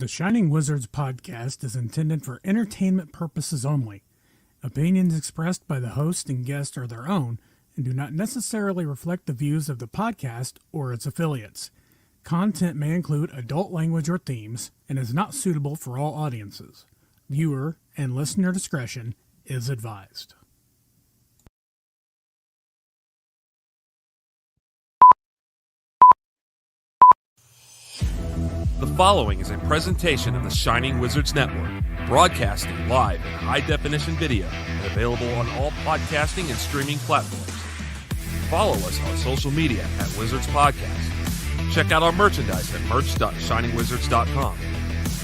The Shining Wizards podcast is intended for entertainment purposes only. Opinions expressed by the host and guest are their own and do not necessarily reflect the views of the podcast or its affiliates. Content may include adult language or themes and is not suitable for all audiences. Viewer and listener discretion is advised. The following is a presentation of the Shining Wizards Network, broadcasting live in high-definition video and available on all podcasting and streaming platforms. Follow us on social media at Wizards Podcast. Check out our merchandise at merch.shiningwizards.com.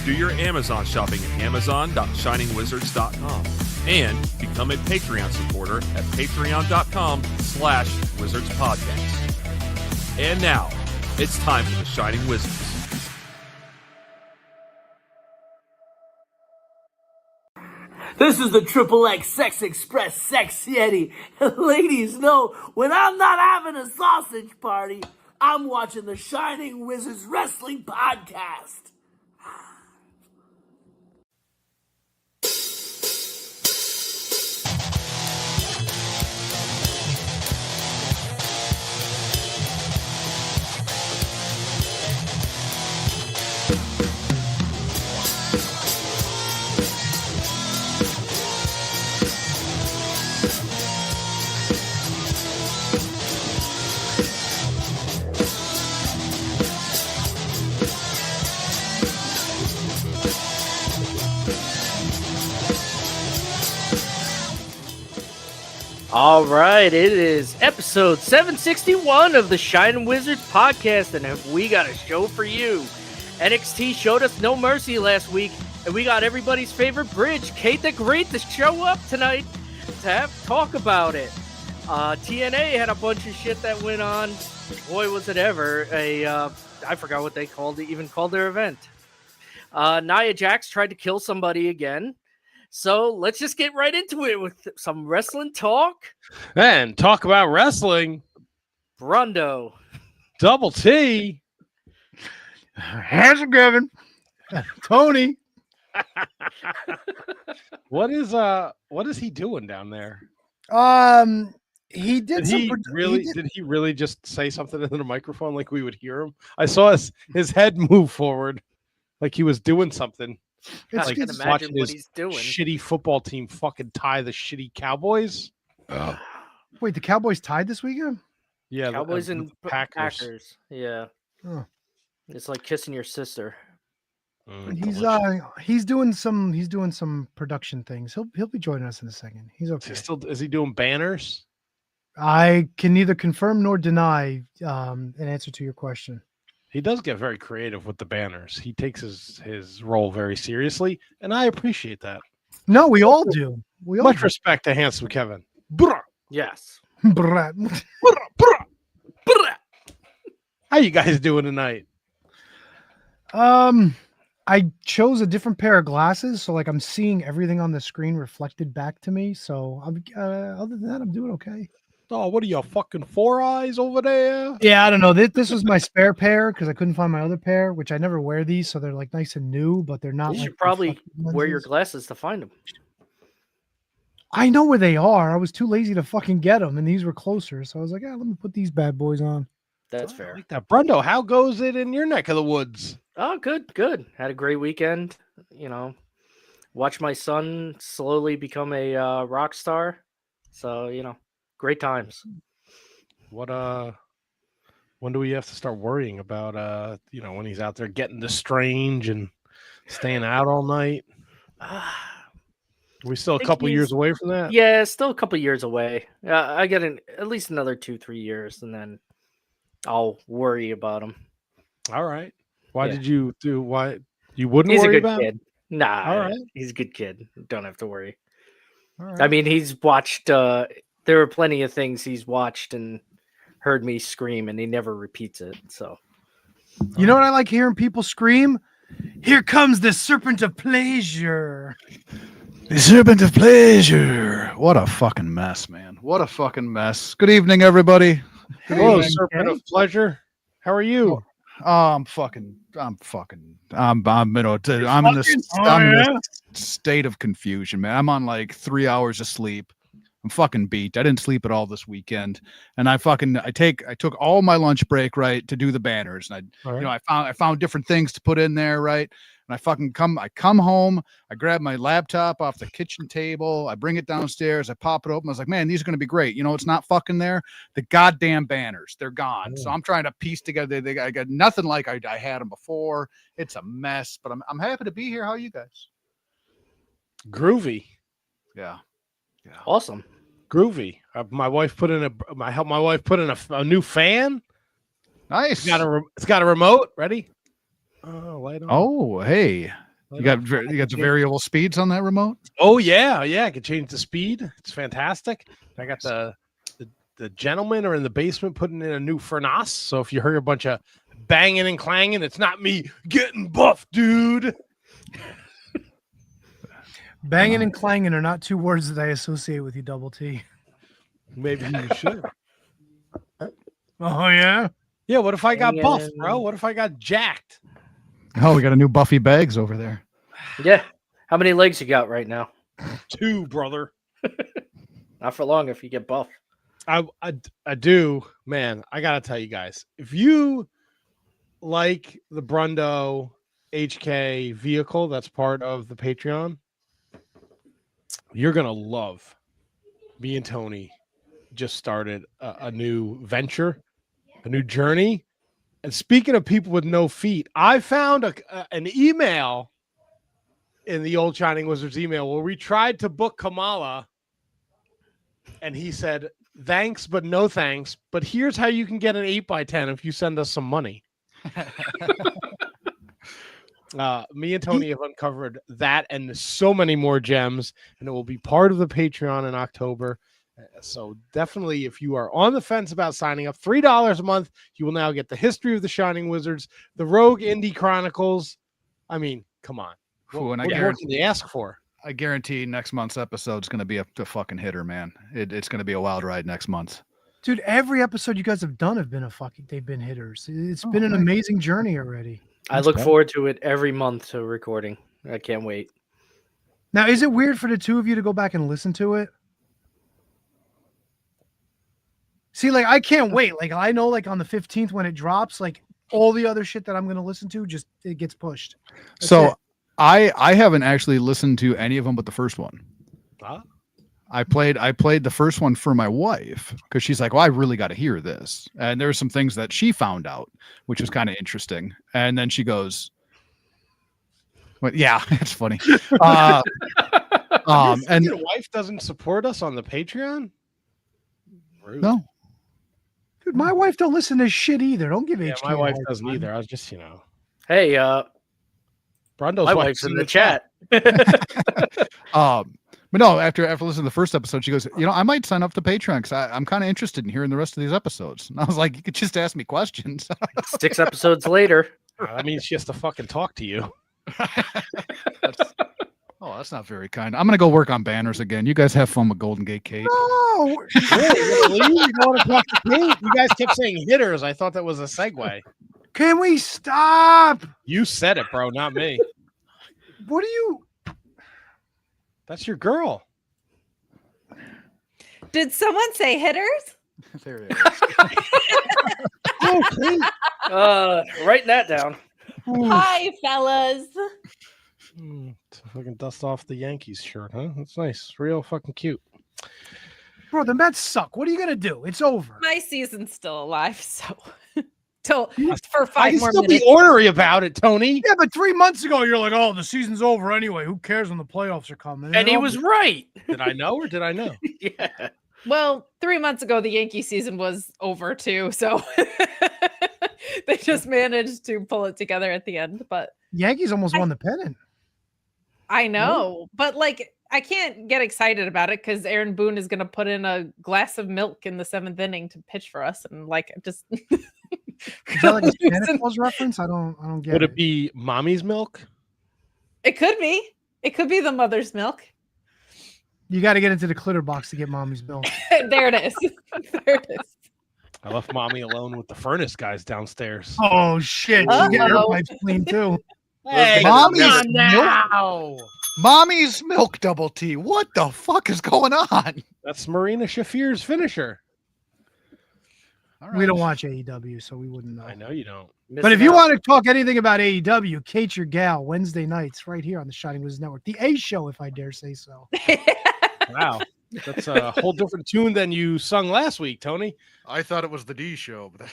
Do your Amazon shopping at amazon.shiningwizards.com. And become a Patreon supporter at patreon.com/wizardspodcast. And now, it's time for the Shining Wizards. This is the XXX Sex Express Sex Yeti. Ladies know, when I'm not having a sausage party, I'm watching the Shining Wizards Wrestling Podcast. All right, it is episode 761 of the Shining Wizards podcast, and we got a show for you. NXT showed us no mercy last week, and we got everybody's favorite bridge, Kate the Great, to show up tonight to talk about it. TNA had a bunch of shit that went on. Boy, was it ever. I forgot what they even called their event. Nia Jax tried to kill somebody again. So let's just get right into it with some wrestling talk. And talk about wrestling. Brondo. Double T. Handsome Kevin. Tony. What is he doing down there? He did Did he really just say something into the microphone like we would hear him? I saw his head move forward like he was doing something. I like can imagine what he's doing. Shitty football team fucking tie the shitty Cowboys. Wait, the Cowboys tied this weekend? Yeah, Cowboys and Packers. Yeah. Oh. It's like kissing your sister. He's doing some production things. He'll be joining us in a second. He's okay. Is he doing banners? I can neither confirm nor deny an answer to your question. He does get very creative with the banners. He takes his role very seriously, and I appreciate that. No, we all do. Much respect to Handsome Kevin. Brr. Yes. Brr, brr. How you guys doing tonight? I chose a different pair of glasses, so like I'm seeing everything on the screen reflected back to me. So I'm other than that, I'm doing okay. Oh, what are you, fucking four eyes over there? Yeah, I don't know. This was my spare pair because I couldn't find my other pair, which I never wear these, so they're like nice and new, but they're not. You should like probably wear your glasses to find them. I know where they are. I was too lazy to fucking get them, and these were closer, so I was like, let me put these bad boys on. That's fair. I like that. Brundo, how goes it in your neck of the woods? Oh, good. Had a great weekend. Watch my son slowly become a rock star. So, great times. What when do we have to start worrying about when he's out there getting the strange and staying out all night? Are we still a couple years away from that? Yeah, still a couple years away. I get at least another 2-3 years, and then I'll worry about him. All right. Why did you do? Why you wouldn't worry about? He's a good kid. Nah, all right. He's a good kid. Don't have to worry. All right. I mean, he's watched. There are plenty of things he's watched and heard me scream, and he never repeats it. So, you know what I like hearing people scream? Here comes the serpent of pleasure. The serpent of pleasure. What a fucking mess, man. What a fucking mess. Good evening, everybody. Hello, serpent of pleasure. How are you? I'm in this state of confusion, man. I'm on like 3 hours of sleep. I'm fucking beat. I didn't sleep at all this weekend, and I took all my lunch break, right, to do the banners, and I found different things to put in there, right. And I come home, I grab my laptop off the kitchen table, I bring it downstairs, I pop it open. I was like, man, these are going to be great. You know, it's not fucking there. The goddamn banners, they're gone. So I'm trying to piece together. I got nothing like I had them before. It's a mess, but I'm happy to be here. How are you guys? Groovy. Yeah. Awesome. Groovy. My wife put in I helped my wife put in a new fan. Nice. It's got a remote. Ready? Light on. Oh, hey. You got the variable speeds on that remote? Oh yeah. I can change the speed. It's fantastic. I got the gentlemen are in the basement putting in a new furnace. So if you hear a bunch of banging and clanging, it's not me getting buff, dude. Banging and clanging are not two words that I associate with you, Double T. Maybe you should. Oh yeah. Yeah. What if I got buff, bro? What if I got jacked? Oh, we got a new Buffy Bags over there. Yeah. How many legs you got right now? 2, brother. Not for long if you get buff. I do, man. I gotta tell you guys, if you like the Brundo HK vehicle that's part of the Patreon, you're gonna love. Me and Tony just started a new venture, a new journey. And speaking of people with no feet, I found an email in the old Shining Wizards email where we tried to book Kamala, and he said, thanks, but no thanks. But here's how you can get an 8x10 if you send us some money. Me and Tony have uncovered that and so many more gems, and it will be part of the Patreon in October. So definitely, if you are on the fence about signing up, $3 a month, you will now get the history of the Shining Wizards, the Rogue Indie Chronicles. I mean, come on. What more can you ask for? I guarantee next month's episode is going to be a fucking hitter, man. It's going to be a wild ride next month. Dude, every episode you guys have done they've been hitters. It's been an amazing journey already. I look forward to it every month to recording. I can't wait. Now, is it weird for the two of you to go back and listen to it? See, like, I can't wait. Like, I know, like, on the 15th when it drops, like, all the other shit that I'm going to listen to, it gets pushed. That's so it. I haven't actually listened to any of them but the first one. Huh? I played the first one for my wife because she's like, well, I really got to hear this. And there were some things that she found out, which was kind of interesting. And then she goes, well, yeah, it's funny. And your wife doesn't support us on the Patreon? Rude. No. Dude, my wife don't listen to shit either. Don't give HK my wife a hard doesn't time. either. I was just, Hey, Brundo's my wife's in the chat. But no, after listening to the first episode, she goes, I might sign up to Patreon because I'm kind of interested in hearing the rest of these episodes. And I was like, you could just ask me questions. 6 episodes later. That means she has to fucking talk to you. That's not very kind. I'm going to go work on banners again. You guys have fun with Golden Gate Kate. No. You don't want to talk to Kate? You guys kept saying hitters. I thought that was a segue. Can we stop? You said it, bro, not me. What are you? That's your girl. Did someone say hitters? There it is. Okay. Writing that down. Hi, fellas. Fucking dust off the Yankees shirt, huh? That's nice. Real fucking cute. Bro, the Mets suck. What are you going to do? It's over. My season's still alive, so for I 5 can more still minutes. be ornery about it, Tony. Yeah, but 3 months ago, you're like, oh, the season's over anyway. Who cares when the playoffs are coming? And he was right. Did I know or did I know? Yeah. Well, 3 months ago, the Yankee season was over too, so they just managed to pull it together at the end. But Yankees almost won the pennant. I know, but like, I can't get excited about it because Aaron Boone is going to put in a glass of milk in the 7th inning to pitch for us, and like, just Is that like a Santa Claus reference? I don't get Would it. it be mommy's milk? It could be. It could be the mother's milk. You got to get into the clitter box to get mommy's milk. There it is. There it is. I left mommy alone with the furnace guys downstairs. Oh shit! She get her Uh-oh. pipes clean too. Hey, Mommy's come on milk. now. Mommy's milk double T. What the fuck is going on? That's Marina Shafir's finisher. All We don't watch AEW, so we wouldn't know. I know you don't. But if you want to talk anything about AEW, Kate your gal Wednesday nights right here on the Shining Wizards Network, the A Show, if I dare say so. Wow. That's a whole different tune than you sung last week, Tony. I thought it was the D Show. But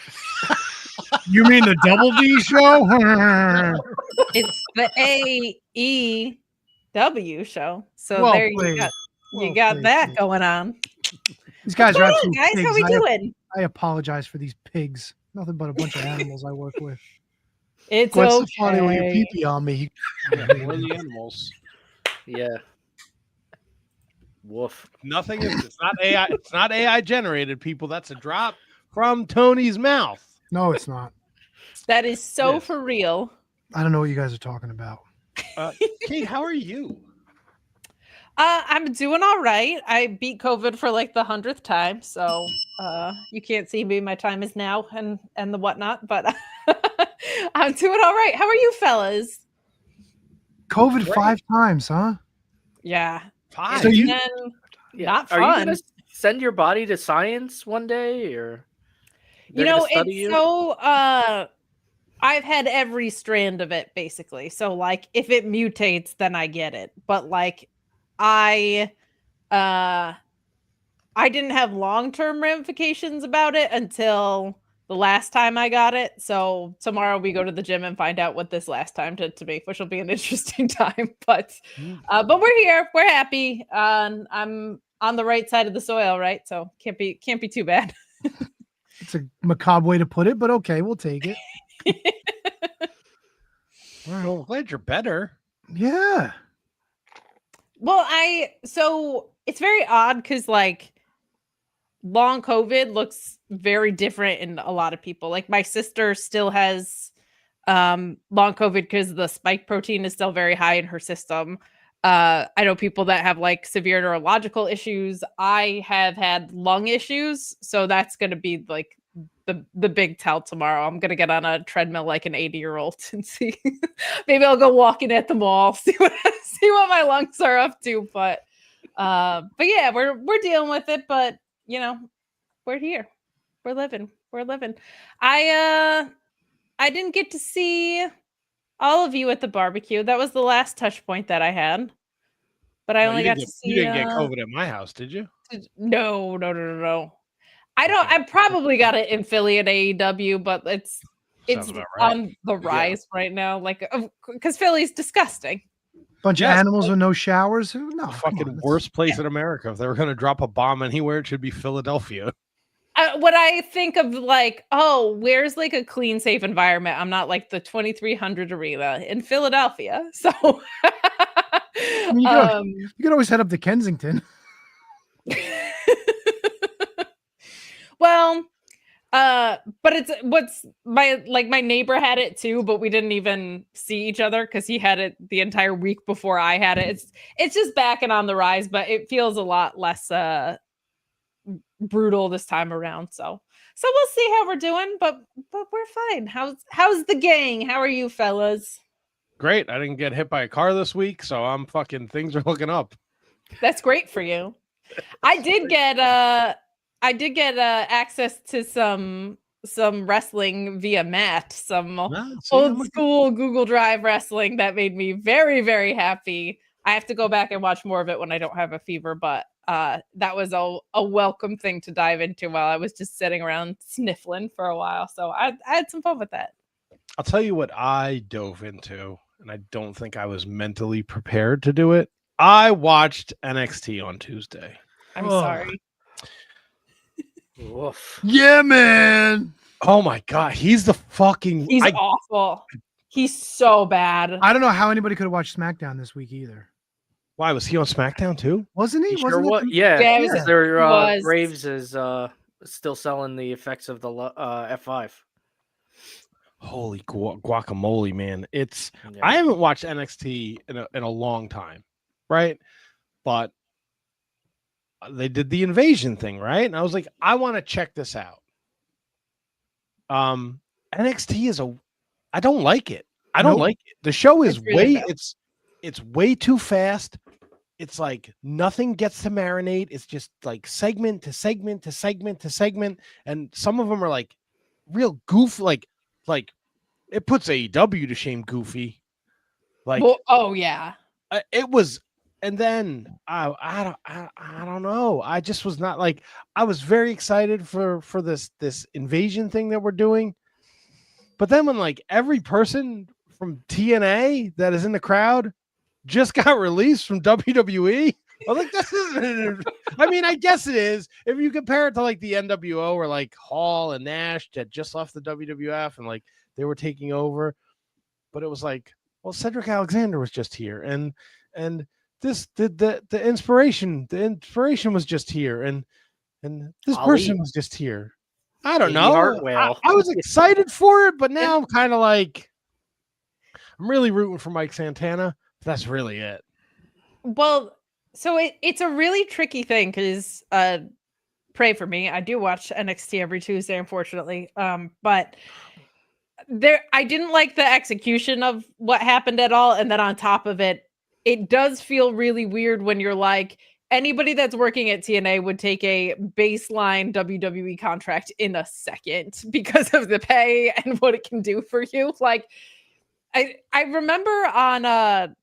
You mean the Double D Show? It's the AEW show. So Well there you played. go. Well You got played, that Kate. going on. These guys are What's absolute going on, guys? How pigs. we doing? I apologize for these pigs. Nothing but a bunch of animals I work with. It's What's okay. so funny when you pee-pee on me? We're the animals. Yeah. Woof. Nothing is. It's not AI. It's not AI generated, people. That's a drop from Tony's mouth. No, it's not. That is so Yes. for real. I don't know what you guys are talking about. Kate, how are you? I'm doing all right. I beat COVID for like the 100th time, so you can't see me. My time is now and the whatnot, but I'm doing all right. How are you, fellas? COVID Great. 5 times, huh? Yeah, Fine. So you- not Are you fun. gonna send your body to science one day, or You they're know, gonna study it's you? so I've had every strand of it basically. So like if it mutates, then I get it. But like I didn't have long-term ramifications about it until the last time I got it. So tomorrow we go to the gym and find out what this last time did to me, which will be an interesting time. But we're here. We're happy. I'm on the right side of the soil, right? So can't be too bad. It's a macabre way to put it, but okay, we'll take it. All right, well, I'm glad you're better. Yeah. Well, so it's very odd because like long COVID looks very different in a lot of people. Like my sister still has long COVID because the spike protein is still very high in her system. I know people that have like severe neurological issues. I have had lung issues, so that's going to be like the big tell tomorrow. I'm gonna get on a treadmill like an 80-year-old and see. Maybe I'll go walking at the mall, see what my lungs are up to. But yeah, we're dealing with it. But you know, we're here. We're living. I didn't get to see all of you at the barbecue. That was the last touch point that I had. But I only got to see. You didn't get COVID at my house, did you? No. I probably got it in Philly at AEW, but it's Sounds about right. on the rise right now. Like, because Philly's disgusting. Bunch Yes. of animals with no showers. No, The come fucking on, worst place in America. If they were going to drop a bomb anywhere, it should be Philadelphia. When I think of like, oh, where's like a clean, safe environment? I'm not like the 2300 arena in Philadelphia. So I mean, you could always head up to Kensington. well, but it's my neighbor had it too, but we didn't even see each other because he had it the entire week before I had it. It's just back and on the rise, but it feels a lot less brutal this time around. So we'll see how we're doing, but we're fine. How's the gang? How are you fellas? Great. I didn't get hit by a car this week, so I'm fucking, things are looking up. That's great for you. I did get access to some wrestling via Matt, some old school Google Drive wrestling that made me very, very happy. I have to go back and watch more of it when I don't have a fever, but that was a welcome thing to dive into while I was just sitting around sniffling for a while. So I had some fun with that. I'll tell you what I dove into, and I don't think I was mentally prepared to do it. I watched NXT on Tuesday. I'm sorry. Woof. yeah, man. Oh my God. He's the fucking. He's awful. He's so bad. I don't know how anybody could have watched SmackDown this week either. Why was he on SmackDown too? Wasn't he? Sure Wasn't what? it? Yeah. Yeah, it was- Their was. Graves is still selling the effects of the F5. Holy guacamole, man. It's Yeah. I haven't watched NXT in a long time, right? But they did the invasion thing, right? And I was like, I want to check this out. NXT is I don't like it. I don't like it. The show is it's way too fast. It's like nothing gets to marinate. It's just like segment to segment to segment to segment. And some of them are like real goof, like it puts AEW to shame goofy. Like, well, oh yeah. It was, and then I don't know. I just was not like, I was very excited for this invasion thing that we're doing. But then when like every person from TNA that is in the crowd just got released from WWE, I'm like, this isn't. I mean, I guess it is. If you compare it to like the NWO or like Hall and Nash that just left the WWF and like they were taking over, but it was like, well, Cedric Alexander was just here, and this the inspiration was just here, and this person was just here. I don't know. I was excited for it, but now I'm kind of like, I'm really rooting for Mike Santana. That's really it. Well, so it's a really tricky thing because pray for me. I do watch NXT every Tuesday, unfortunately. But I didn't like the execution of what happened at all. And then on top of it, it does feel really weird when you're like, anybody that's working at TNA would take a baseline WWE contract in a second because of the pay and what it can do for you. Like, I remember on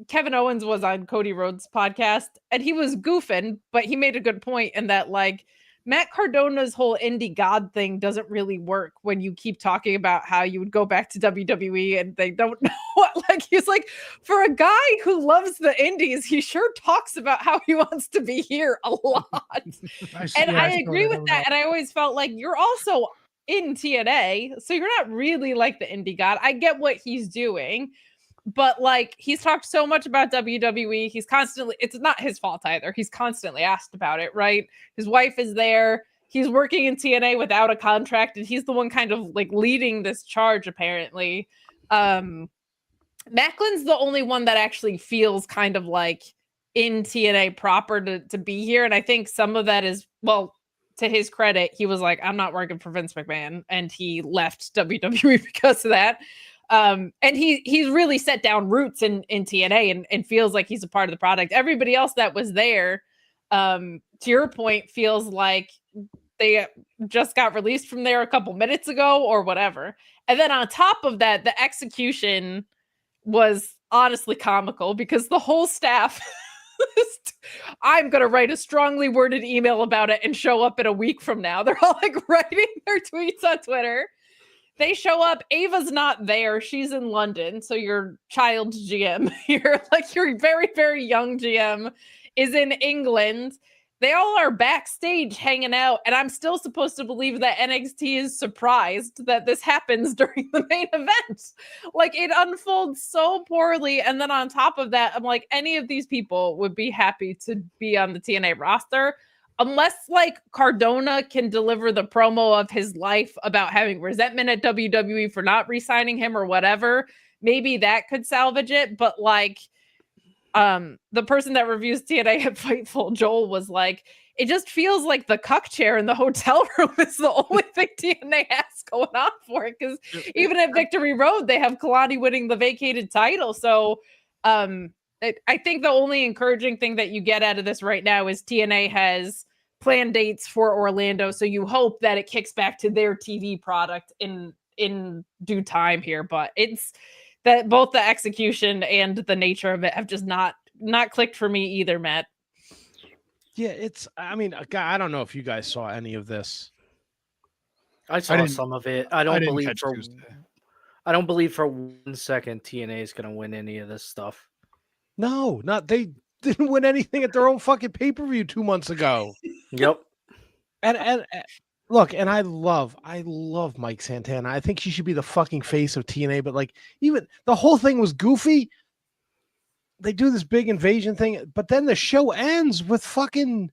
Kevin Owens was on Cody Rhodes' podcast and he was goofing, but he made a good point in that like Matt Cardona's whole indie god thing doesn't really work when you keep talking about how you would go back to WWE and they don't know what, like, he's like, for a guy who loves the indies, he sure talks about how he wants to be here a lot. I agree with that. And I always felt like you're also in TNA, so you're not really like the indie god. I get what he's doing, but like he's talked so much about WWE. He's constantly, it's not his fault either. He's constantly asked about it, right? His wife is there. He's working in TNA without a contract, and he's the one kind of like leading this charge, apparently. Macklin's the only one that actually feels kind of like in TNA proper to be here. And I think some of that is, well, to his credit, he was like, I'm not working for Vince McMahon, and he left WWE because of that. And he's really set down roots in TNA and feels like he's a part of the product. Everybody else that was there, to your point, feels like they just got released from there a couple minutes ago or whatever. And then on top of that, the execution was honestly comical because the whole staff, I'm going to write a strongly worded email about it and show up in a week from now. They're all like writing their tweets on Twitter. They show up. Ava's not there. She's in London. So your child GM here, like your very, very young GM, is in England. They all are backstage hanging out. And I'm still supposed to believe that NXT is surprised that this happens during the main event. Like, it unfolds so poorly. And then on top of that, I'm like, any of these people would be happy to be on the TNA roster. Unless like Cardona can deliver the promo of his life about having resentment at WWE for not re-signing him or whatever, maybe that could salvage it. But like the person that reviews TNA at Fightful, Joel, was like, it just feels like the cuck chair in the hotel room is the only thing TNA has going on for it. Because even at Victory Road, they have Kalani winning the vacated title. So I think the only encouraging thing that you get out of this right now is TNA has planned dates for Orlando. So you hope that it kicks back to their TV product in due time here. But it's that both the execution and the nature of it have just not clicked for me either, Matt. Yeah, I mean, I don't know if you guys saw any of this. I saw some of it. I don't believe for 1 second TNA is going to win any of this stuff. No, they didn't win anything at their own fucking pay-per-view 2 months ago. Yep. And look, and I love Mike Santana. I think she should be the fucking face of TNA, but like, even the whole thing was goofy. They do this big invasion thing, but then the show ends with fucking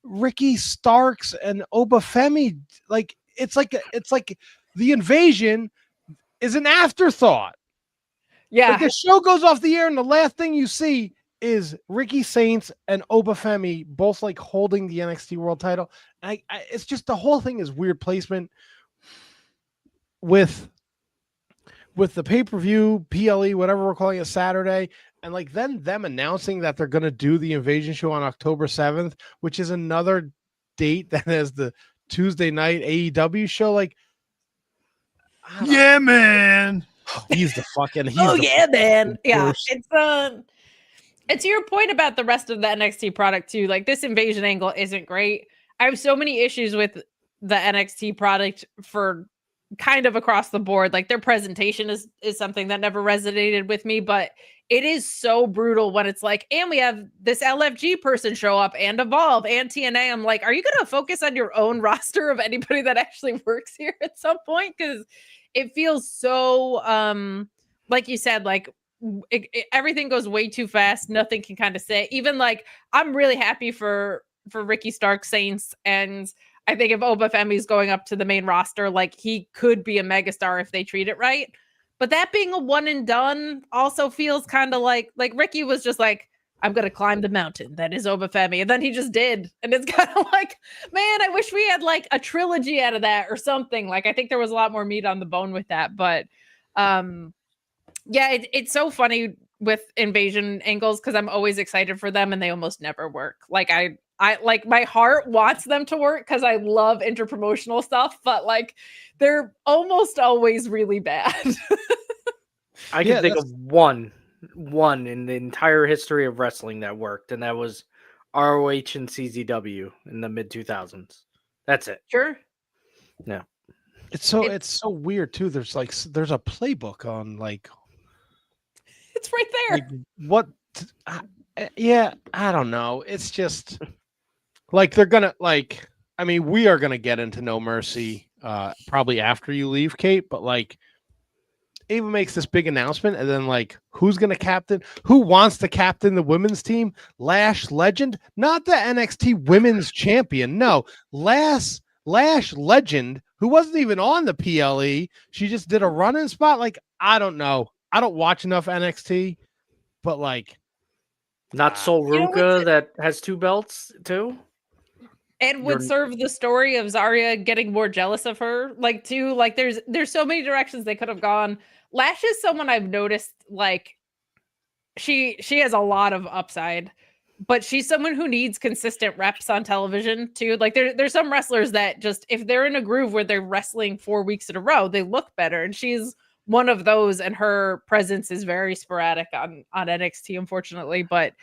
Ricky Starks and Obafemi. Like, it's like the invasion is an afterthought. Yeah. Like, the show goes off the air, and the last thing you see is Ricky Saints and Obafemi both like holding the NXT World Title. It's just, the whole thing is weird placement. with the pay-per-view, PLE, whatever we're calling it, Saturday, and like then them announcing that they're going to do the Invasion show on October 7th, which is another date that has the Tuesday night AEW show. Like, Yeah, man. He's the fucking. He's Oh the yeah, man. Yeah, worst. it's your point about the rest of the NXT product too. Like this Invasion angle isn't great. I have so many issues with the NXT product for kind of across the board. Like their presentation is something that never resonated with me, but it is so brutal when it's like, and we have this LFG person show up and Evolve and TNA. I'm like, are you going to focus on your own roster of anybody that actually works here at some point? Because it feels so, like you said, like everything goes way too fast. Nothing can kind of say. Even like, I'm really happy for Ricky Stark Saints, and I think if Obafemi is going up to the main roster, like he could be a megastar if they treat it right. But that being a one and done also feels kind of like Ricky was just like, I'm going to climb the mountain that is Obafemi. And then he just did. And it's kind of like, man, I wish we had like a trilogy out of that or something. Like, I think there was a lot more meat on the bone with that. But yeah, it's so funny with Invasion angles because I'm always excited for them and they almost never work. Like I like my heart wants them to work because I love interpromotional stuff, but like they're almost always really bad. I can think of one in the entire history of wrestling that worked, and that was ROH and CZW in the mid 2000s. That's it. Sure. Yeah. It's so weird too. There's a playbook on like it's right there. Like, what? Yeah, I don't know. It's just like they're gonna like. I mean, we are gonna get into No Mercy probably after you leave, Kate. But like, Ava makes this big announcement, and then like, who's gonna captain? Who wants to captain the women's team? Lash Legend, not the NXT Women's Champion. No, Lash Legend, who wasn't even on the PLE. She just did a run-in spot. Like, I don't know. I don't watch enough NXT, but like, not Sol Ruka that has 2 belts too. And would serve the story of Zarya getting more jealous of her. Like, too, like there's so many directions they could have gone. Lash is someone I've noticed, like, she has a lot of upside, but she's someone who needs consistent reps on television too. Like there's some wrestlers that just, if they're in a groove where they're wrestling 4 weeks in a row, they look better. And she's one of those, and her presence is very sporadic on NXT, unfortunately. But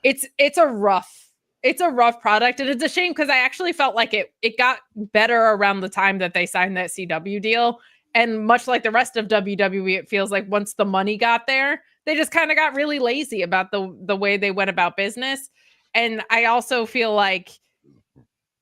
it's a rough product, and it's a shame because I actually felt like it got better around the time that they signed that CW deal. And much like the rest of WWE, it feels like once the money got there, they just kind of got really lazy about the way they went about business. And I also feel like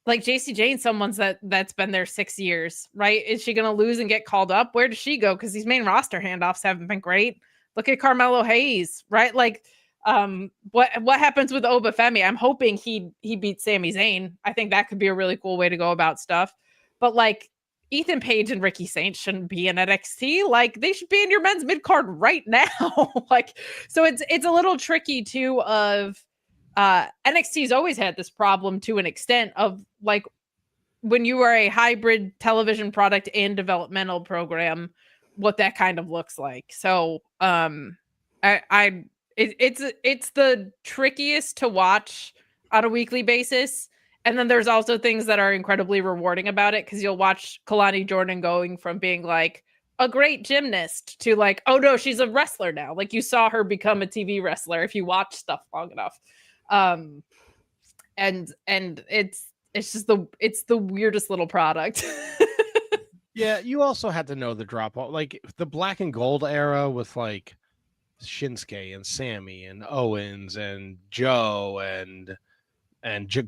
JC Jane's someone's that's been there 6 years, right? Is she going to lose and get called up? Where does she go? Because these main roster handoffs haven't been great. Look at Carmelo Hayes, right? Like, what happens with Obafemi? I'm hoping he beats Sami Zayn. I think that could be a really cool way to go about stuff. But like, Ethan Page and Ricky Saints shouldn't be in NXT. Like, they should be in your men's mid card right now. Like, so it's a little tricky too. Of NXT's always had this problem to an extent of like, when you are a hybrid television product and developmental program, what that kind of looks like. So it's the trickiest to watch on a weekly basis. And then there's also things that are incredibly rewarding about it, because you'll watch Kalani Jordan going from being like a great gymnast to like, oh no, she's a wrestler now. Like, you saw her become a TV wrestler if you watch stuff long enough. And it's just the weirdest little product. Yeah, you also had to know the drop off, like the black and gold era with like Shinsuke and Sammy and Owens and Joe and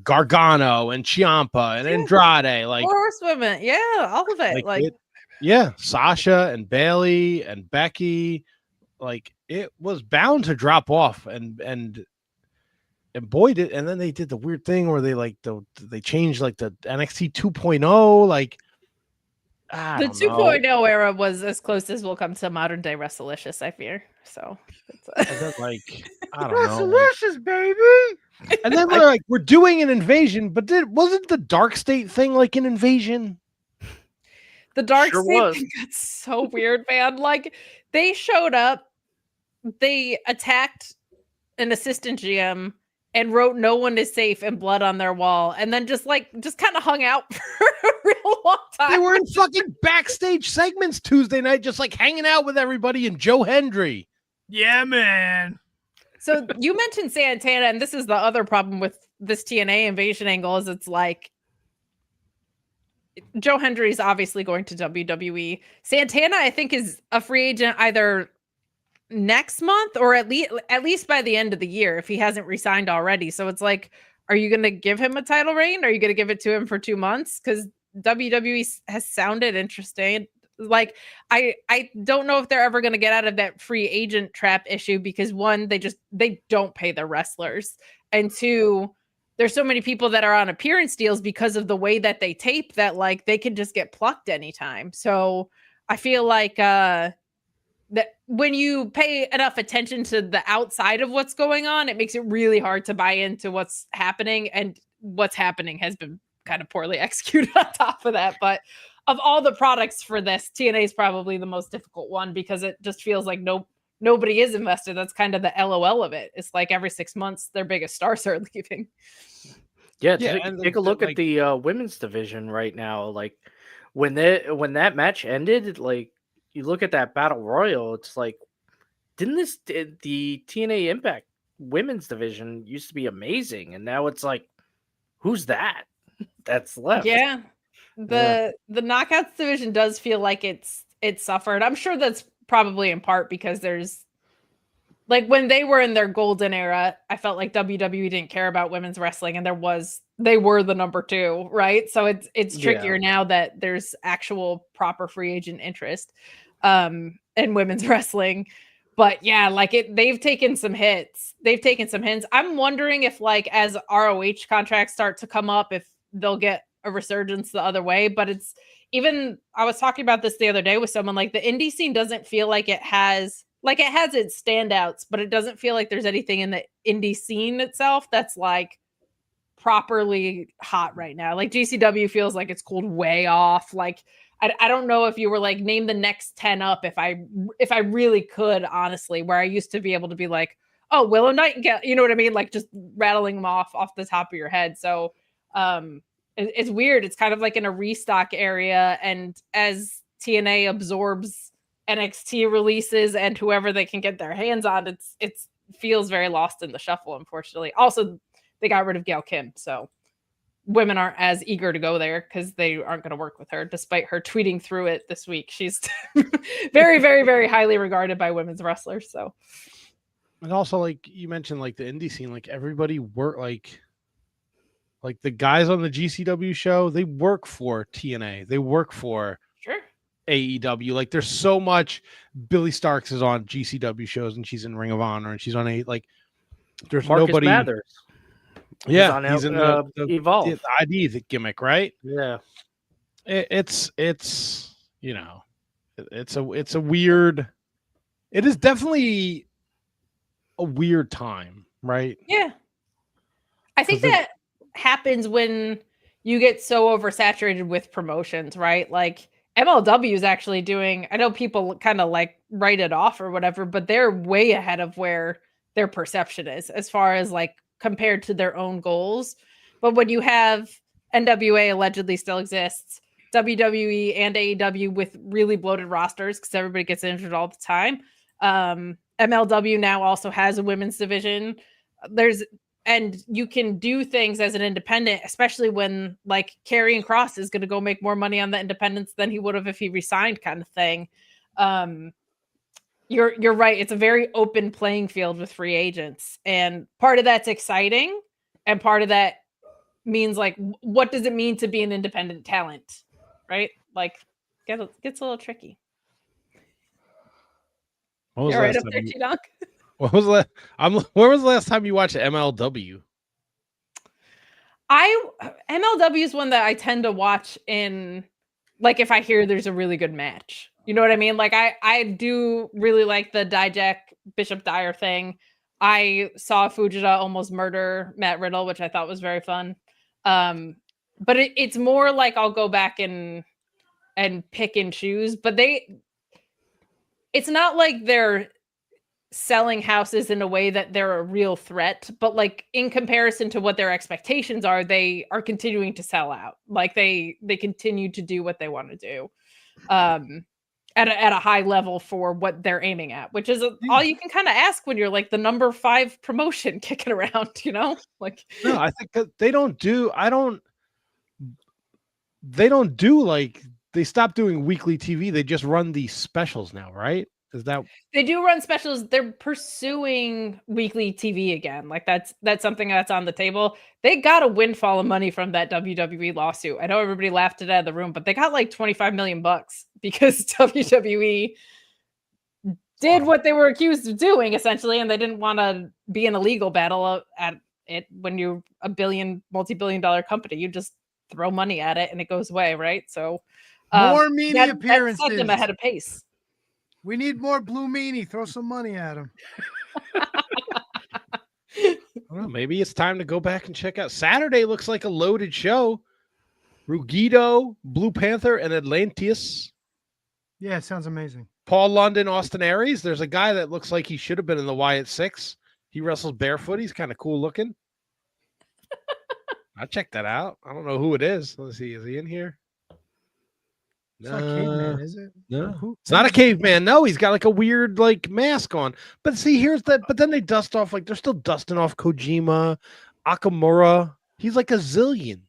Gargano and Ciampa and Andrade, like horsewomen, yeah, all of it. Yeah, Sasha and Bailey and Becky, like it was bound to drop off, and boy did, and then they did the weird thing where they changed like the NXT 2.0, like the 2.0 era was as close as we'll come to modern day Wrestlelicious, I fear. So it's like, I don't know, Wrestlelicious, baby. And then we're doing an invasion, but wasn't the Dark State thing like an invasion? The dark Sure state was. thing got so weird, man. Like they showed up, they attacked an assistant GM and wrote "No one is safe" in blood on their wall, and then just kind of hung out for a real long time. They were in fucking backstage segments Tuesday night, just like hanging out with everybody and Joe Hendry. Yeah, man. So you mentioned Santana, and this is the other problem with this TNA invasion angle is it's like Joe Hendry is obviously going to WWE. Santana, I think, is a free agent either next month or at least by the end of the year if he hasn't resigned already. So it's like, are you going to give him a title reign? Are you going to give it to him for 2 months? Because WWE has sounded interesting. Like I don't know if they're ever going to get out of that free agent trap issue because one, they don't pay their wrestlers, and two, there's so many people that are on appearance deals because of the way that they tape that like they can just get plucked anytime. So I feel like that when you pay enough attention to the outside of what's going on, it makes it really hard to buy into what's happening, and what's happening has been kind of poorly executed on top of that. But of all the products for this, TNA is probably the most difficult one because it just feels like nobody is invested. That's kind of the LOL of it. It's like every 6 months, their biggest stars are leaving. Yeah, and take a look at the women's division right now. Like when that match ended, like you look at that battle royal, it's like, didn't the TNA Impact women's division used to be amazing, and now it's like, who's that that's left? Yeah. The knockouts division does feel like it's suffered. I'm sure that's probably in part because there's like when they were in their golden era, I felt like WWE didn't care about women's wrestling, and they were the number 2, right? So it's trickier now that there's actual proper free agent interest in women's wrestling. But yeah, like they've taken some hits. I'm wondering if like as ROH contracts start to come up, if they'll get a resurgence the other way. But it's even, I was talking about this the other day with someone, like the indie scene doesn't feel like it has its standouts, but it doesn't feel like there's anything in the indie scene itself that's like properly hot right now. Like GCW feels like it's cooled way off. Like I don't know if you were like name the next 10 up if I really could, honestly, where I used to be able to be like, oh, Willow Nightingale, you know what I mean? Like just rattling them off the top of your head. So it's weird. It's kind of like in a restock area. And as TNA absorbs NXT releases and whoever they can get their hands on, it feels very lost in the shuffle, unfortunately. Also, they got rid of Gail Kim, so women aren't as eager to go there because they aren't going to work with her, despite her tweeting through it this week. She's very, very, very highly regarded by women's wrestlers. So, and also like you mentioned, like the indie scene, like everybody work like the guys on the GCW show, they work for TNA, they work for sure. AEW. Like there's so much. Billy Starks is on GCW shows and she's in Ring of Honor and she's on there's Marcus nobody. Mathers. Yeah, he's in the Evolve. the ID the gimmick, right? Yeah, it's you know, it's a weird. It is definitely a weird time, right? Yeah, I think that happens when you get so oversaturated with promotions, right? Like MLW is actually doing, I know people kind of like write it off or whatever, but they're way ahead of where their perception is as far as like compared to their own goals. But when you have NWA allegedly still exists, WWE and AEW with really bloated rosters because everybody gets injured all the time. MLW now also has a women's division. And you can do things as an independent, especially when like Karrion Kross is going to go make more money on the independents than he would have if he resigned, kind of thing. You're right. It's a very open playing field with free agents, and part of that's exciting, and part of that means like, what does it mean to be an independent talent, right? Like, gets a little tricky. What was You're right last up time there, T-Donk. What was that? When was the last time you watched MLW? MLW is one that I tend to watch in, like, if I hear there's a really good match. You know what I mean? Like, I do really like the Dijak Bishop Dyer thing. I saw Fujita almost murder Matt Riddle, which I thought was very fun. But it's more like I'll go back and and pick and choose, but it's not like they're selling houses in a way that they're a real threat, but like in comparison to what their expectations are, they are continuing to sell out. Like they continue to do what they want to do at a high level for what they're aiming at, which is all you can kind of ask when you're like the number 5 promotion kicking around, you know? Like No, I think that they don't do like, they stopped doing weekly TV. They just run these specials now, right? Is that they do run specials? They're pursuing weekly TV again. Like that's something that's on the table. They got a windfall of money from that WWE lawsuit. I know everybody laughed it out of the room, but they got like $25 million because WWE did what they were accused of doing essentially, and they didn't want to be in a legal battle at it. When you're a multi-billion-dollar company, you just throw money at it and it goes away, right? So more media appearances. That set them ahead of pace. We need more Blue Meanie. Throw some money at him. Well, maybe it's time to go back and check out. Saturday looks like a loaded show. Rugido, Blue Panther, and Atlantis. Yeah, it sounds amazing. Paul London, Austin Aries. There's a guy that looks like he should have been in the Wyatt 6. He wrestles barefoot. He's kind of cool looking. I'll check that out. I don't know who it is. Let's see. Is he in here? It's not caveman, is it? No, it's not a caveman. No, he's got like a weird like mask on. But see, here's that. But then they dust off, like they're still dusting off Kojima, Akamura. He's like a zillion.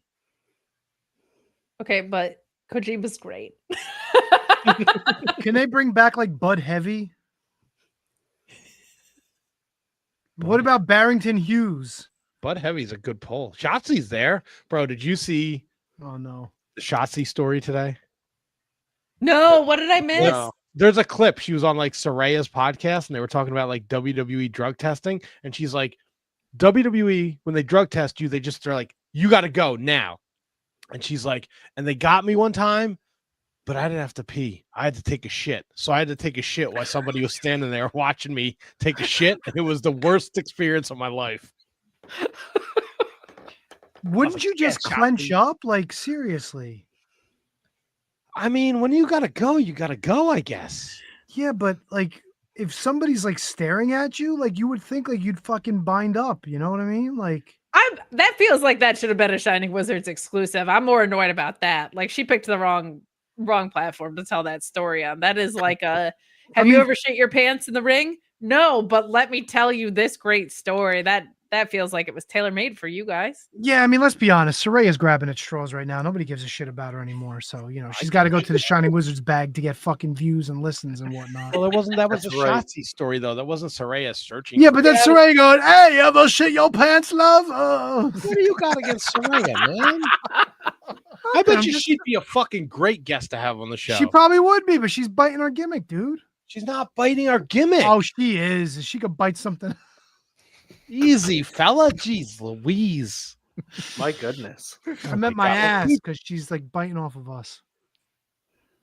Okay, but Kojima's great. Can they bring back like Bud Heavy? What about Barrington Hughes? Bud Heavy's a good pull. Shotzi's there, bro. Did you see? Oh no, the Shotzi story today? No, what did I miss? No. There's a clip. She was on like Soraya's podcast and they were talking about like WWE drug testing. And she's like, WWE, when they drug test you, they're like, you got to go now. And she's like, and they got me one time, but I didn't have to pee. I had to take a shit. So I had to take a shit while somebody was standing there watching me take a shit. And it was the worst experience of my life. Wouldn't you just clench up? Like, seriously. I mean, when you gotta go, I guess. Yeah, but like if somebody's like staring at you, like you would think like you'd fucking bind up. You know what I mean? Like that feels like that should have been a Shining Wizards exclusive. I'm more annoyed about that. Like she picked the wrong platform to tell that story on. That is like a have you ever shit your pants in the ring? No, but let me tell you this great story. That feels like it was tailor-made for you guys. Yeah, I mean, let's be honest. Soraya's grabbing at straws right now. Nobody gives a shit about her anymore. So, you know, she's got to go to the Shining Wizards bag to get fucking views and listens and whatnot. Well, that was a Shotzi story, though. That wasn't Soraya searching. Yeah, but then Soraya going, hey, you ever shit your pants, love? Oh. What do you got against Soraya, man? I bet she'd be a fucking great guest to have on the show. She probably would be, but she's biting our gimmick, dude. She's not biting our gimmick. Oh, she is. She could bite something. Easy, fella. Jeez Louise. My goodness. I meant my ass because she's like biting off of us.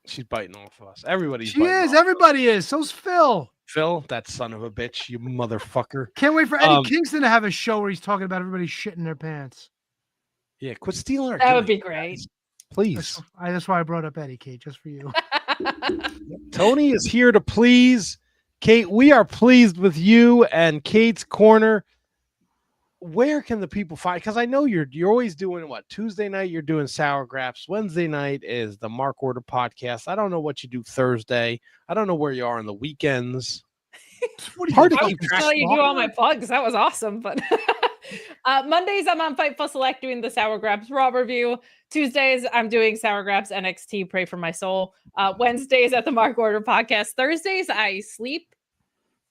She's biting off of us. Everybody's She is. Everybody is. So's Phil. Phil, that son of a bitch, you motherfucker. Can't wait for Eddie Kingston to have a show where he's talking about everybody shitting their pants. Yeah, quit stealing our That would be great. Please. That's why I brought up Eddie, Kate, just for you. Tony is here to please. Kate, we are pleased with you and Kate's Corner. Where can the people find? Because I know you're always doing what? Tuesday night you're doing Sour Graps. Wednesday night is the Mark Order podcast. I don't know what you do Thursday. I don't know where you are on the weekends. Hard to keep track. You do all my plugs. That was awesome. But Mondays I'm on Fightful Select doing the Sour Graps Raw review. Tuesdays I'm doing Sour Graps NXT Pray for My Soul. Wednesdays at the Mark Order podcast. Thursdays I sleep.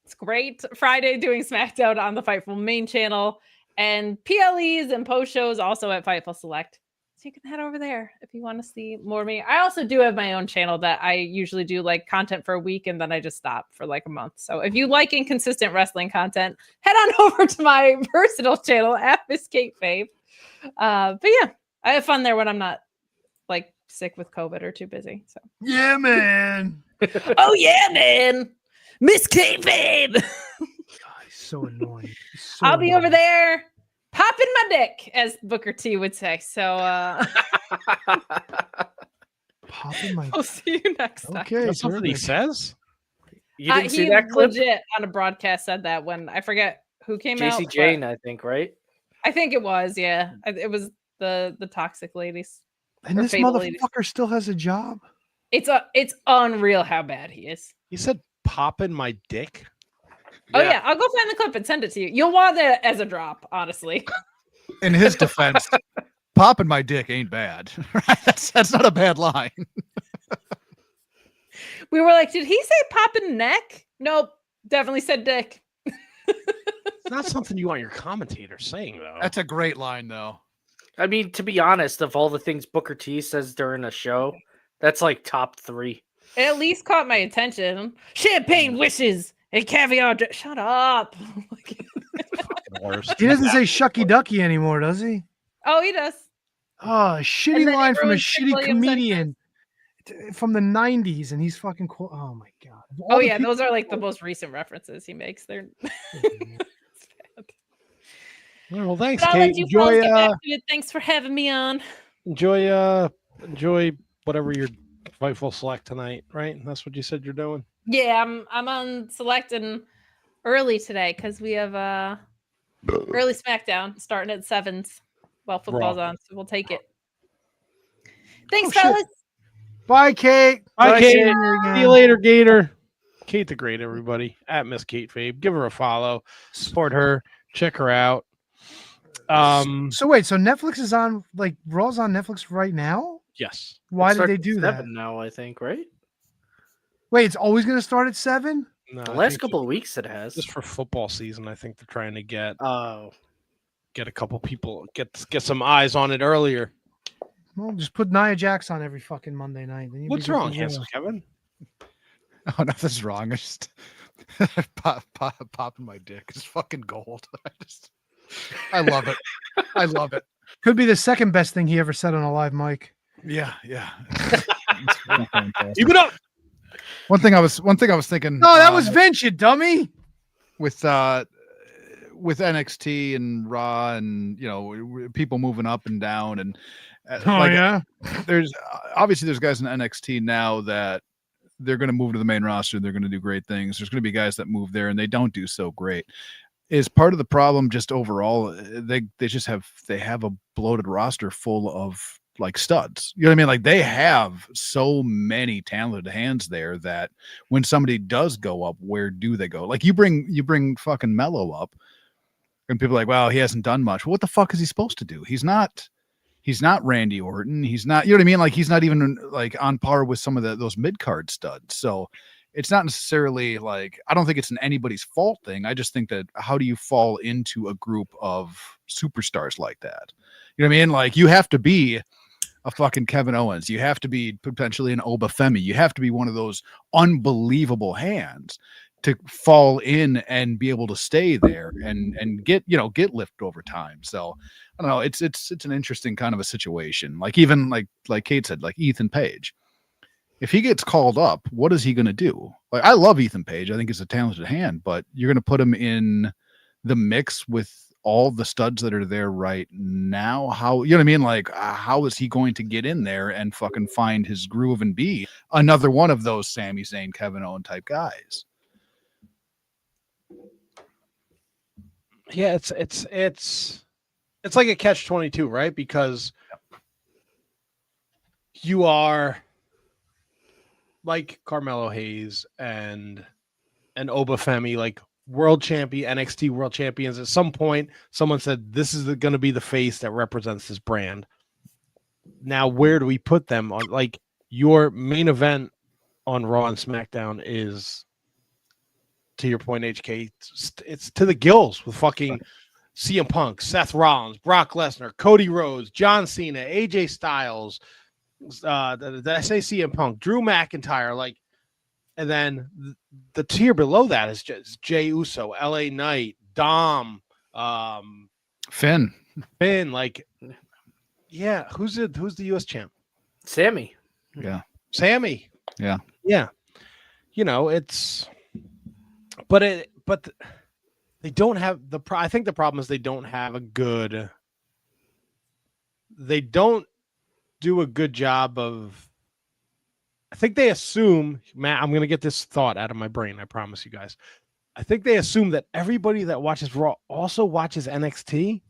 It's great. Friday doing SmackDown on the Fightful main channel. And PLEs and post shows also at Fightful Select. So you can head over there if you want to see more of me. I also do have my own channel that I usually do like content for a week and then I just stop for like a month. So if you like inconsistent wrestling content, head on over to my personal channel at Miss Kate Fave. But yeah, I have fun there when I'm not like sick with COVID or too busy. So yeah, man. Oh yeah, man. Miss Kate Fave. So annoying. I'll be over there popping my dick, as Booker T would say. So Popping my. We'll see you next time. Okay, That's something he terrific. says. You didn't see He that clip? legit on a broadcast said that when I forget who came out. JC but Jane, I think, right? I think it was, yeah. It was the toxic ladies. And Or this Fatal motherfucker Ladies. still has a job. It's unreal how bad he is. He said, "Popping my dick." Oh yeah, I'll go find the clip and send it to you. You'll want it as a drop, honestly. In his defense, popping my dick ain't bad. Right? That's not a bad line. We were like, did he say popping neck? Nope, definitely said dick. It's not something you want your commentator saying, though. That's a great line, though. I mean, to be honest, of all the things Booker T says during a show, that's like top 3. It at least caught my attention. Champagne wishes and caviar. Shut up. Fucking worst. He doesn't say shucky ducky anymore, does he? Oh, he does. Oh, a And shitty then he line from a ruins Dick shitty Williams' comedian from the 90s, and he's fucking cool. Oh my god. Of all Oh the yeah, people- those are like the most recent references he makes. They're It's bad. Well, thanks, But I'll Kate. let you fellas Enjoy, get back to it. Thanks for having me on. enjoy whatever your Fightful select tonight. Right? That's what you said you're doing. Yeah, I'm on selecting early today because we have early SmackDown starting at 7s while football's on, so we'll take it. Thanks, Oh, shit. fellas. Bye, Kate. Bye, Kate. seeing you See again. you later, Gator. Kate the Great, everybody. At Miss Kate Fabe. Give her a follow. Support her. Check her out. So wait, so Netflix is on, like, Raw's on Netflix right now? Yes. Why It did they starts do at that? 7 now, I think, right? Wait, it's always going to start at 7? No, The I last think couple of weeks it has. just for football season, I think they're trying to get Oh, a couple people get some eyes on it earlier. Well, just put Nia Jax on every fucking Monday night. then you'll be What's good to wrong, go. handsome Kevin? Oh, nothing's wrong. I just popping my dick is fucking gold. I love it. I love it. Could be the second best thing he ever said on a live mic. Yeah, yeah. It's fantastic. Keep it up. One thing I was thinking. No, that was Vince, you dummy. with NXT and Raw, and people moving up and down, and Yeah. there's obviously there's guys in NXT now that they're going to move to the main roster. They're going to do great things. There's going to be guys that move there and they don't do so great. Is part of the problem just overall? They have a bloated roster full of like studs. You know what I mean? Like they have so many talented hands there that when somebody does go up, where do they go? Like you bring fucking Mello up, and people are like, well, he hasn't done much. Well, what the fuck is he supposed to do? He's not Randy Orton. He's not, you know what I mean? Like he's not even like on par with some of those mid-card studs. So it's not necessarily like, I don't think it's an anybody's fault thing. I just think that how do you fall into a group of superstars like that? You know what I mean? Like you have to be a fucking Kevin Owens. You have to be potentially an Obafemi. You have to be one of those unbelievable hands to fall in and be able to stay there and get lift over time. So I don't know. It's an interesting kind of a situation. Like even like Kate said, like Ethan Page, if he gets called up, what is he going to do? Like I love Ethan Page. I think he's a talented hand, but you're going to put him in the mix with all the studs that are there right now. How, you know what I mean? Like how is he going to get in there and fucking find his groove and be another one of those Sami Zayn, Kevin Owens type guys? Yeah, it's like a catch-22, right? Because you are like Carmelo Hayes and Obafemi, like world champion, NXT world champions. At some point, someone said this is going to be the face that represents this brand. Now, where do we put them on? Like your main event on Raw and SmackDown is, to your point, HK, it's to the gills with fucking CM Punk, Seth Rollins, Brock Lesnar, Cody Rhodes, John Cena, AJ Styles. Did I say CM Punk? Drew McIntyre, like, and then the tier below that is just Jey Uso, LA Knight, Dom, Finn, like, yeah, who's the US champ? Sammy. Yeah. Sammy. Yeah. Yeah. But they don't have I think the problem is they don't do a good job of I think they assume, Matt, I'm going to get this thought out of my brain. I promise you guys. I think they assume that everybody that watches Raw also watches NXT.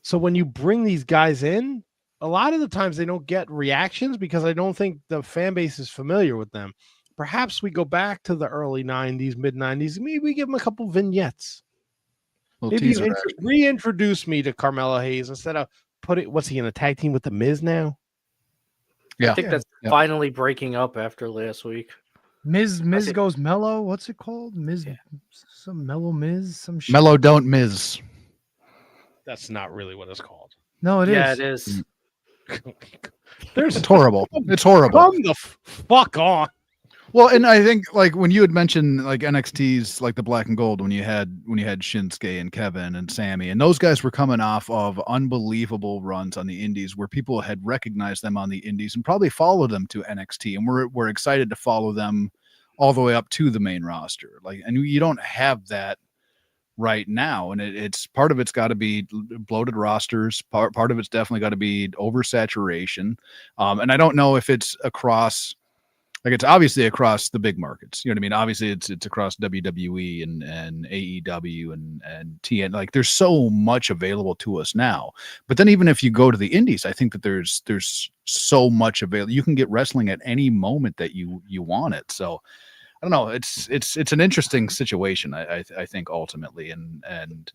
So when you bring these guys in, a lot of the times they don't get reactions because I don't think the fan base is familiar with them. Perhaps we go back to the early 90s, mid 90s. Maybe we give them a couple vignettes. Maybe you reintroduce me to Carmelo Hayes instead of what's he in a tag team with the Miz now? Yeah. I think that's finally breaking up after last week. Miz goes mellow. What's it called? Some mellow Miz, some shit. Mellow don't Miz. That's not really what it's called. No, it is. Yeah, it is. It's horrible. It's horrible. Come the fuck on. Well, and I think like when you had mentioned like NXT's like the black and gold when you had Shinsuke and Kevin and Sammy and those guys were coming off of unbelievable runs on the indies where people had recognized them on the indies and probably followed them to NXT and we're excited to follow them all the way up to the main roster. Like, and you don't have that right now, and it's part of it's got to be bloated rosters. Part of it's definitely got to be oversaturation, and I don't know if it's across. Like it's obviously across the big markets. You know what I mean? Obviously it's across WWE and AEW and TN. Like there's so much available to us now. But then even if you go to the indies, I think that there's so much available. You can get wrestling at any moment that you want it. So I don't know. It's an interesting situation. I think ultimately, and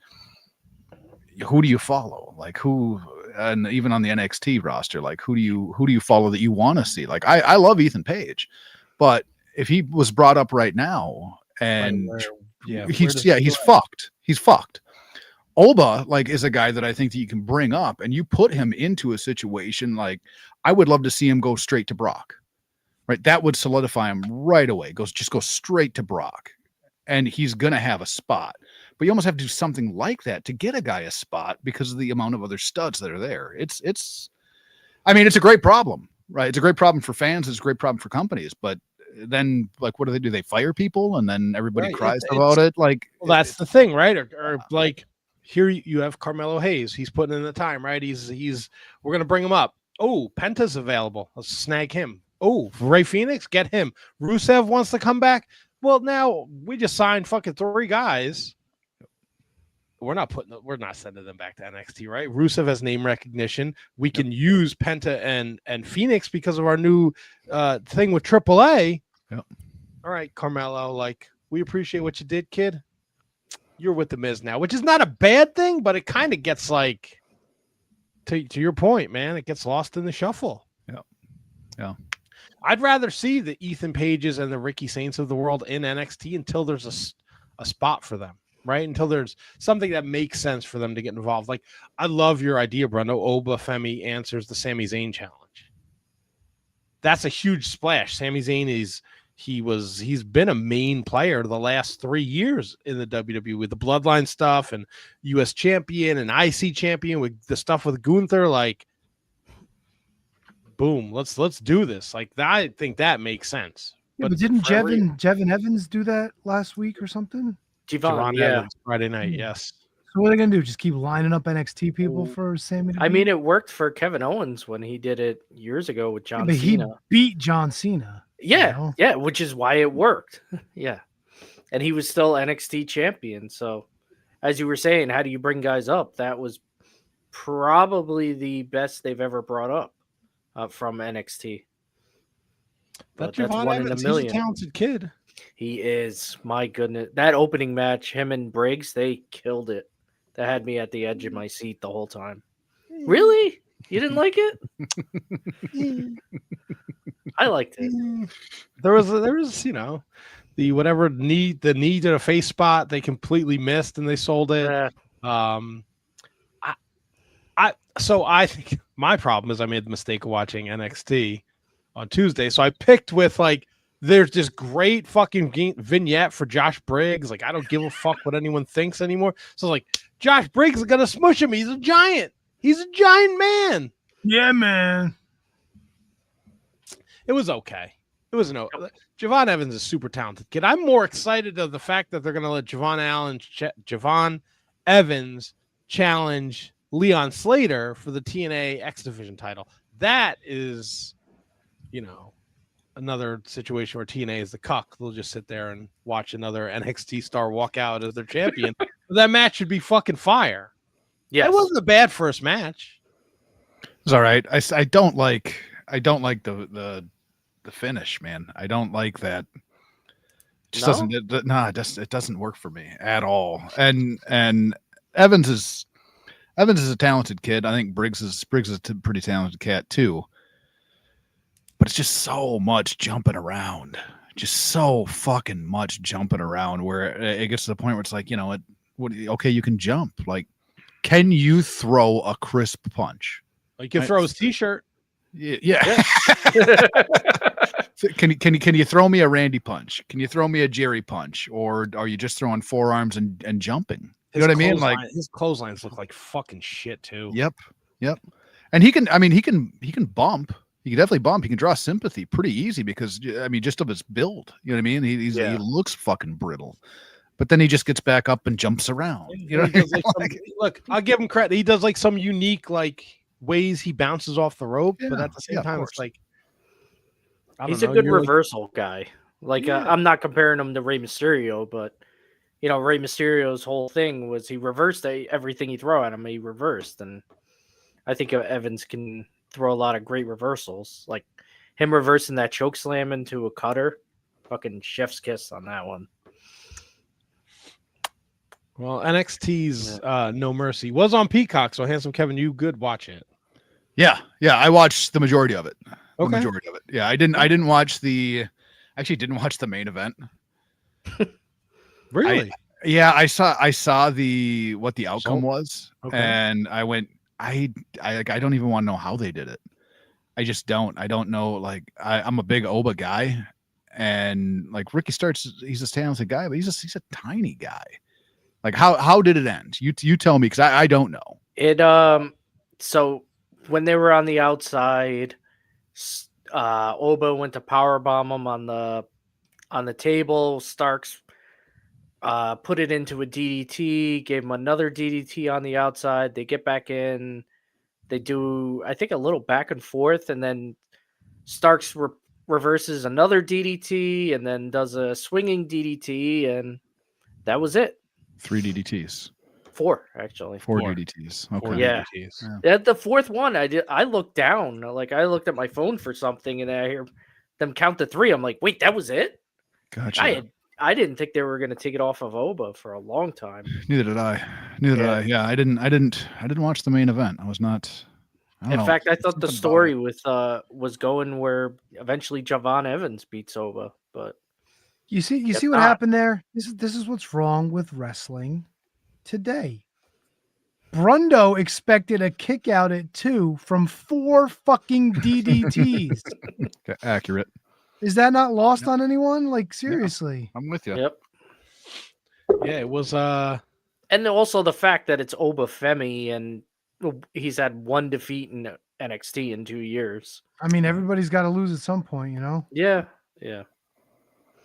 who do you follow? Like who, and even on the NXT roster, like who do you follow that you want to see? Like I love Ethan Page, but if he was brought up right now and he's fucked. He's fucked. Oba like is a guy that I think that you can bring up and you put him into a situation like I would love to see him go straight to Brock. Right, that would solidify him right away. Go straight to Brock, and he's gonna have a spot. But you almost have to do something like that to get a guy a spot because of the amount of other studs that are there. It's a great problem, right? It's a great problem for fans. It's a great problem for companies. But then, like, what do? They fire people, and then everybody cries about it. Like, well, that's the thing, right? Or like, here you have Carmelo Hayes. He's putting in the time, right? We're gonna bring him up. Oh, Penta's available. Let's snag him. Oh, Ray Phoenix, get him. Rusev wants to come back. Well, now we just signed fucking 3 guys. We're not sending them back to NXT, right? Rusev has name recognition. We can use Penta and Phoenix because of our new thing with AAA. Yep. All right, Carmelo, like we appreciate what you did, kid. You're with the Miz now, which is not a bad thing, but it kind of gets like to your point, man. It gets lost in the shuffle. Yeah. I'd rather see the Ethan Pages and the Ricky Saints of the world in NXT until there's a spot for them, right? Until there's something that makes sense for them to get involved. Like, I love your idea, Bruno. Oba Femi answers the Sami Zayn challenge. That's a huge splash. Sami Zayn he's been a main player the last 3 years in the WWE with the Bloodline stuff and US champion and IC champion with the stuff with Gunther. Like, boom, let's do this. Like, I think that makes sense. Yeah, but didn't Jevin Evans do that last week or something? Javon Evans, Friday night, yes. So what are they gonna do? Just keep lining up NXT people for Sammy? I mean, it worked for Kevin Owens when he did it years ago with John Cena. He beat John Cena. Yeah, which is why it worked. Yeah, and he was still NXT champion. So, as you were saying, how do you bring guys up? That was probably the best they've ever brought up. From NXT. But that's one in a million. He's a talented kid. He is. My goodness. That opening match, him and Briggs, they killed it. That had me at the edge of my seat the whole time. Really? You didn't like it? I liked it. There was the knee to the face spot they completely missed and they sold it. So I think my problem is I made the mistake of watching NXT on Tuesday. So I picked with like, there's this great fucking vignette for Josh Briggs. Like, I don't give a fuck what anyone thinks anymore. So like, Josh Briggs is going to smush him. He's a giant. He's a giant man. Yeah, man. It was okay. It was Javon Evans is a super talented kid. I'm more excited of the fact that they're going to let Javon Evans challenge Leon Slater for the TNA X Division title. That is, another situation where TNA is the cuck. They'll just sit there and watch another NXT star walk out as their champion. That match should be fucking fire. Yes. It wasn't a bad first match. It's all right. I don't like the finish, man. I don't like that. Just No? it doesn't work for me at all. And Evans is a talented kid. I think Briggs is a pretty talented cat too. But it's just so much jumping around. Just so fucking much jumping around where it gets to the point where it's like, you know, okay, you can jump. Like, can you throw a crisp punch? Like, you throw his t-shirt. Yeah. Can you throw me a Randy punch? Can you throw me a Jerry punch? Or are you just throwing forearms and jumping? You know what I mean? Like, his clotheslines look like fucking shit too. Yep. And he can bump. He can definitely bump. He can draw sympathy pretty easy because, I mean, just of his build. You know what I mean? He looks fucking brittle. But then he just gets back up and jumps around. You know, look, I'll give him credit. He does like some unique like ways he bounces off the rope, but at the same time, it's like he's a good reversal guy. Like I'm not comparing him to Rey Mysterio, but you know, Rey Mysterio's whole thing was he reversed everything he threw at him. He reversed, and I think Evans can throw a lot of great reversals, like him reversing that choke slam into a cutter. Fucking chef's kiss on that one. Well, NXT's No Mercy was on Peacock, so Handsome Kevin, you could watch it. Yeah, I watched the majority of it. Okay. The majority of it. Yeah, I didn't watch the main event. Really? I saw what the outcome was, okay. and I went, I don't even want to know how they did it. I just don't. I don't know. Like, I'm a big Oba guy, and like Ricky Starks, he's a talented guy, but he's a tiny guy. Like, how did it end? You tell me, because I don't know. It so when they were on the outside, Oba went to powerbomb him on the table. Starks put it into a DDT, gave him another DDT on the outside. They get back in. They do, I think, a little back and forth, and then Starks reverses another DDT and then does a swinging DDT, and that was it. 3 DDTs. 4, actually. 4 DDTs. Okay. 4 Yeah. DDTs. At the fourth one, I looked down. Like, I looked at my phone for something, and I hear them count to 3. I'm like, wait, that was it? Gotcha. I didn't think they were going to take it off of Oba for a long time. Neither did I. Did I. Yeah, I didn't watch the main event. I was not. In fact, I thought the story was going where eventually Javon Evans beats Oba, but you see what happened there? This is what's wrong with wrestling today. Brundo expected a kick out at 2 from 4 fucking DDTs. Accurate. Is that not lost on anyone? Like, seriously. Yeah, I'm with you. Yep. Yeah, it was and also the fact that it's Oba Femi and he's had 1 defeat in NXT in 2 years. I mean, everybody's got to lose at some point, you know? Yeah.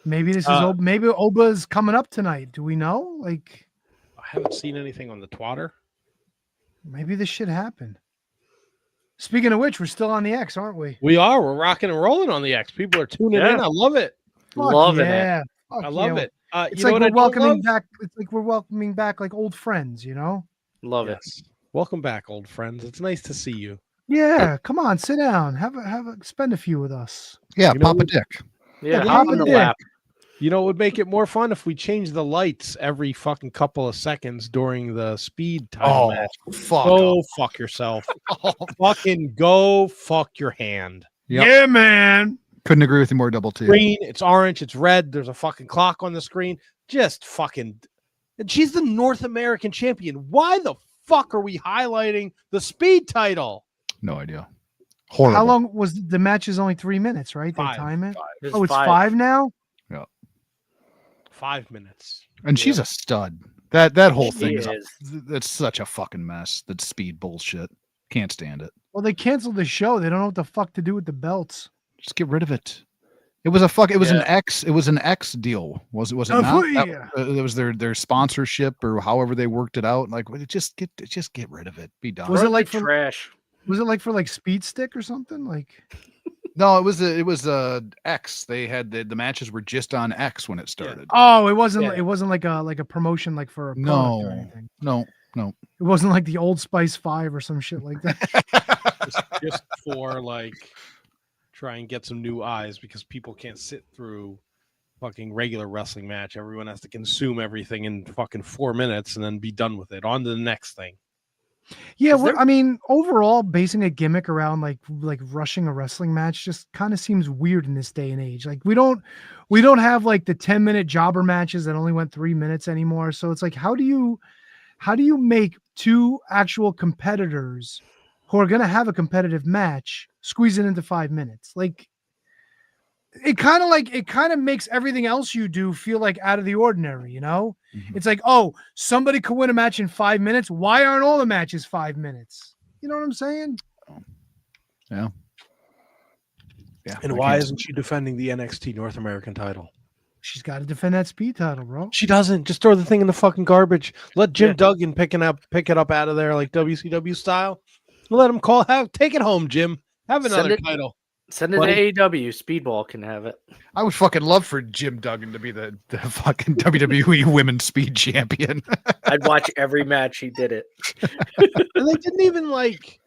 Maybe this is maybe Oba's coming up tonight. Do we know? Like, I haven't seen anything on the Twitter. Maybe this shit happened. Speaking of which, we're still on the X, aren't we? We are. We're rocking and rolling on the X. People are tuning in. I love it. Loving it. I love it. It's like we're welcoming back. It's like we're welcoming back like old friends, you know? Love it. Welcome back, old friends. It's nice to see you. Yeah, come on, sit down. Spend a few with us. Yeah, pop a dick. Yeah, hop in the lap. You know, it would make it more fun if we change the lights every fucking couple of seconds during the speed time match. Fuck yourself. Fucking go fuck your hand. Yep. Yeah, man. Couldn't agree with you more. Double T. Green, it's orange, it's red. There's a fucking clock on the screen. Just fucking. And she's the North American champion. Why the fuck are we highlighting the speed title? No idea. Horrible. How long was the match? Is only 3 minutes, right? They 5. time it. 5. Oh, it's 5 now. Yeah. 5 minutes. And she's a stud. That whole thing is that's such a fucking mess. That speed bullshit. Can't stand it. Well, they canceled the show. They don't know what the fuck to do with the belts. Just get rid of it. It was an X. It was an X deal. Was it not? It was their sponsorship or however they worked it out. Like, just get rid of it. Be done. Was it like trash? Was it like for like Speed Stick or something? Like, No, it was X. They had the matches were just on X when it started. Oh, it wasn't. Yeah. It wasn't like a promotion like for a product or anything. No. It wasn't like the Old Spice 5 or some shit like that. just for like try and get some new eyes because people can't sit through fucking regular wrestling match. Everyone has to consume everything in fucking 4 minutes and then be done with it. On to the next thing. Yeah, I mean, overall, basing a gimmick around like rushing a wrestling match just kind of seems weird in this day and age. Like we don't have like the 10-minute jobber matches that only went 3 minutes anymore. So it's like, how do you make two actual competitors who are going to have a competitive match squeeze it into 5 minutes? Like it kind of makes everything else you do feel like out of the ordinary, you know? Mm-hmm. It's like, oh, somebody could win a match in 5 minutes. Why aren't all the matches 5 minutes? You know what I'm saying? Yeah. And why isn't she defending the NXT North American title? She's got to defend that speed title, bro. She doesn't. Just throw the thing in the fucking garbage. Let Jim Duggan pick it up out of there like WCW style. Let him take it home, Jim. Have another title. Send it to AEW. Speedball can have it. I would fucking love for Jim Duggan to be the fucking WWE Women's Speed Champion. I'd watch every match he did it. And they didn't even like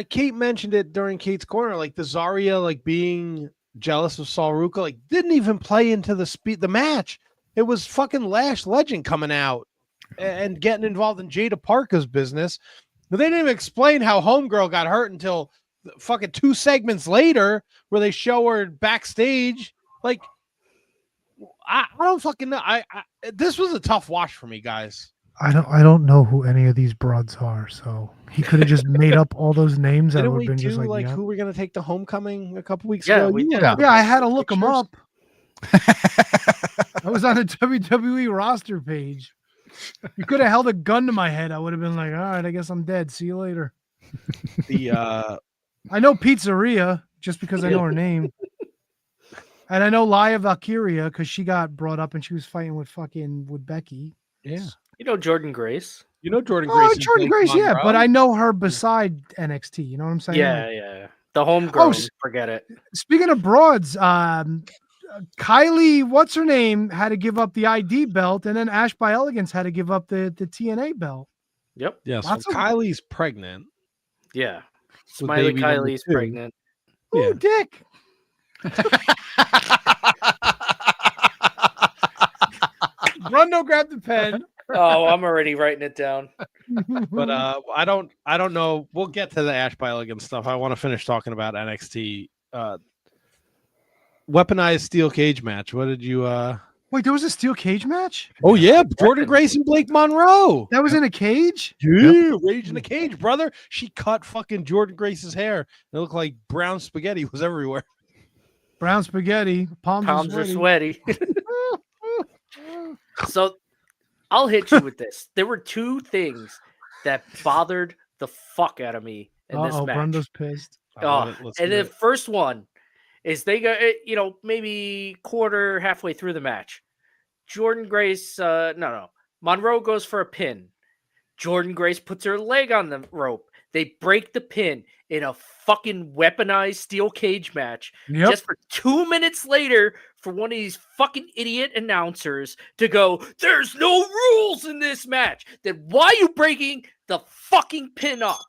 Kate mentioned it during Kate's Corner, like the Zarya like being jealous of Sol Ruka, like didn't even play into the match. It was fucking Lash Legend coming out and getting involved in Jada Parker's business. But they didn't even explain how Homegirl got hurt until fucking 2 segments later where they show her backstage. Like I don't fucking know. This was a tough watch for me, guys. I don't know who any of these broads are, so he could have just made up all those names. Didn't we do just like who we're gonna take to Homecoming a couple weeks ago? We did. Yeah, I had to look them up. I was on the WWE roster page. You could have held a gun to my head. I would have been like, all right, I guess I'm dead. See you later. I know Pizzeria just because I know her name. And I know Laya Valkyria because she got brought up and she was fighting with Becky. Yeah. You know Jordan Grace. Jordan Grace. Oh, Jordan Grace, yeah. But I know her beside NXT. You know what I'm saying? Yeah. The homegirl, forget it. Speaking of broads, Kylie, what's her name, had to give up the ID belt, and then Ash by Elegance had to give up the TNA belt. Yep. Yeah, so Kylie's pregnant. Yeah. Smiley Kylie's pregnant. Ooh, dick. Brundo grabbed the pen. Oh, I'm already writing it down. But I don't know. We'll get to the Ash by Elegance stuff. I want to finish talking about NXT. Weaponized steel cage match. What did you Wait, there was a steel cage match? Oh yeah, Jordan Grace and Blake Monroe. That was in a cage? Yeah, Rage in the Cage, brother. She cut fucking Jordan Grace's hair. It looked like brown spaghetti was everywhere. Brown spaghetti. Palms are sweaty. So I'll hit you with this. There were 2 things that bothered the fuck out of me in this match. Brundo's pissed. And the first one is they go, maybe halfway through the match. Jordan Grace, Monroe goes for a pin. Jordan Grace puts her leg on the rope. They break the pin in a fucking weaponized steel cage match. Yep. Just for 2 minutes later for one of these fucking idiot announcers to go, there's no rules in this match. Then why are you breaking the fucking pin up?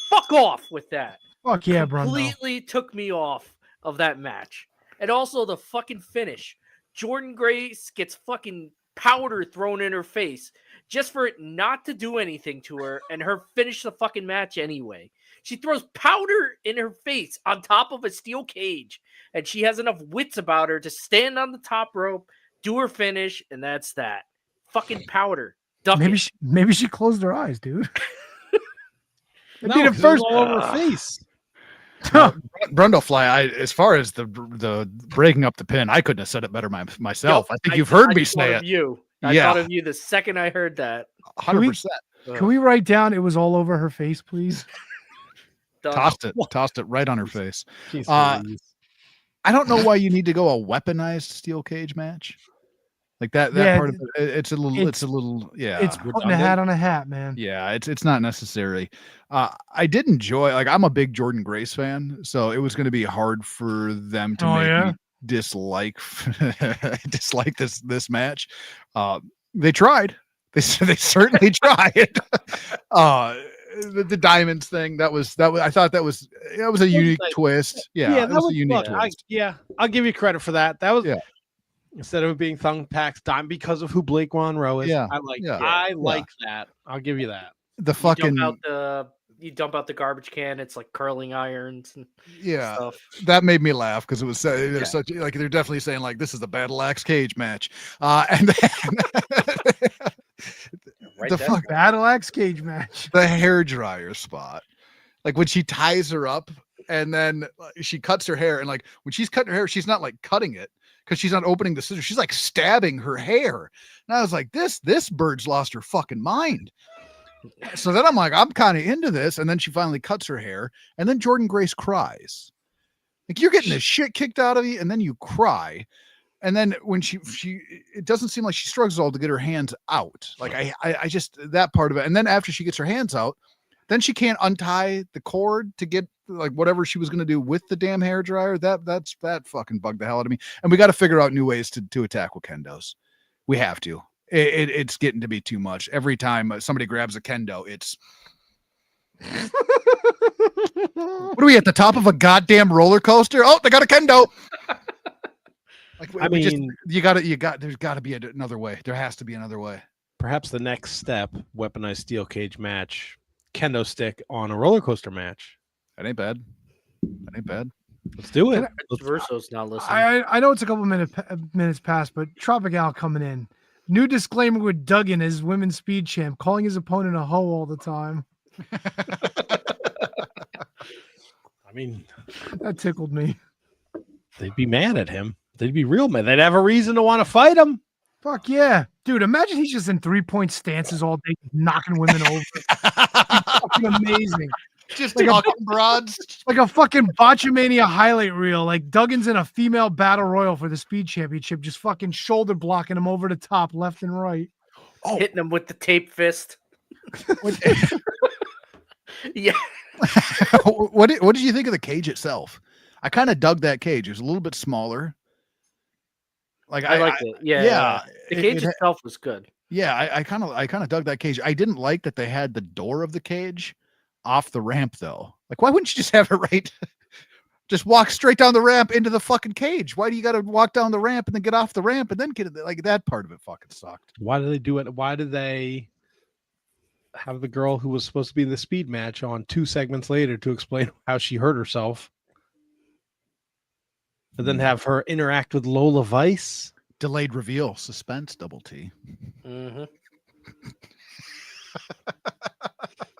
Fuck off with that. Fuck yeah, Brundo. Completely took me off of that match. And also the fucking finish. Jordan Grace gets fucking powder thrown in her face just for it not to do anything to her and her finish the fucking match anyway. She throws powder in her face on top of a steel cage and she has enough wits about her to stand on the top rope, do her finish, and that's that. Fucking powder. Maybe she closed her eyes, dude. It'd be the first all over her face. Brundlefly, as far as the breaking up the pin, I couldn't have said it better myself. I think you've heard me say it. I thought of you the second I heard that. 100%. Can we write down it was all over her face, please? Tossed it right on her face. I don't know why you need to go a weaponized steel cage match. Like that Yeah, part of it, it's a little yeah. It's putting a hat on a hat, man. Yeah, it's not necessary. I did enjoy, like, I'm a big Jordan Grace fan, so it was going to be hard for them to make me dislike this match. They tried. They certainly tried. The diamonds thing, that was I thought that was a unique twist. Yeah, that was a unique twist. I'll give you credit for that. That was Yeah. Instead of it being thumbtacks dime because of who Blake Monroe is. Yeah. I like that. I'll give you that. The fucking You dump out the garbage can. It's like curling irons and stuff. That made me laugh because it was such, like, they're definitely saying, like, this is the Battle Axe Cage match, and then Battle Axe Cage match. The hair dryer spot, like when she ties her up and then she cuts her hair, and like when she's cutting her hair, she's not like cutting it because she's not opening the scissors. She's like stabbing her hair, and I was like, this bird's lost her fucking mind. So then I'm like, I'm kind of into this. And then she finally cuts her hair. And then Jordan Grace cries. Like, you're getting the shit kicked out of you. And then you cry. And then when she it doesn't seem like she struggles all to get her hands out. Like I just, that part of it. And then after she gets her hands out, then she can't untie the cord to get like whatever she was going to do with the damn hair dryer. That fucking bugged the hell out of me. And we got to figure out new ways to attack with kendos. We have to. It's getting to be too much. Every time somebody grabs a kendo, it's what are we at the top of a goddamn roller coaster? Oh, they got a kendo. Like, there's got to be another way. There has to be another way. Perhaps the next step: weaponized steel cage match, kendo stick on a roller coaster match. That ain't bad. Let's do it. Verso's not listening. I know it's a couple minutes past, but Tropical coming in. New disclaimer with Duggan as women's speed champ, calling his opponent a hoe all the time. I mean, that tickled me. They'd be mad at him. They'd be real mad. They'd have a reason to want to fight him. Fuck yeah. Dude, imagine he's just in 3-point stances all day, knocking women over. Fucking amazing. Just like talking broads. Like a fucking Botchamania highlight reel. Like Duggan's in a female battle royal for the speed championship, just fucking shoulder blocking him over the top, left and right. Oh. Hitting him with the tape fist. Yeah. What did you think of the cage itself? I kind of dug that cage. It was a little bit smaller. Like I liked it. Yeah. The cage itself was good. Yeah, I kind of dug that cage. I didn't like that they had the door of the cage off the ramp though. Like, why wouldn't you just have it right? Just walk straight down the ramp into the fucking cage. Why do you got to walk down the ramp and then get off the ramp and then get it? Like, that part of it fucking sucked. Why do they do it? Why did they have the girl who was supposed to be in the speed match on 2 segments later to explain how she hurt herself? And then have her interact with Lola Vice? Delayed reveal, suspense, double T. Mm-hmm.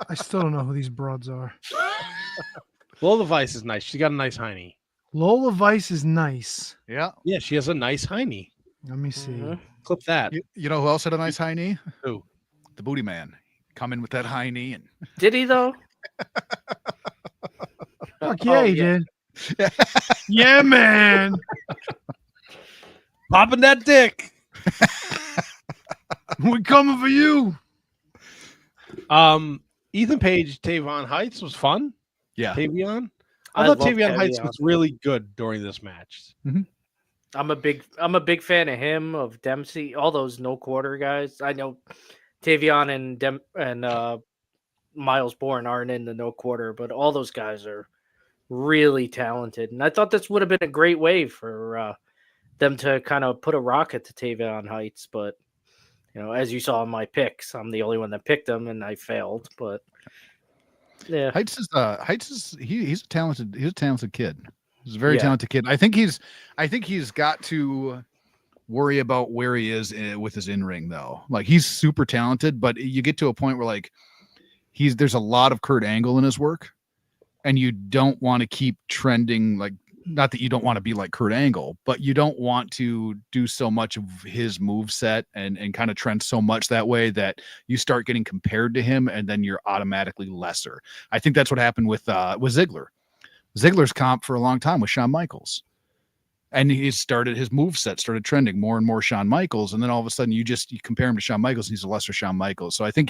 I still don't know who these broads are. Lola Vice is nice. She got a nice hiney. Lola Vice is nice. Yeah. Yeah, she has a nice hiney. Let me see. Mm-hmm. Clip that. You know who else had a nice high knee? Who? The Booty Man. Come in with that high knee. And did he though? Fuck yeah, he did. Yeah, man. Popping that dick. We coming for you. Ethan Page, Tavon Heights was fun. Yeah. Tavion. I thought Tavion Heights was really good during this match. Mm-hmm. I'm a big fan of him, of Dempsey, all those no quarter guys. I know Tavion and Miles Bourne aren't in the no quarter, but all those guys are really talented. And I thought this would have been a great way for them to kind of put a rocket to Tavion Heights. But, you know, as you saw in my picks, I'm the only one that picked him and I failed. But yeah, Heights is he's a talented kid. He's a very talented kid. I think he's got to worry about where he is with his in-ring though. Like, he's super talented, but you get to a point where like there's a lot of Kurt Angle in his work, and you don't want to keep trending, like, not that you don't want to be like Kurt Angle, but you don't want to do so much of his move set and kind of trend so much that way that you start getting compared to him and then you're automatically lesser. I think that's what happened with Ziggler. Ziggler's comp for a long time was Shawn Michaels. And his moveset started trending more and more Shawn Michaels. And then all of a sudden you compare him to Shawn Michaels, and he's a lesser Shawn Michaels. So I think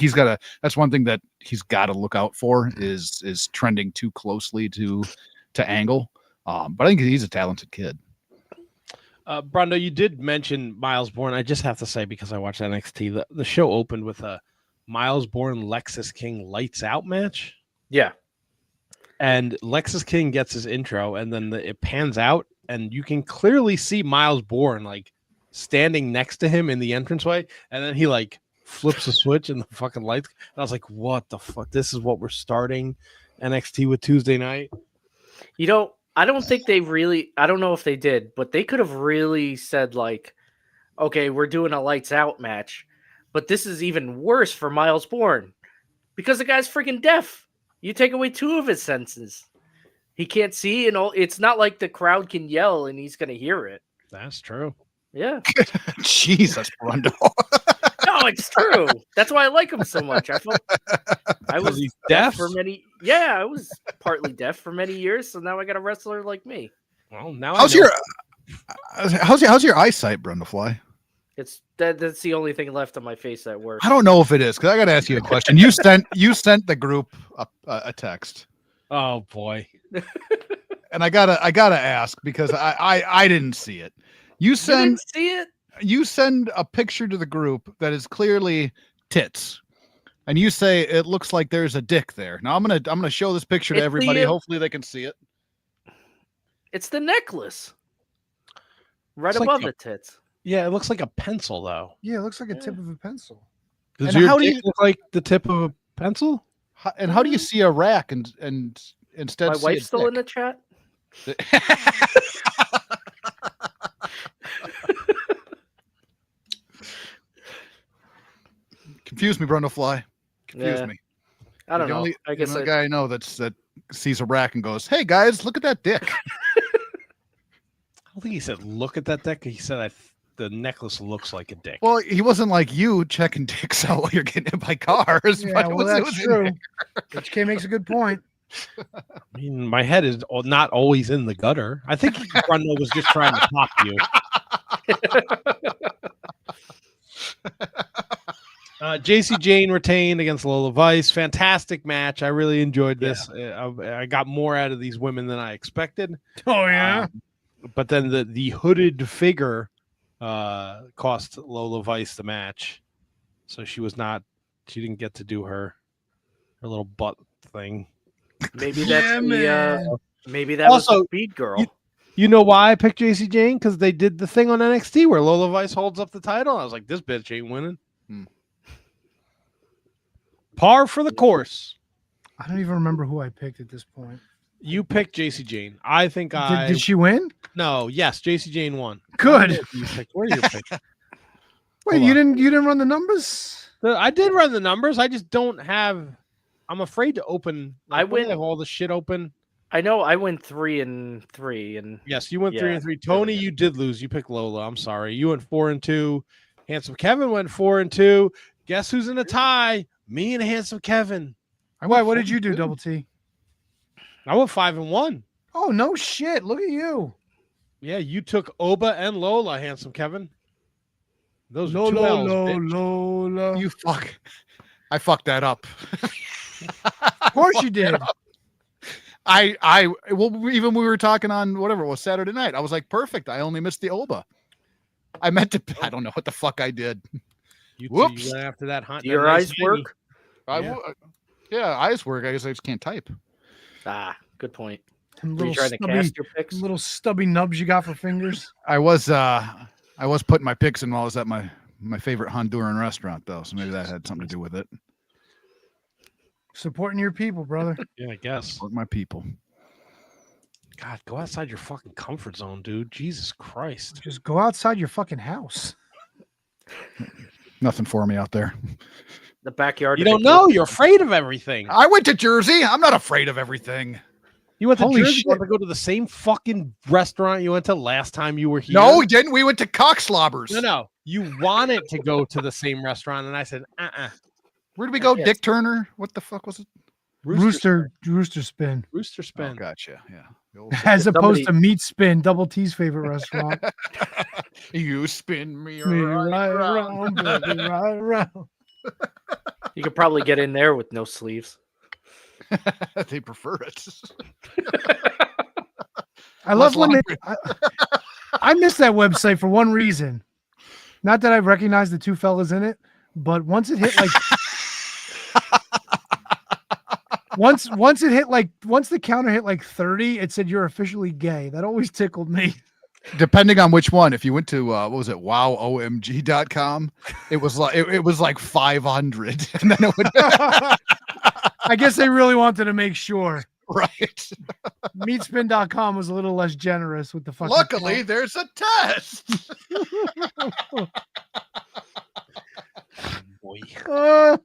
that's one thing that he's got to look out for is trending too closely to Angle. But I think he's a talented kid. Brando, you did mention Miles Bourne. I just have to say, because I watched NXT, the show opened with a Miles Bourne Lexus King lights out match. Yeah. And Lexus King gets his intro, and then it pans out, and you can clearly see Miles Bourne like standing next to him in the entranceway, and then he like flips a switch and the fucking lights. And I was like, "What the fuck? This is what we're starting NXT with Tuesday night." I don't think they really. I don't know if they did, but they could have really said like, "Okay, we're doing a lights out match," but this is even worse for Miles Bourne because the guy's freaking deaf. You take away 2 of his senses. He can't see, and it's not like the crowd can yell and he's going to hear it. That's true. Yeah. Jesus, Brando. No, it's true. That's why I like him so much. I was deaf for many. Yeah, I was partly deaf for many years, so now I got a wrestler like me. Well, now how's your eyesight, Brando Fly? That's the only thing left on my face that works. I don't know if it is, because I got to ask you a question. You sent the group a text. Oh boy. And I gotta ask, because I didn't see it. You didn't see it? You send a picture to the group that is clearly tits, and you say it looks like there's a dick there. Now I'm gonna show this picture to everybody. Hopefully they can see it. It's the necklace right above the tits. Yeah, it looks like a pencil, though. Yeah, it looks like a tip of a pencil. Does your dick look like the tip of a pencil? And how do you see a rack and instead? My wife's still in the chat. Confuse me, Brando Fly. Confuse me. I don't know. I guess the guy I know that sees a rack and goes, "Hey guys, look at that dick." I don't think he said, "Look at that dick." He said, "The necklace looks like a dick." Well, he wasn't like you checking dicks out while you're getting hit by cars. Yeah, well, that's true. HK makes a good point. I mean, my head is not always in the gutter. I think Brando was just trying to pop you. JC Jane retained against Lola Vice. Fantastic match. I really enjoyed this. Yeah. I got more out of these women than I expected. Oh, yeah. But then the hooded figure cost Lola Vice the match. So she didn't get to do her little butt thing. Maybe that's maybe that was the Speed Girl. You know why I picked JC Jane? Because they did the thing on NXT where Lola Vice holds up the title. I was like, this bitch ain't winning. Par for the course. I don't even remember who I picked at this point. You picked JC Jane. I think Did she win? No. Yes, JC Jane won. Good. Where are you picking? Wait, you didn't run the numbers? I did run the numbers. I just don't have. I'm afraid to open. I have all the shit open. I know. I went 3-3, and yes, you went 3-3. Tony, you did lose. You picked Lola. I'm sorry. You went 4-2. Handsome Kevin went 4-2. Guess who's in a tie? Me and Handsome Kevin. Why? What did you do, Double T? I went 5-1. Oh no shit! Look at you. Yeah, you took Oba and Lola, Handsome Kevin. Those are Lola. You fuck. I fucked that up. Of course you did. Well, even we were talking on whatever it was Saturday night. I was like, perfect. I only missed the Oba. I meant to. I don't know what the fuck I did. Whoops. You went after that hunt. Your eyes work? Yeah, eyes work. I guess I just can't type. Ah, good point. Were you trying to cast your picks? Little stubby nubs you got for fingers. I was putting my picks in while I was at my favorite Honduran restaurant, though, so maybe that had something to do with it. Supporting your people, brother. Yeah, I guess. Support my people. God, go outside your fucking comfort zone, dude. Jesus Christ. Just go outside your fucking house. Nothing for me out there. The backyard. You don't know. You're afraid of everything. I went to Jersey. I'm not afraid of everything. You went to Jersey. You want to go to the same fucking restaurant you went to last time you were here? No, we didn't. We went to Cockslobbers. No. You wanted to go to the same restaurant, and I said, Where did we go? Dick Turner? What the fuck was it? Rooster Spin. Rooster Oh, Spin. gotcha. Yeah. The old- As opposed to Meat Spin, Double T's favorite restaurant. You spin me Me right around. baby, right around. You could probably get in there with no sleeves. They prefer it. I love Less when laundry. I miss that website for one reason. Not that I recognize the two fellas in it, but once it hit like once the counter hit like 30, it said you're officially gay. That always tickled me. Depending on which one. If you went to what was it, wowomg.com, it was like 500. And then it would I guess they really wanted to make sure. right. Meatspin.com was a little less generous with the fucking Luckily, there's a test. Boy. Uh,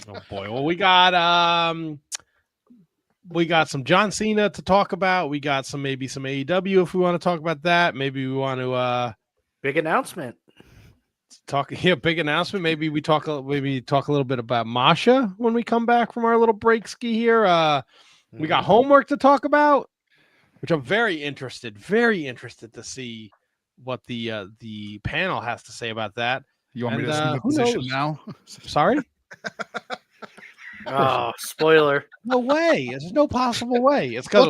Oh boy. Well, we got some John Cena to talk about. We got maybe some AEW if we want to talk about that. Maybe we want to Big announcement. big announcement. Maybe we talk a little bit about Masha when we come back from our little break ski here. We got homework to talk about, which I'm very interested to see what the panel has to say about that. You want me to And, assume the who position knows? now? Sorry? Oh, spoiler. No way. There's no possible way. It's because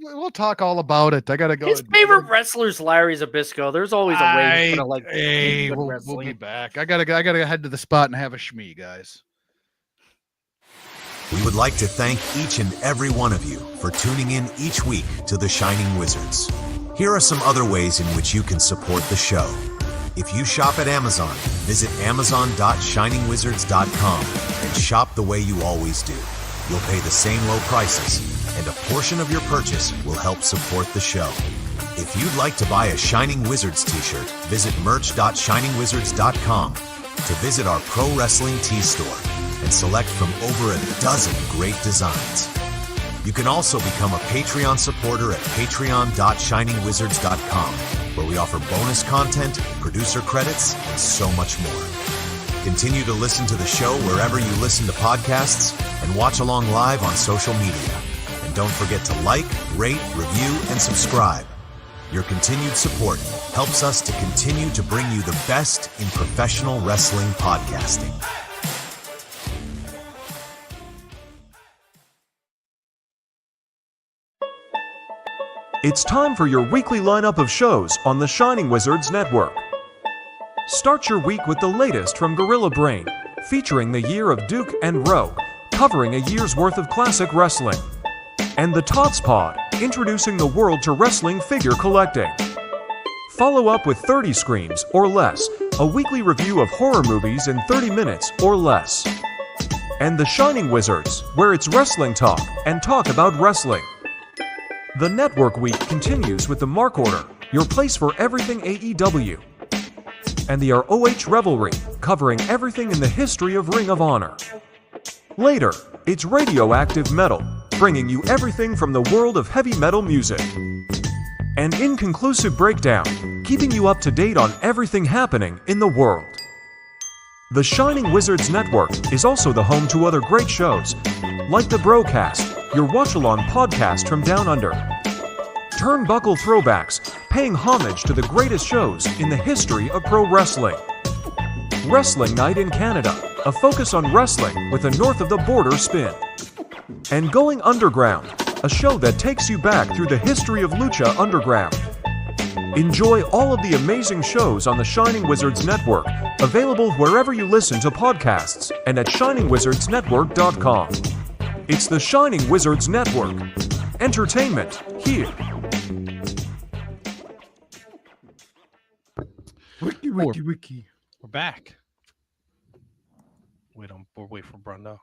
We'll talk all about it. I gotta go. His favorite wrestler's Larry Zabisco. There's always a way to like Hey, good we'll be wrestling. back. I gotta head to the spot and have a shmee, guys. We would like to thank each and every one of you for tuning in each week to The Shining Wizards. Here are some other ways in which you can support the show. If you shop at Amazon, visit amazon.shiningwizards.com and shop the way you always do. You'll pay the same low prices, and a portion of your purchase will help support the show. If you'd like to buy a Shining Wizards t-shirt, visit merch.shiningwizards.com to visit our pro wrestling tee store and select from over a dozen great designs. You can also become a Patreon supporter at patreon.shiningwizards.com, where we offer bonus content, producer credits, and so much more. Continue to listen to the show wherever you listen to podcasts and watch along live on social media. And don't forget to like, rate, review, and subscribe. Your continued support helps us to continue to bring you the best in professional wrestling podcasting. It's time for your weekly lineup of shows on the Shining Wizards Network. Start your week with the latest from Gorilla Brain, featuring the year of Duke and Rogue, covering a year's worth of classic wrestling. And the Tots Pod, introducing the world to wrestling figure collecting. Follow up with 30 Screams or Less, a weekly review of horror movies in 30 minutes or less. And the Shining Wizards, where it's wrestling talk and talk about wrestling. The Network Week continues with the Mark Order, your place for everything AEW. And the ROH Revelry, covering everything in the history of Ring of Honor. Later, it's Radioactive Metal, bringing you everything from the world of heavy metal music. And Inconclusive Breakdown, keeping you up to date on everything happening in the world. The Shining Wizards Network is also the home to other great shows, like the Brocast, your watch-along podcast from Down Under. Turnbuckle Throwbacks, paying homage to the greatest shows in the history of pro wrestling. Wrestling Night in Canada, a focus on wrestling with a north-of-the-border spin. And Going Underground, a show that takes you back through the history of Lucha Underground. Enjoy all of the amazing shows on the Shining Wizards Network, available wherever you listen to podcasts and at shiningwizardsnetwork.com. It's the Shining Wizards Network. Entertainment here. Wiki. We're back. We're wait for Brundo.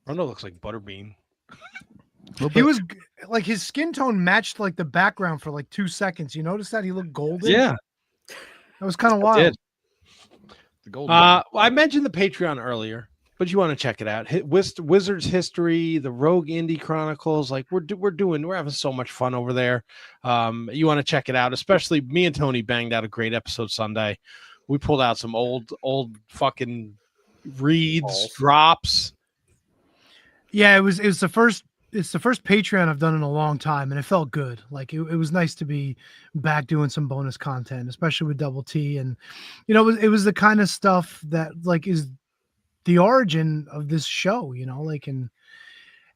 Brundo looks like Butterbean. He was like, his skin tone matched like the background for like 2 seconds. You notice that he looked golden? Yeah. That was kind of wild. The gold. I mentioned the Patreon earlier, but you want to check it out. Wizards History, the Rogue Indie Chronicles. Like we're having so much fun over there. You want to check it out, especially me and Tony banged out a great episode Sunday. We pulled out some old fucking reads, drops. Yeah, it's the first Patreon I've done in a long time, and it felt good. Like it was nice to be back doing some bonus content, especially with Double T. And it was the kind of stuff that like is the origin of this show, like, and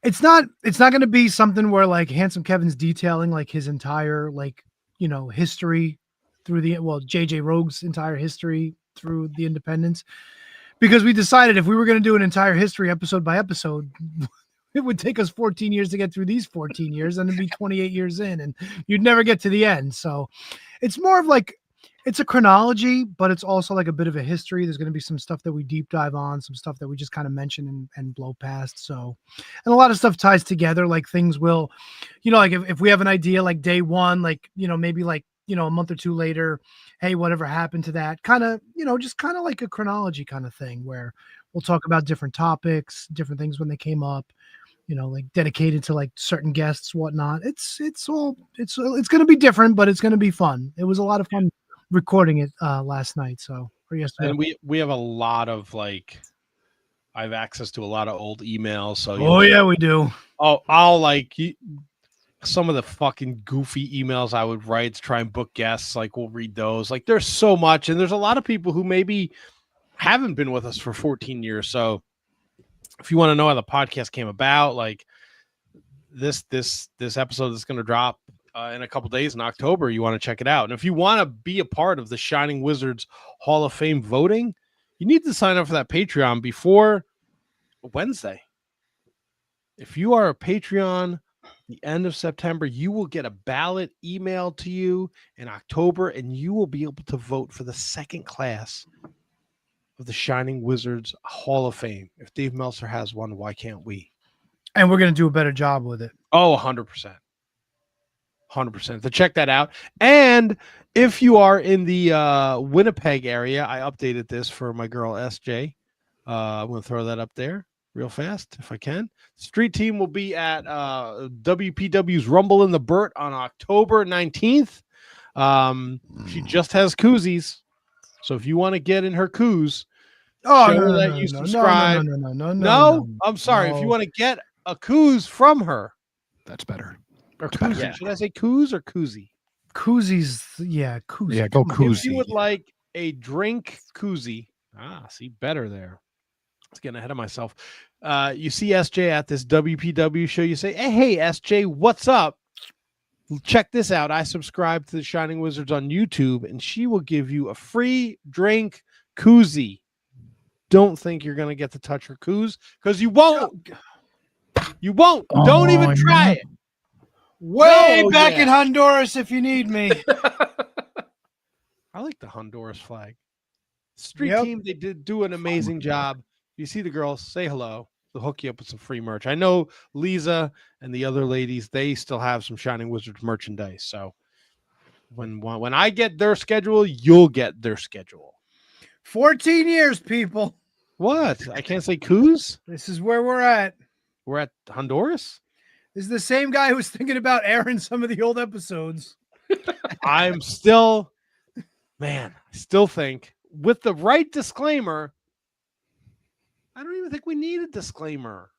it's not going to be something where like Handsome Kevin's detailing like his entire like history through JJ Rogue's entire history through the independence, because we decided if we were going to do an entire history episode by episode, it would take us 14 years to get through these 14 years, and it'd be 28 years in, and you'd never get to the end. So it's more of like, it's a chronology, but it's also like a bit of a history. There's going to be some stuff that we deep dive on, some stuff that we just kind of mention and blow past. So, and a lot of stuff ties together. Like things will, like if we have an idea, like day one, like, maybe like, a month or two later, hey, whatever happened to that kind of, just kind of like a chronology kind of thing where we'll talk about different topics, different things when they came up, like dedicated to like certain guests, whatnot. It's going to be different, but it's going to be fun. It was a lot of fun recording it last night. Or yesterday. And we have a lot of like, I have access to a lot of old emails. So yeah, we do. I'll like some of the fucking goofy emails I would write to try and book guests. Like we'll read those. Like there's so much, and there's a lot of people who maybe haven't been with us for 14 years. So if you want to know how the podcast came about, like this episode that's going to drop in a couple days in October, you want to check it out. And if you want to be a part of the Shining Wizards Hall of Fame voting, you need to sign up for that Patreon before Wednesday. If you are a Patreon the end of September, you will get a ballot emailed to you in October, and you will be able to vote for the second class of the Shining Wizards Hall of Fame. If Dave Meltzer has one, why can't we? And we're going to do a better job with it. Oh, 100%. 100%. So check that out. And if you are in the Winnipeg area, I updated this for my girl SJ. I'm going to throw that up there real fast if I can. Street team will be at WPW's Rumble in the Burt on October 19th. She just has koozies. So if you want to get in her coos, you subscribe. No, I'm sorry. If you want to get a coos from her, that's better. Or koozie. Yeah. Should I say coos or koozie? Koozies, yeah, koozie. Yeah, go koozie. If you would like a drink koozie, see, better there. I was getting ahead of myself. You see SJ at this WPW show. You say, hey, SJ, what's up? Check this out. I subscribe to the Shining Wizards on YouTube, and she will give you a free drink koozie. Don't think you're going to get to touch her coos, because you won't. You won't. Don't even try it. Way back in Honduras if you need me. I like the Honduras flag. Street team, they did do an amazing job. You see the girls, say hello. They'll hook you up with some free merch. I know Lisa and the other ladies, they still have some Shining Wizards merchandise. So when I get their schedule, you'll get their schedule. 14 years, people. What? I can't say coos? This is where we're at. We're at Honduras? This is the same guy who's thinking about airing some of the old episodes. I still think with the right disclaimer, I don't even think we need a disclaimer.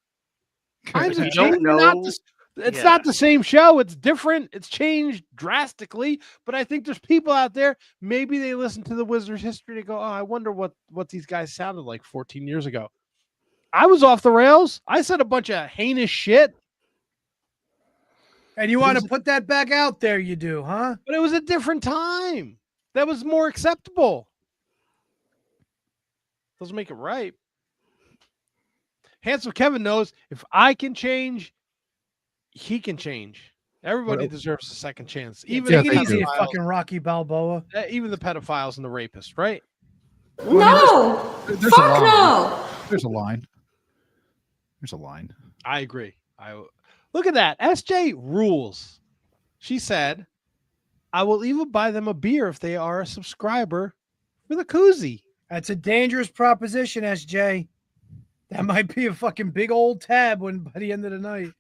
It's not the same show. It's different. It's changed drastically. But I think there's people out there, maybe they listen to the Wizards history and go, I wonder what these guys sounded like 14 years ago. I was off the rails. I said a bunch of heinous shit. And you want to put that back out there, you do, huh? But it was a different time. That was more acceptable. Doesn't make it right. Handsome Kevin knows if I can change, he can change. Everybody deserves a second chance. Even easy, fucking Rocky Balboa. Even the pedophiles and the rapists, right? No. Fuck no. There's a line. There's a line. I agree. Look at that. SJ rules. She said, I will even buy them a beer if they are a subscriber for the koozie. That's a dangerous proposition, SJ. That might be a fucking big old tab by the end of the night.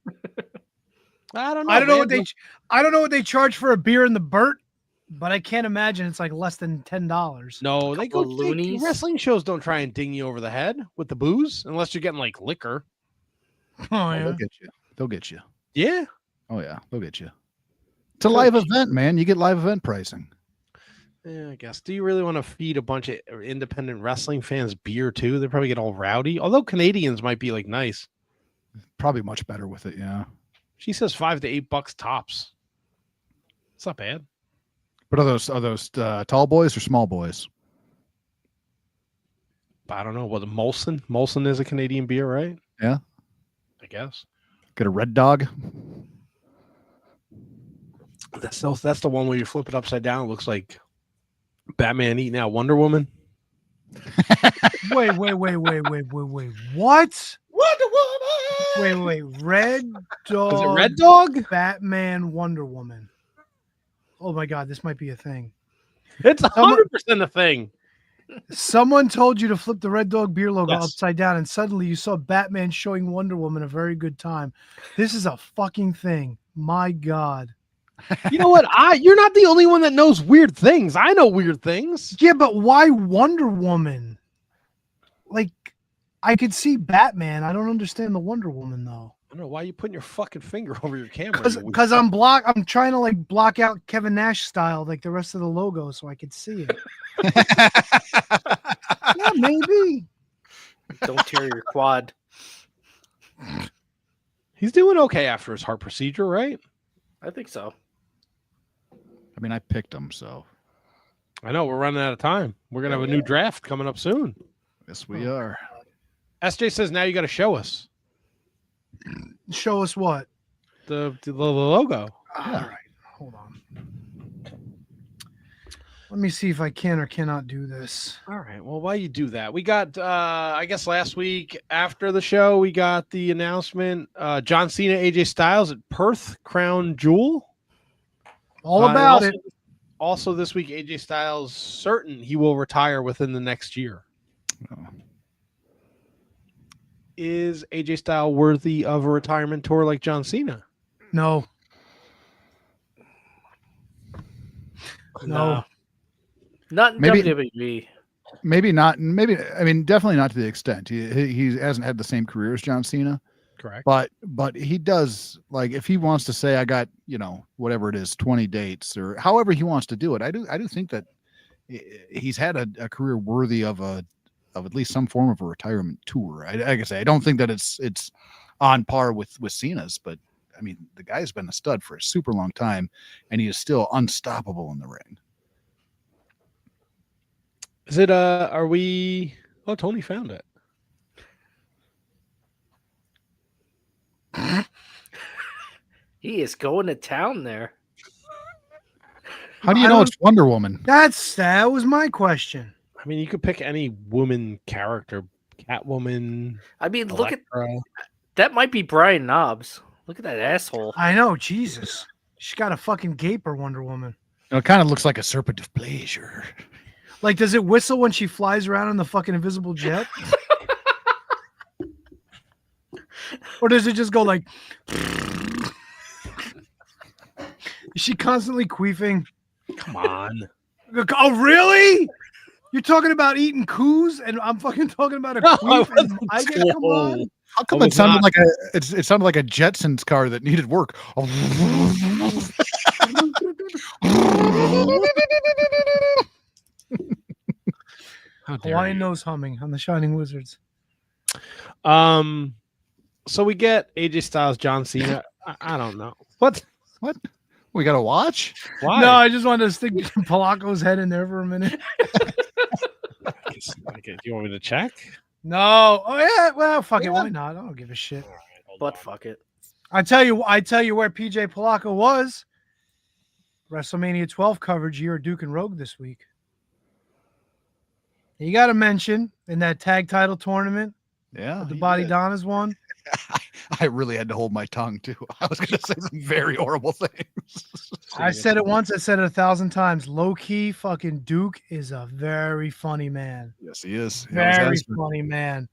I don't know. I don't know what they charge for a beer in the Burt, but I can't imagine it's like less than $10. No, they go loonies. Wrestling shows don't try and ding you over the head with the booze unless you're getting like liquor. Oh yeah. They'll get you. They'll get you. Yeah. Oh yeah, they'll get you. It's a live event, man. You get live event pricing. Yeah, I guess. Do you really want to feed a bunch of independent wrestling fans beer too? They probably get all rowdy. Although Canadians might be like nice. Probably much better with it. Yeah. She says $5 to $8 tops. It's not bad. But are those tall boys or small boys? I don't know. What, Molson? Molson is a Canadian beer, right? Yeah. I guess. Get a Red Dog. That's the one where you flip it upside down. It looks like Batman eating out Wonder Woman. Wait. What? Wonder Woman. Wait. Red Dog. Is it Red Dog? Batman, Wonder Woman. Oh my God, this might be a thing. It's 100% a thing. Someone told you to flip the Red Dog beer logo Yes. upside down, and suddenly you saw Batman showing Wonder Woman a very good time. This is a fucking thing. My God. You know what? You're not the only one that knows weird things. I know weird things. Yeah, but why Wonder Woman? Like, I could see Batman. I don't understand the Wonder Woman though. I don't know why you putting your fucking finger over your camera. Because I'm trying to like block out Kevin Nash style, like the rest of the logo, so I could see it. Yeah, maybe. Don't tear your quad. He's doing okay after his heart procedure, right? I think so. I mean, I picked them, so I know we're running out of time. We're gonna have a new draft coming up soon. yes, we are. SJ says now you got to show us Show us what? the logo. All right, hold on. Let me see if I can or cannot do this. All right. Well, while you do that, we got I guess last week after the show we got the announcement. John Cena, AJ Styles at Perth Crown Jewel. All about it. Also, this week, AJ Styles certain he will retire within the next year. Oh. Is AJ Styles worthy of a retirement tour like John Cena? No. No. Not in Maybe- WWE. Maybe not. Maybe I mean, definitely not to the extent. He hasn't had the same career as John Cena. Correct. But he does, like, if he wants to say I got, whatever it is, 20 dates or however he wants to do it, I do think that he's had a career worthy of at least some form of a retirement tour. Like I say, I don't think that it's on par with Cena's, but I mean, the guy's been a stud for a super long time, and he is still unstoppable in the ring. Is it are we oh Tony found it. He is going to town there. How do you know it's Wonder Woman? That was my question. I mean, you could pick any woman character, Catwoman. I mean, look at Elektra. that. Might be Brian Knobs. Look at that asshole. I know, Jesus. She's got a fucking gaper, Wonder Woman. It kind of looks like a serpent of pleasure. Like, does it whistle when she flies around in the fucking invisible jet? Or does it just go like... Is she constantly queefing? Come on. Oh, really? You're talking about eating coos, and I'm fucking talking about a queef. And I get, come on. How come it sounded like it sounded like a Jetsons car that needed work? Hawaiian nose humming on the Shining Wizards. So we get AJ Styles, John Cena. I don't know. What? We got to watch? Why? No, I just wanted to stick Polaco's head in there for a minute. Okay, do you want me to check? No. Oh yeah. Well, fuck it. Why not? I don't give a shit. But fuck it. I tell you where PJ Polaco was. WrestleMania 12 coverage, year of Duke and Rogue this week. You got to mention in that tag title tournament. Yeah. The Body Donnas won. I really had to hold my tongue too. I was going to say some very horrible things. I said it once. I said it 1,000 times. Low key, fucking Duke is a very funny man. Yes, he is. He Very always has been. funny man.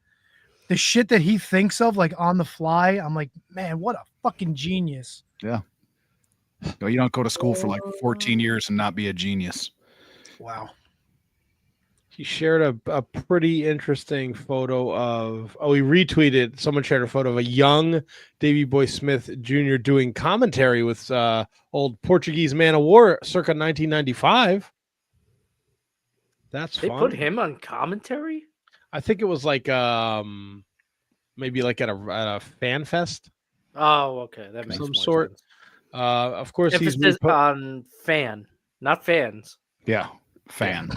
The shit that he thinks of, like on the fly, I'm like, man, what a fucking genius. Yeah. No, you don't go to school for like 14 years and not be a genius. Wow. He shared a pretty interesting photo of. Oh, he retweeted. Someone shared a photo of a young Davey Boy Smith Jr. doing commentary with old Portuguese Man of War, circa 1995. That's They fun. put him on commentary? I think it was like maybe like at a fan fest. Oh, okay. That Of makes some more sort. sense. Of course, he's Emphasis on fan, not fans. Yeah, fan.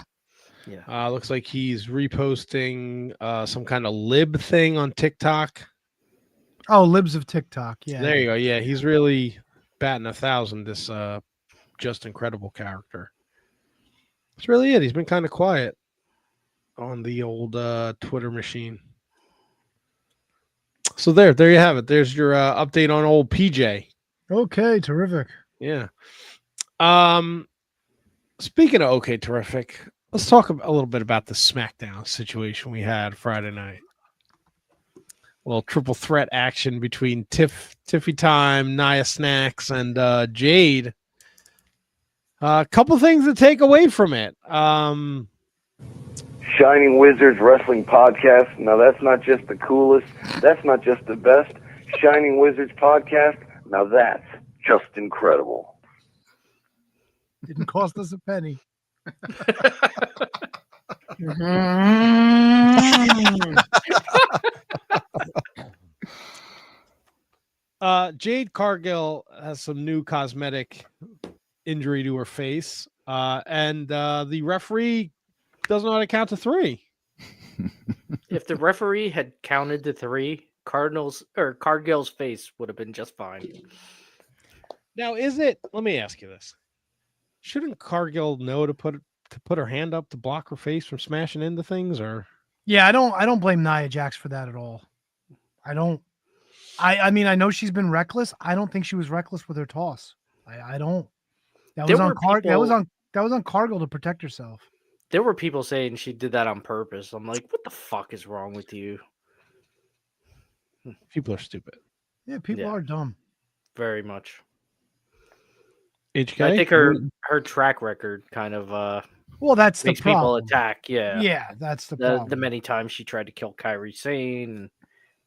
Yeah. looks like he's reposting some kind of lib thing on TikTok. Oh, libs of TikTok. Yeah. There you go. Yeah, he's really batting 1,000. This just incredible character. That's really it. He's been kind of quiet on the old Twitter machine. So there you have it. There's your update on old PJ. Okay, terrific. Yeah. Speaking of okay, terrific. Let's talk a little bit about the SmackDown situation we had Friday night. A little triple threat action between Tiffy Time, Nia Snacks, and Jade. A couple things to take away from it. Shining Wizards Wrestling Podcast. Now that's not just the coolest. That's not just the best. Shining Wizards Podcast. Now that's just incredible. Didn't cost us a penny. Jade Cargill has some new cosmetic injury to her face, and the referee doesn't know how to count to 3. If the referee had counted to 3, Cargill's face would have been just fine. Now, let me ask you this. Shouldn't Cargill know to put her hand up to block her face from smashing into things, or? Yeah, I don't blame Nia Jax for that at all. I don't. I mean, I know she's been reckless. I don't think she was reckless with her toss. I don't. That was on that was on Cargill to protect herself. There were people saying she did that on purpose. I'm like, what the fuck is wrong with you? People are stupid. Yeah, people are dumb. Very much. HK? I think her track record kind of well, that's the makes problem. people attack. Yeah, yeah, that's the problem. The many times she tried to kill Kairi Sane, and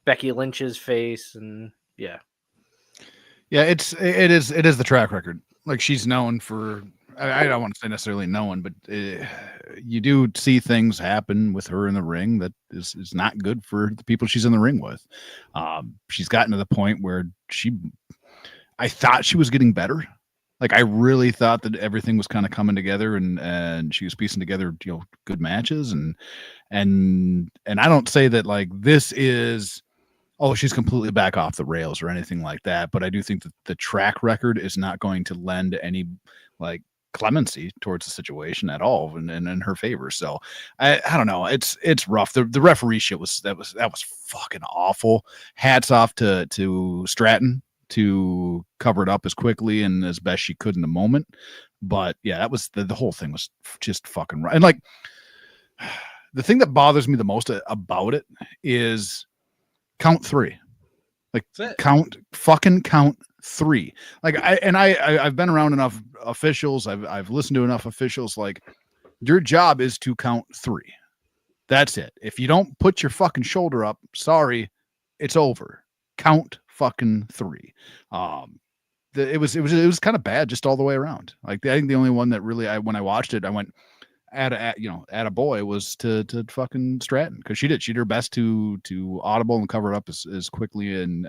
Becky Lynch's face, and yeah, it is the track record. Like, she's known for. I don't want to say necessarily known, but you do see things happen with her in the ring that is not good for the people she's in the ring with. She's gotten to the point where I thought she was getting better. Like, I really thought that everything was kind of coming together, and she was piecing together, good matches, and I don't say that like this is, she's completely back off the rails or anything like that, but I do think that the track record is not going to lend any like clemency towards the situation at all, and in her favor. So I don't know. It's rough. The referee shit was fucking awful. Hats off to Stratton to cover it up as quickly and as best she could in the moment. But yeah, that was the whole thing was just fucking right. And like, the thing that bothers me the most about it is count 3. Like, count 3. Like, I've been around enough officials. I've listened to enough officials. Like, your job is to count 3. That's it. If you don't put your fucking shoulder up, sorry, it's over. Count fucking 3. It was kind of bad just all the way around. Like, I think the only one that really, when I watched it, I went at a boy was to fucking Stratton, because she did her best to audible and cover it up as quickly and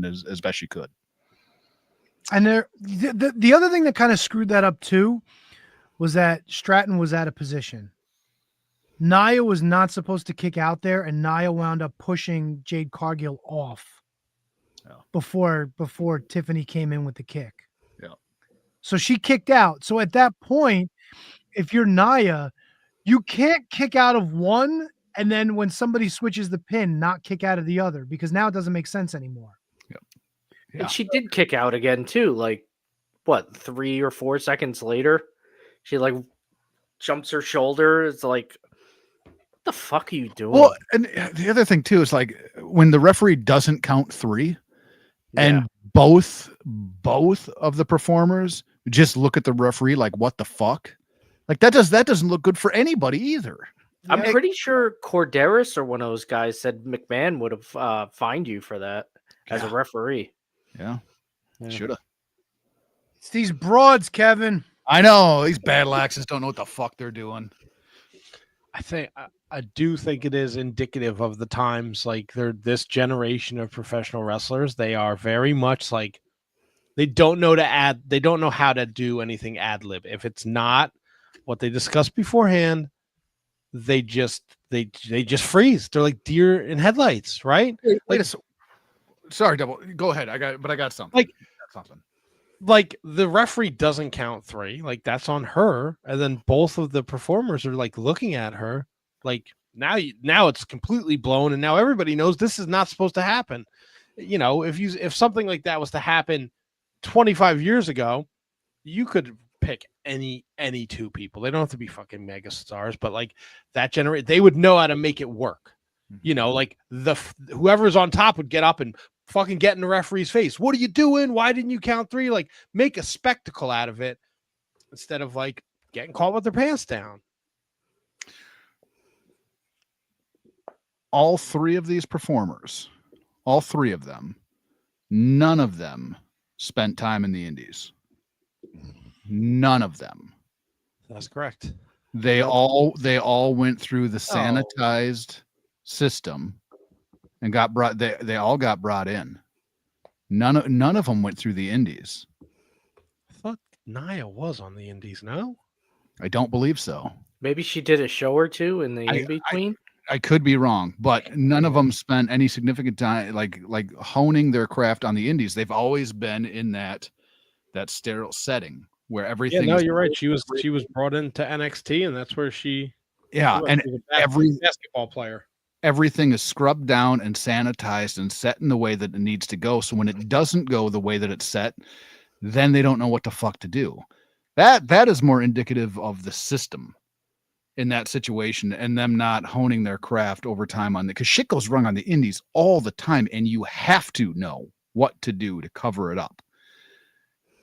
as best she could. And the other thing that kind of screwed that up too was that Stratton was out of position. Nia was not supposed to kick out there, and Nia wound up pushing Jade Cargill off before Tiffany came in with the kick. Yeah. So she kicked out. So at that point, if you're Nia, you can't kick out of one and then when somebody switches the pin, not kick out of the other, because now it doesn't make sense anymore. Yeah. And she did kick out again too. Like, what, 3 or 4 seconds later, she like jumps her shoulder. It's like, what the fuck are you doing? Well, and the other thing too is like when the referee doesn't count 3, and both of the performers just look at the referee like, what the fuck? Like, that doesn't look good for anybody either. I'm pretty sure Corderis or one of those guys said McMahon would have fined you for that as a referee. Yeah. Should have. It's these broads, Kevin. I know these battle axes don't know what the fuck they're doing. I do think it is indicative of the times. Like they're this generation of professional wrestlers. They are very much like they don't know how to do anything ad lib. If it's not what they discussed beforehand, they just freeze. They're like deer in headlights, right? Sorry, Double. Go ahead. I got something. Like the referee doesn't count 3. Like that's on her, and then both of the performers are like looking at her. Like now it's completely blown, and now everybody knows this is not supposed to happen. You know, if something like that was to happen 25 years ago, you could pick any 2 people. They don't have to be fucking mega stars, but like that they would know how to make it work. You know, like whoever's on top would get up and fucking get in the referee's face. What are you doing? Why didn't you count 3? Like make a spectacle out of it instead of like getting caught with their pants down. All 3 of these performers, all 3 of them, none of them spent time in the indies. None of them. That's correct. They all went through the sanitized system and got brought. They all got brought in. None of them went through the indies. I thought Nia was on the indies. No, I don't believe so. Maybe she did a show or 2 in the in between. I could be wrong, but none of them spent any significant time like honing their craft on the indies. They've always been in that sterile setting where everything. Yeah, no, you're right. She was brought into NXT, and that's where she. Yeah, and every basketball player. Everything is scrubbed down and sanitized and set in the way that it needs to go. So when it doesn't go the way that it's set, then they don't know what the fuck to do. That is more indicative of the system in that situation and them not honing their craft over time on it. Because shit goes wrong on the indies all the time, and you have to know what to do to cover it up.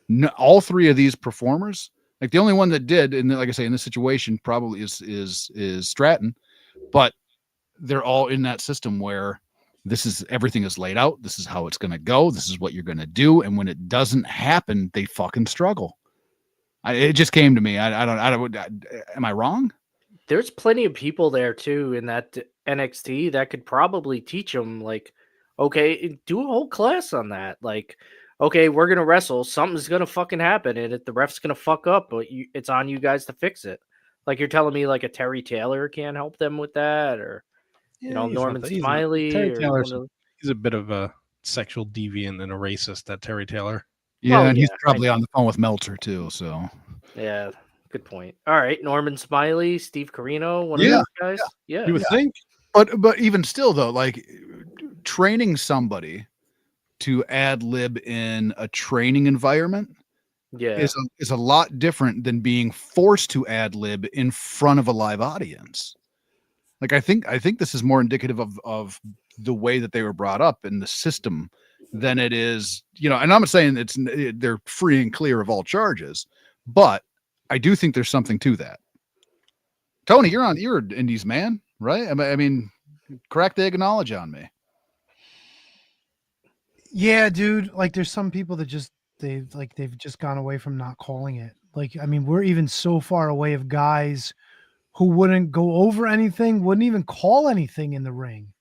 No, all 3 of these performers, like the only one that did, and like I say, in this situation probably is Stratton, but they're all in that system where everything is laid out. This is how it's going to go. This is what you're going to do. And when it doesn't happen, they fucking struggle. It just came to me. I don't, am I wrong? There's plenty of people there too in that NXT that could probably teach them, like, okay, do a whole class on that. Like, okay, we're going to wrestle. Something's going to fucking happen. And if the ref's going to fuck up, but it's on you guys to fix it. Like you're telling me like a Terry Taylor can't help them with that, or Norman Smiley. Terry Taylor's he's a bit of a sexual deviant and a racist, that Terry Taylor. Yeah, and he's probably on the phone with Meltzer too. So yeah, good point. All right, Norman Smiley, Steve Corino, one of those guys. Yeah, you would think. But even still though, like training somebody to ad lib in a training environment is a lot different than being forced to ad lib in front of a live audience. Like I think this is more indicative of the way that they were brought up in the system than it is, and I'm not saying they're free and clear of all charges, but I do think there's something to that. Tony, you're an indies man, right? I mean, crack the egg of knowledge on me. Yeah, dude. Like, there's some people that they've just gone away from not calling it. Like, I mean, we're even so far away of guys who wouldn't go over anything, wouldn't even call anything in the ring.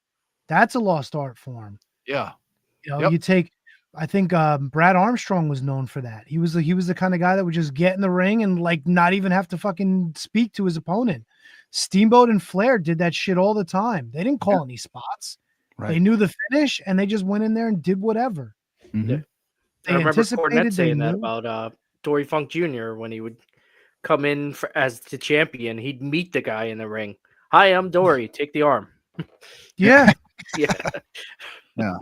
That's a lost art form. Yeah. You take, I think Brad Armstrong was known for that. He was the kind of guy that would just get in the ring and like not even have to fucking speak to his opponent. Steamboat and Flair did that shit all the time. They didn't call any spots. Right. They knew the finish and they just went in there and did whatever. Mm-hmm. I remember Cornette saying that about Dory Funk Jr. when he would come in as the champion. He'd meet the guy in the ring. Hi, I'm Dory. Take the arm. Yeah. Yeah. Yeah.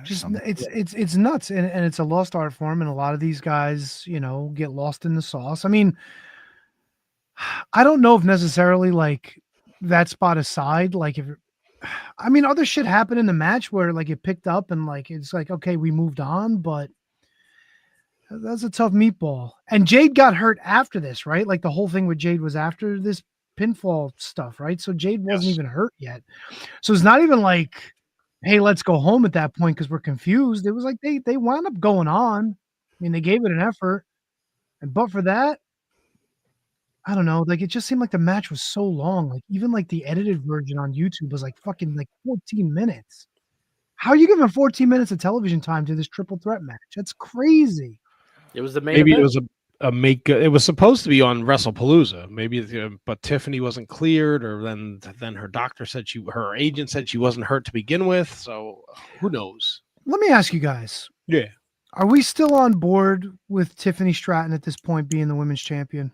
Just it's nuts, and it's a lost art form, and a lot of these guys, get lost in the sauce. I mean, I don't know if necessarily like that spot aside, like other shit happened in the match where like it picked up and like it's like okay, we moved on, but that's a tough meatball. And Jade got hurt after this, right? Like the whole thing with Jade was after this pinfall stuff, right? So Jade wasn't even hurt yet. So it's not even like, hey, let's go home at that point because we're confused. It was like they wound up going on. I mean, they gave it an effort. But for that, I don't know. Like, it just seemed like the match was so long. Like, even like the edited version on YouTube was like fucking like 14 minutes. How are you giving 14 minutes of television time to this triple threat match? That's crazy. It was the main Maybe event. it was a make. It was supposed to be on WrestlePalooza. Maybe, but Tiffany wasn't cleared, or then her doctor said her agent said she wasn't hurt to begin with. So who knows? Let me ask you guys. Yeah. Are we still on board with Tiffany Stratton at this point being the women's champion?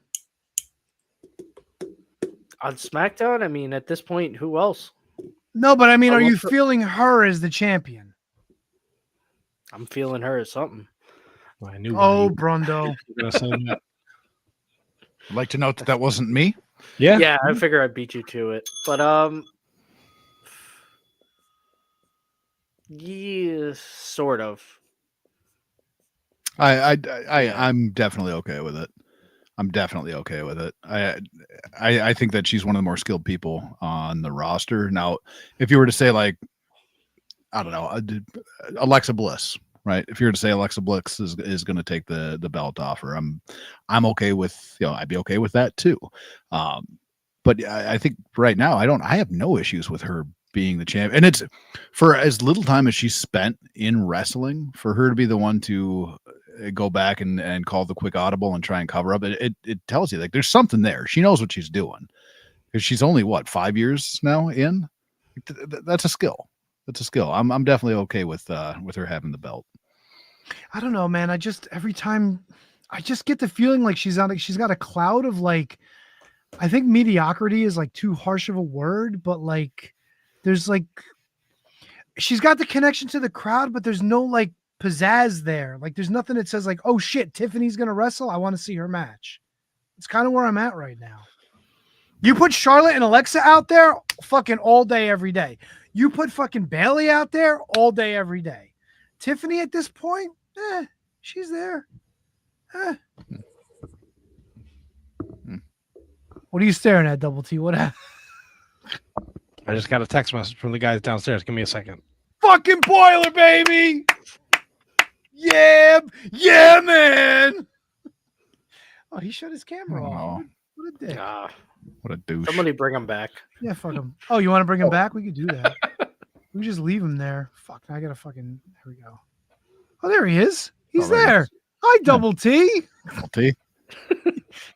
On SmackDown, I mean, at this point, who else? No, but I mean, are you feeling her as the champion? I'm feeling her as something. I knew. Oh, Brundo. I'd like to note that wasn't me. Yeah. Yeah, I figure I beat you to it. But yeah, sort of. I'm definitely okay with it. I'm definitely okay with it. I think that she's one of the more skilled people on the roster. Now, if you were to say like, I don't know, Alexa Bliss, right? If you were to say Alexa Bliss is going to take the belt off her, I'm okay with, I'd be okay with that too. But I think right now I have no issues with her being the champ, and it's for as little time as she spent in wrestling, for her to be the one to go back and call the quick audible and try and cover up. It tells you like there's something there. She knows what she's doing because she's only 5 years now in. That's a skill. That's a skill. I'm definitely okay with her having the belt. I don't know, man. Every time I just get the feeling like she's got a cloud of like, I think mediocrity is like too harsh of a word, but like there's like, she's got the connection to the crowd, but there's no like pizzazz there. Like there's nothing that says like, oh shit, Tiffany's going to wrestle. I want to see her match. It's kind of where I'm at right now. You put Charlotte and Alexa out there fucking all day, every day. You put fucking Bailey out there all day, every day. Tiffany at this point, she's there. What are you staring at, Double T? What happened? I just got a text message from the guys downstairs. Give me a second. Fucking boiler, baby. Yeah, man. Oh, he shut his camera off. What a dick. What a douche. Somebody bring him back. Yeah, fuck him. Oh, you want to bring him back? We could do that. We just leave him there. Fuck, I gotta fucking. There we go. Oh, there he is. He's there. Hi, Double T. Double T.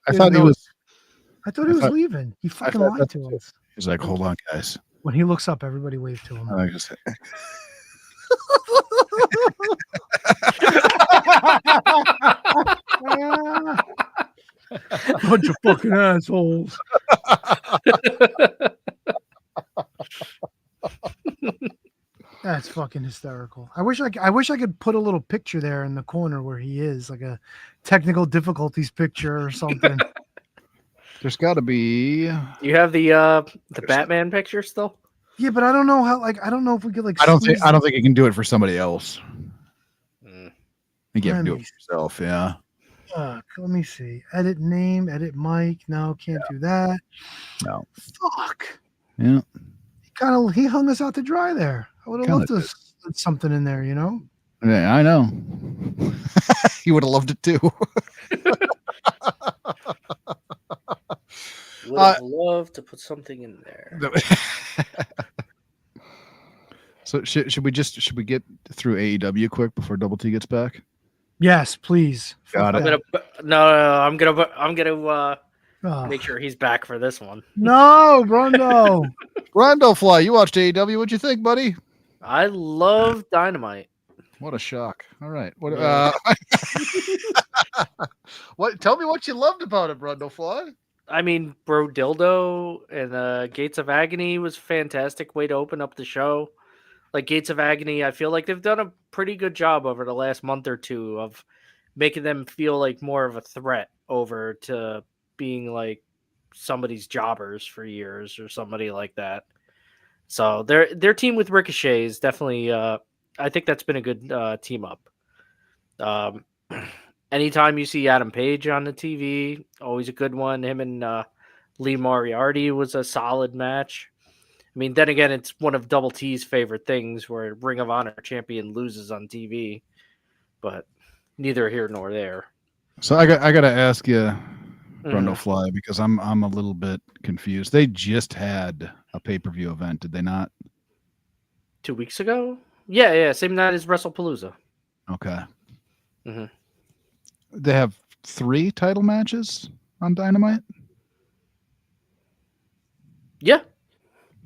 I thought he was leaving. He fucking lied to us. He's like, hold on, guys. When he looks up, everybody wave to him. Bunch of fucking assholes. That's fucking hysterical. I wish I could put a little picture there in the corner where he is, like a technical difficulties picture or something. There's got to be. You have the Batman picture still? Yeah, but I don't know how. Like, I don't know if we could like. I don't think you can do it for somebody else. I think you have to do it for yourself. Yeah. Fuck. Let me see. Edit name. Edit mic. No, can't do that. No. Fuck. Yeah. He hung us out to dry there. I would have loved to put something in there, you know? Yeah, I know. You would have loved it too. Would have loved to put something in there. So should we get through AEW quick before Double T gets back? Yes, please. Got it. I'm gonna make sure he's back for this one. No, Rondo. Rondo Fly, you watched AEW. What'd you think, buddy? I love Dynamite. What a shock. All right. What tell me what you loved about it, Rondo Fly. I mean, Bro Dildo and Gates of Agony was a fantastic way to open up the show. Like Gates of Agony, I feel like they've done a pretty good job over the last month or two of making them feel like more of a threat over to being like somebody's jobbers for years or somebody like that. So their team with Ricochet is definitely, I think that's been a good team up. Anytime you see Adam Page on the TV, always a good one. Him and Lee Moriarty was a solid match. I mean, then again, it's one of Double T's favorite things where Ring of Honor champion loses on TV, but neither here nor there. So I got to ask you, Brundo Fly, because I'm a little bit confused. They just had a pay-per-view event, did they not? 2 weeks ago? Yeah, same night as WrestlePalooza. Okay. Mm-hmm. They have 3 title matches on Dynamite? Yeah.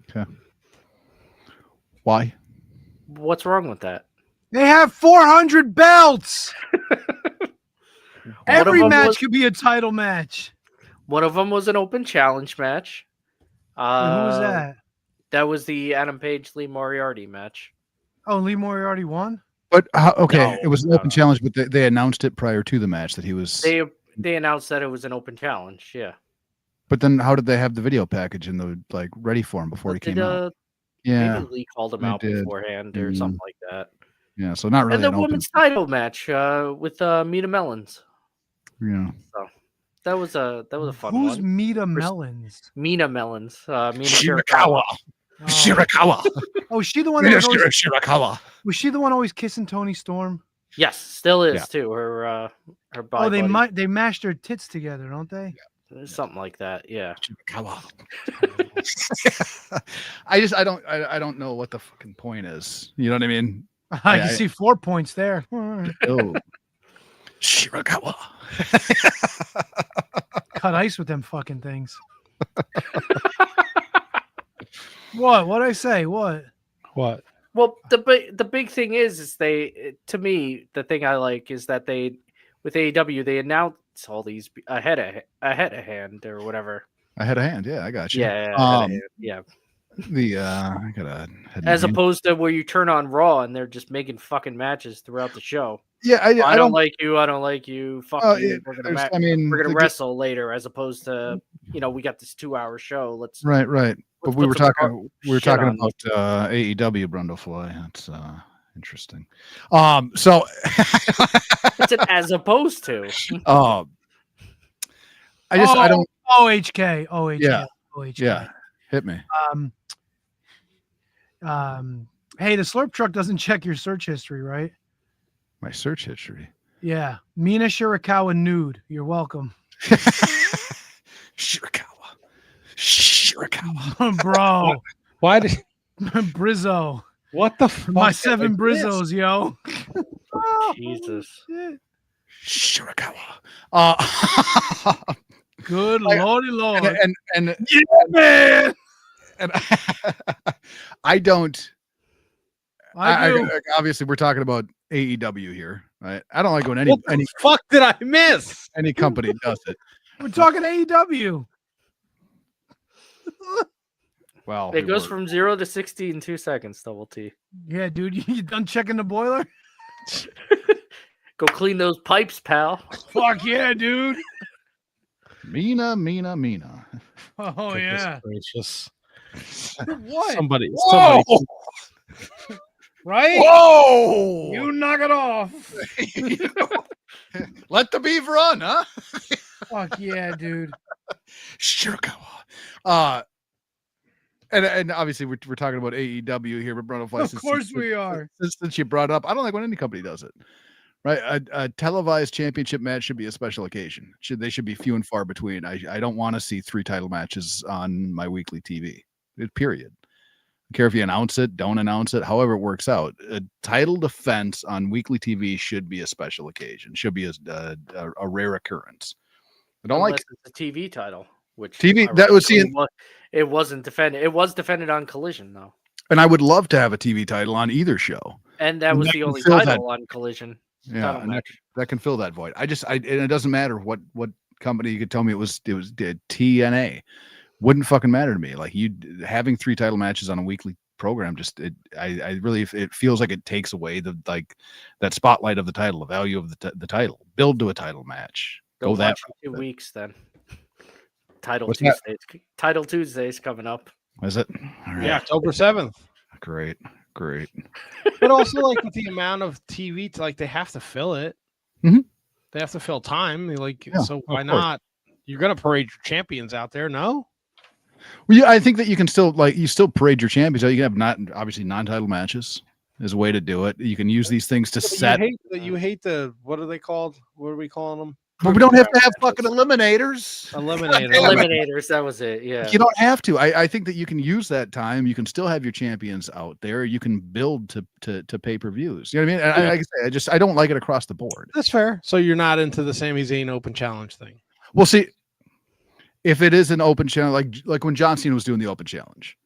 Okay. Why? What's wrong with that? They have 400 belts. Every match could be a title match. One of them was an open challenge match. Who was that? That was the Adam Page Lee Moriarty match. Oh, Lee Moriarty won? But it was an open challenge, but they announced it prior to the match that he was. They announced that it was an open challenge. Yeah. But then, how did they have the video package in the ready for him before he came out? Yeah, maybe Lee called him out beforehand or something like that. Yeah, so not really. And the women's title match with Mina Mellons. Yeah. So that was a fun one. Who's Mina Mellons? Mina Mellons. Mina Shirakawa. Shirakawa. Oh, is she the one that was always, Shirakawa. was she the one always kissing Tony Storm? Yes, still is too. Her body. Oh, they mashed their tits together, don't they? Yeah. Something like that. Yeah. Shirakawa. I don't know what the fucking point is. You know what I mean? I see 4 points there. Oh. Shirakawa. Cut ice with them fucking things. What? What'd I say? What? What? Well, the big thing is to me, the thing I like is that with AEW, they announce all these ahead of hand or whatever. Ahead of hand, yeah, I got you. Yeah, yeah. I gotta. As opposed to where you turn on Raw and they're just making fucking matches throughout the show. Yeah, I don't like you. I don't like you. Fuck you. Yeah, we're gonna wrestle later, as opposed to we got this 2-hour show. Let's right. But we were talking about AEW Brundo Fly. That's interesting. So it's an as opposed to. I don't. OHK. Yeah. Hit me. Hey, the Slurp Truck doesn't check your search history, right? My search history. Yeah. Mina Shirakawa nude. You're welcome. Shirakawa. Bro. Why did Brizzo? What the fuck? My 7 Brizzos, yo. Jesus. Shirakawa. Good lordy lord. And yeah, man. And I don't. I obviously, we're talking about AEW here, right? I don't like when any fuck did I miss? Any company does it. We're talking AEW. Well, it goes from 0 to 60 in 2 seconds. Double T. Yeah, dude, you done checking the boiler? Go clean those pipes, pal. Fuck yeah, dude. Mina. Oh yeah. Gracious. What? Somebody. Right? Whoa! You knock it off. Let the beef run, huh? Fuck yeah, dude. Shirakawa. And obviously we're talking about AEW here, but Bruno Fly. Of course we are. Since you brought up, I don't like when any company does it. Right, a televised championship match should be a special occasion. They should be few and far between. I don't want to see 3 title matches on my weekly TV. Period. I don't care if you announce it, don't announce it, however it works out. A title defense on weekly TV should be a special occasion. Should be a rare occurrence. I don't Unless it's a TV title, which TV that was it wasn't defended. It was defended on Collision though. And I would love to have a TV title on either show. And that was the only title on Collision. Yeah, and that can fill that void. And it doesn't matter what company you could tell me it was TNA. Wouldn't fucking matter to me. Like having 3 title matches on a weekly program, it feels like it takes away that spotlight of the title, the value of the title. Build to a title match. Go that 2 weeks then. Title Tuesday's coming up. Is it? All right. Yeah, October 7th. Great. But also, like, with the amount of TV, they have to fill it. Mm-hmm. They have to fill time. So why course. not You're gonna parade your champions out there, no? Well, yeah, I think that you can still parade your champions. You can have obviously non-title matches is a way to do it. You can use these things to set. You hate the what are they called? What are we calling them? But we don't have to have fucking eliminators. Eliminators. That was it. Yeah. You don't have to. I think that you can use that time. You can still have your champions out there. You can build to pay-per-views. You know what I mean? I don't like it across the board. That's fair. So you're not into the Sami Zayn Open Challenge thing. Well, see, if it is an open challenge, like when John Cena was doing the open challenge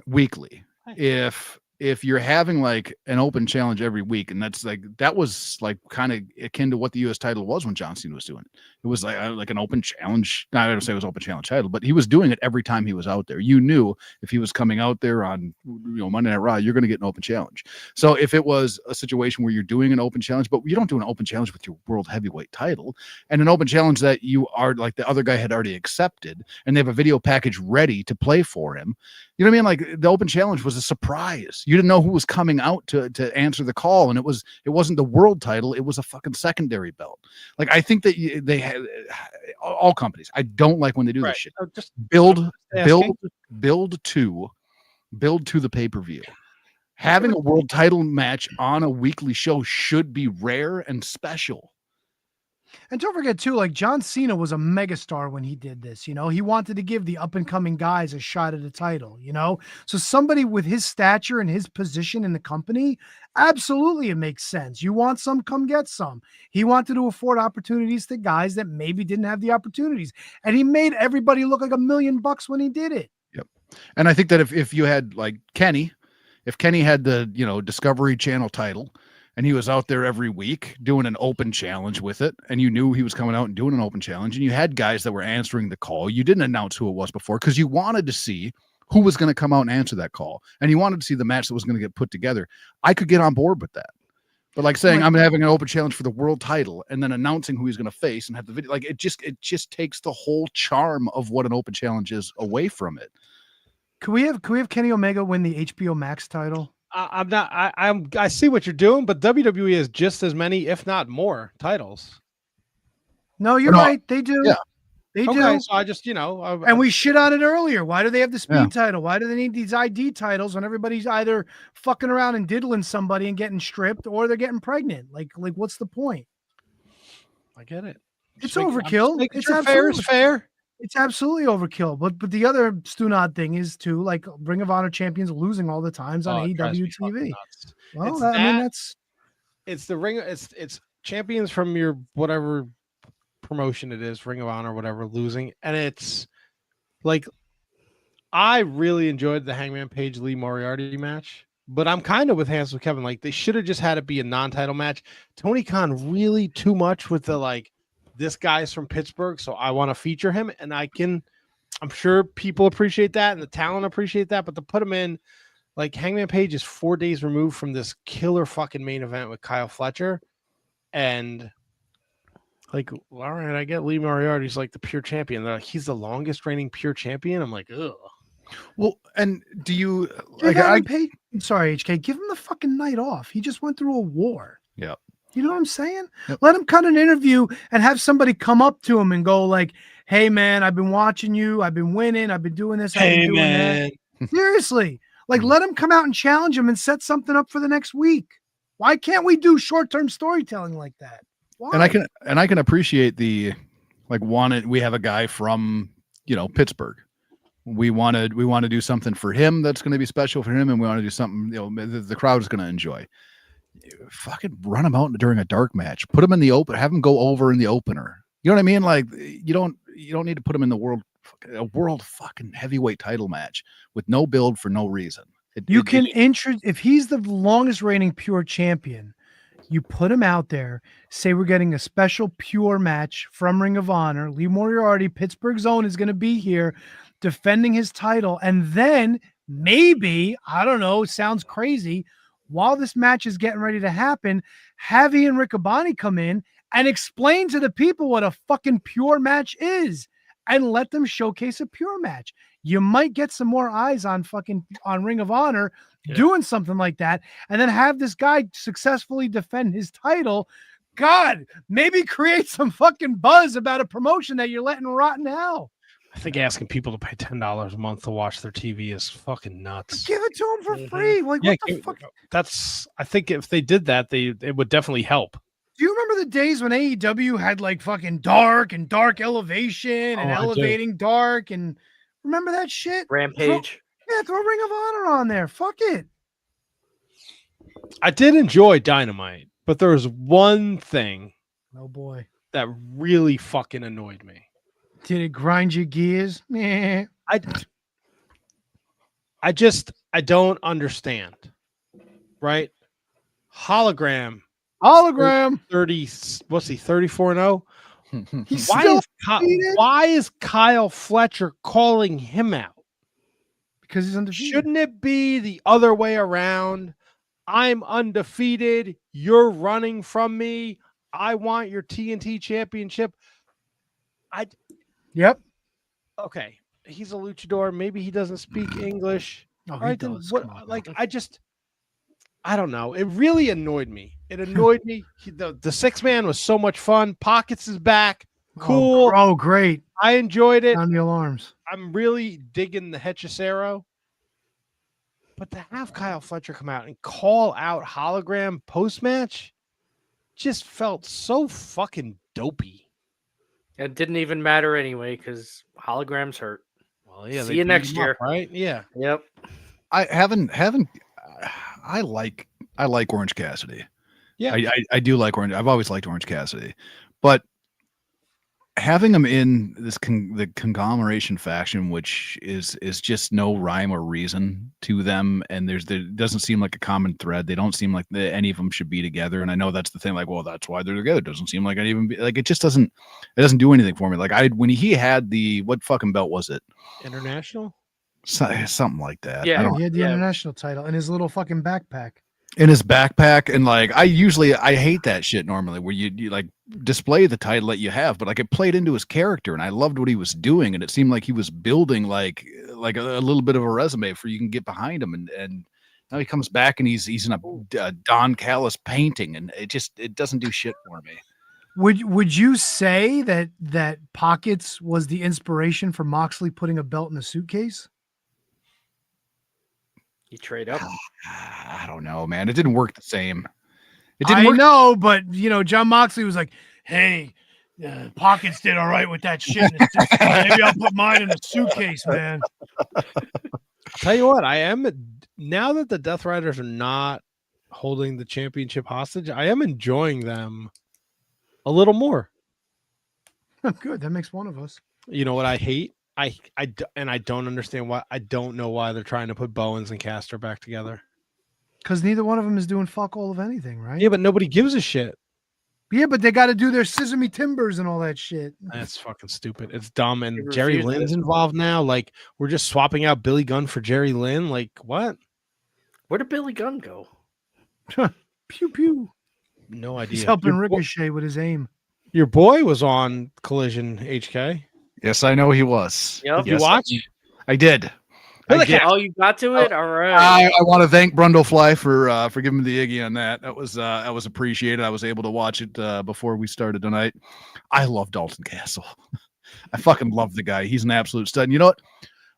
weekly, if you're having like an open challenge every week, and that was like kind of akin to what the U.S. title was when John Cena was doing it. It was like an open challenge. I don't say it was open challenge title, but he was doing it every time he was out there. You knew if he was coming out there on Monday Night Raw, you're going to get an open challenge. So if it was a situation where you're doing an open challenge, but you don't do an open challenge with your world heavyweight title, and an open challenge that you are like the other guy had already accepted, and they have a video package ready to play for him. You know what I mean? Like the open challenge was a surprise. You didn't know who was coming out to answer the call, and it wasn't the world title. It was a fucking secondary belt. Like I think that they had all companies. I don't like when they do this shit. Just build to the pay-per-view. Having a world title match on a weekly show should be rare and special. And don't forget too, like John Cena was a megastar when he did this, he wanted to give the up and coming guys a shot at the title, so somebody with his stature and his position in the company, absolutely. It makes sense. You want some, come get some. He wanted to afford opportunities to guys that maybe didn't have the opportunities. And he made everybody look like $1 million when he did it. Yep. And I think that if you had like Kenny, if Kenny had the, Discovery Channel title, and he was out there every week doing an open challenge with it, and you knew he was coming out and doing an open challenge, and you had guys that were answering the call. You didn't announce who it was before because you wanted to see who was going to come out and answer that call, and you wanted to see the match that was going to get put together. I could get on board with that. But like saying I'm having an open challenge for the world title and then announcing who he's going to face and have the video, like it just takes the whole charm of what an open challenge is away from it. Can we have Kenny Omega win the HBO Max title? I see what you're doing, but WWE has just as many, if not more, titles. No, you're right. They do. Yeah. They do. So I just, and we shit on it earlier. Why do they have the speed title? Why do they need these ID titles when everybody's either fucking around and diddling somebody and getting stripped, or they're getting pregnant? Like what's the point? I get it. It's overkill. It's fair is fair. It's absolutely overkill. But the other Stunod thing is too, like Ring of Honor champions losing all the times on AEW TV. Well, it's the ring. It's champions from your whatever promotion it is, Ring of Honor, whatever, losing, and it's like I really enjoyed the Hangman Page Lee Moriarty match, but I'm kind of with Hansel Kevin. Like they should have just had it be a non-title match. Tony Khan really too much with the like. This guy's from Pittsburgh, so I want to feature him, and I'm sure people appreciate that, and the talent appreciate that, but to put him in, like Hangman Page is 4 days removed from this killer fucking main event with Kyle Fletcher, and like, well, all right, I get Lee Moriarty's like the pure champion. They're like, he's the longest reigning pure champion. I'm like, ugh. Well, and do you like sorry, HK, give him the fucking night off. He just went through a war. Yeah. You know what I'm saying? Yep. Let him cut an interview and have somebody come up to him and go like, hey, man, I've been watching you. I've been winning. I've been doing this. I've been doing that. Seriously. Like, let him come out and challenge him and set something up for the next week. Why can't we do short-term storytelling like that? Why? And I can appreciate the, like, we have a guy from, Pittsburgh. We want to do something for him that's going to be special for him, and we want to do something, the crowd is going to enjoy. Fucking run him out during a dark match. Put him in the open. Have him go over in the opener. You know what I mean? Like you don't need to put him in a world fucking heavyweight title match with no build for no reason. If he's the longest reigning pure champion, you put him out there. Say we're getting a special pure match from Ring of Honor. Lee Moriarty, Pittsburgh's own, is going to be here defending his title, and then maybe I don't know. Sounds crazy. While this match is getting ready to happen, have Ian Riccaboni come in and explain to the people what a fucking pure match is and let them showcase a pure match. You might get some more eyes on Ring of Honor doing something like that, and then have this guy successfully defend his title, God, maybe create some fucking buzz about a promotion that you're letting rot in hell. I think asking people to pay $10 a month to watch their TV is fucking nuts. Give it to them for free. Like, Yeah, what the fuck? I think if they did that, it would definitely help. Do you remember the days when AEW had like fucking dark and dark elevation and I do. elevating dark? And remember that shit? Rampage. Throw Ring of Honor on there. Fuck it. I did enjoy Dynamite, but there was one thing Oh boy. that really fucking annoyed me. Did it grind your gears? Meh. I don't understand. Right? Hologram 30, what's he, 34-0? He's Why still is, undefeated? why is Kyle Fletcher calling him out? Because he's undefeated. Shouldn't it be the other way around? I'm undefeated. You're running from me. I want your TNT championship. Yep. Okay. He's a luchador. Maybe he doesn't speak English. Oh, All he right, then does. what, Come on, like, I don't know. It really annoyed me. It annoyed me. The six man was so much fun. Pockets is back. Cool. Oh, great. I enjoyed it. Sound the alarms. I'm really digging the Hechicero. But to have Kyle Fletcher come out and call out Hologram post-match just felt so fucking dopey. It didn't even matter anyway because Hologram's hurt. Well, yeah. See you next year. Right? Yeah. Yep. I like Orange Cassidy. Yeah. I do like Orange. I've always liked Orange Cassidy, but having him in the conglomeration faction, which is just no rhyme or reason to them, and there doesn't seem like a common thread. They don't seem like any of them should be together. And I know that's the thing. Like, well, that's why they're together. It doesn't seem like it just doesn't. It doesn't do anything for me. Like when he had what fucking belt was it? International. Something like that. Yeah. He had the international title in his little fucking backpack. In his backpack, and like I hate that shit normally where you like display the title that you have, but like it played into his character, and I loved what he was doing, and it seemed like he was building like a little bit of a resume for you can get behind him, and now he comes back and he's in a Don Callis painting, and it doesn't do shit for me. Would you say that Pockets was the inspiration for Moxley putting a belt in a suitcase? You trade up. I don't know, man. It didn't work the same. It didn't I work. know, but John Moxley was like, "Hey, Pockets did all right with that shit. Maybe I'll put mine in a suitcase, man." I'll tell you what, I am now that the Death Riders are not holding the championship hostage, I am enjoying them a little more. Good. That makes one of us. You know what I hate? I don't understand why. I don't know why they're trying to put Bowens and Castor back together. Because neither one of them is doing fuck all of anything, right? Yeah, but nobody gives a shit. Yeah, but they got to do their Sesame Timbers and all that shit. That's fucking stupid. It's dumb. And Jerry Lynn's involved now. Like, we're just swapping out Billy Gunn for Jerry Lynn. Like, what? Where did Billy Gunn go? Pew pew. No idea. He's helping Ricochet with his aim. Your boy was on Collision HK. Yes, I know he was. Yep. Did you watch? I did. Oh, you got to it? All right. I want to thank Brundlefly for giving me the Iggy on that. That was appreciated. I was able to watch it before we started tonight. I love Dalton Castle. I fucking love the guy. He's an absolute stud. And you know what?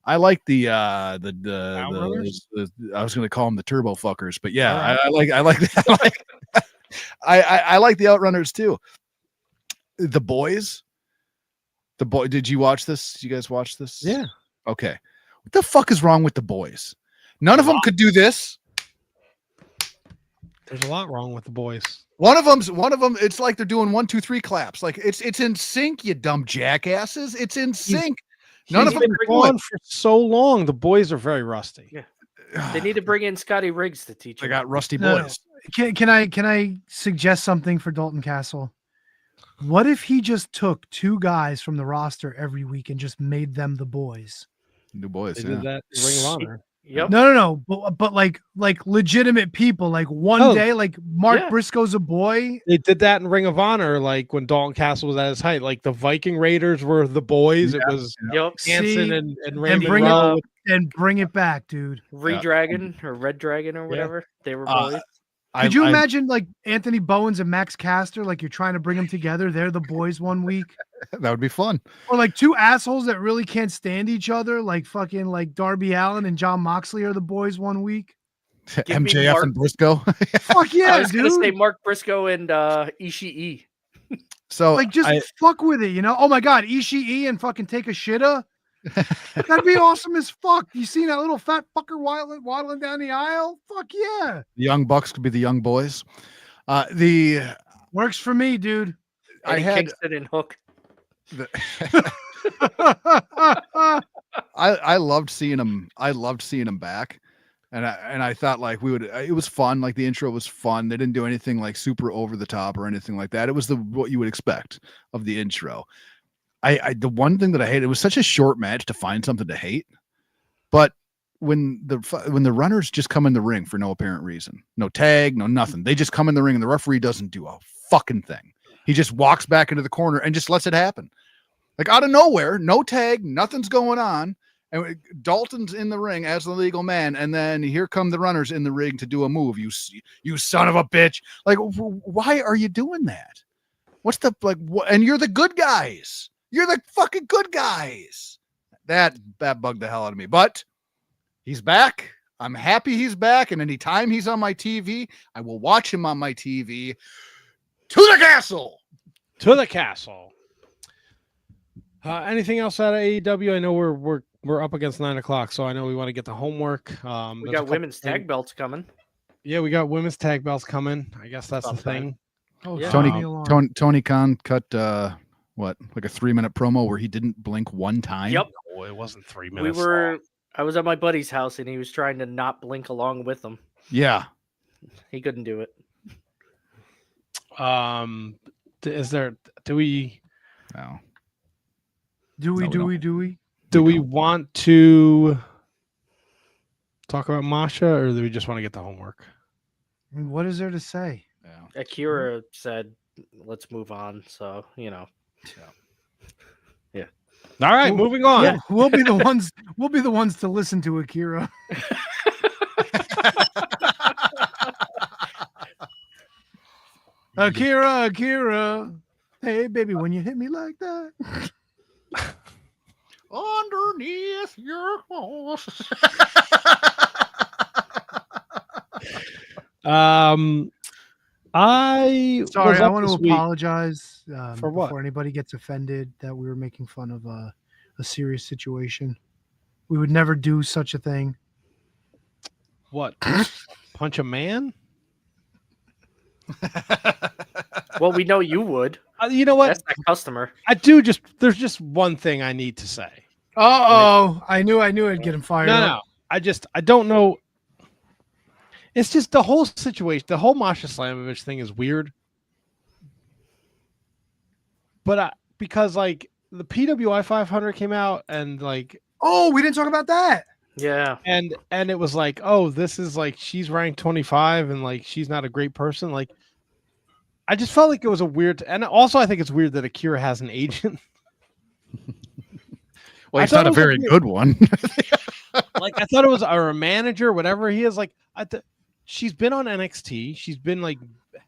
I like the I was going to call them the turbo fuckers, but yeah, I like the Outrunners too. The boys. Did you watch this? Did you guys watch this? Yeah. Okay. What the fuck is wrong with the boys? None of them could do this. There's a lot wrong with the boys. One of them. It's like they're doing 1, 2, 3 claps. Like it's in sync. You dumb jackasses. It's in sync. None of them been gone for so long. The boys are very rusty. Yeah. They need to bring in Scotty Riggs to teach They them. got rusty boys. No. Can I suggest something for Dalton Castle? What if he just took 2 guys from the roster every week and just made them the boys? New boys. They did that in Ring of Honor. Yep. No. But like legitimate people. Like one day, like Mark Briscoe's a boy. They did that in Ring of Honor, like when Dalton Castle was at his height. Like the Viking Raiders were the boys. It was Hanson and Randy and bring it back, dude. Redragon or Red Dragon or whatever. They were boys. Could you imagine like Anthony Bowens and Max Caster, like you're trying to bring them together? They're the boys one week. That would be fun. Or like two assholes that really can't stand each other, like fucking like Darby Allin and John Moxley are the boys one week. MJF and Briscoe. Fuck yeah, I was dude. gonna say Mark Briscoe and Ishii. So like just fuck with it, you know? Oh my god, Ishii and fucking take a shitta. That'd be awesome as fuck. You seen that little fat fucker waddling down the aisle? Fuck yeah. The Young Bucks could be the Young Boys. The Works for me, dude. Kingston and Hook. I loved seeing him. I loved seeing him back. And I thought like it was fun. Like the intro was fun. They didn't do anything like super over the top or anything like that. It was what you would expect of the intro. The one thing that I hate, it was such a short match to find something to hate. But when the runners just come in the ring for no apparent reason, no tag, no nothing, they just come in the ring and the referee doesn't do a fucking thing. He just walks back into the corner and just lets it happen. Like out of nowhere, no tag, nothing's going on. And Dalton's in the ring as the legal man, and then here come the runners in the ring to do a move. You son of a bitch! Like, why are you doing that? What's the like? And you're the good guys. You're the fucking good guys. That bugged the hell out of me. But he's back. I'm happy he's back. And anytime he's on my TV, I will watch him on my TV. To the castle. To the castle. Anything else out of AEW? I know we're up against 9 o'clock, so I know we want to get the homework. We got women's tag belts coming. Yeah, we got women's tag belts coming. I guess that's the thing. Oh, yeah. Tony Khan cut like a 3-minute promo where he didn't blink one time. Yep. Oh, it wasn't 3 minutes. I was at my buddy's house and he was trying to not blink along with them. Yeah. He couldn't do it. Do we No. Do we want to talk about Masha, or do we just want to get the homework? I mean, what is there to say? Yeah. Akira said, let's move on. So, Yeah. All right, moving on. Yeah, we'll be the ones to listen to Akira. Akira. Hey, baby, when you hit me like that. Underneath your clothes. I want to apologize for what? before anybody gets offended that we were making fun of a serious situation. We would never do such a thing. What? Punch a man? well, we know you would. You know what? That's that customer. There's just one thing I need to say. I knew I'd get him fired up. No. I don't know. It's just the whole situation. The whole Masha Slamovich thing is weird. But because like the PWI 500 came out and like, we didn't talk about that. Yeah. And it was like, this is like, she's ranked 25 and like, she's not a great person. Like, I just felt like it was a weird, and also I think it's weird that Akira has an agent. Well, he's not a very good one. Like, I thought it was or a manager, whatever he is. Like, she's been on NXT. She's been like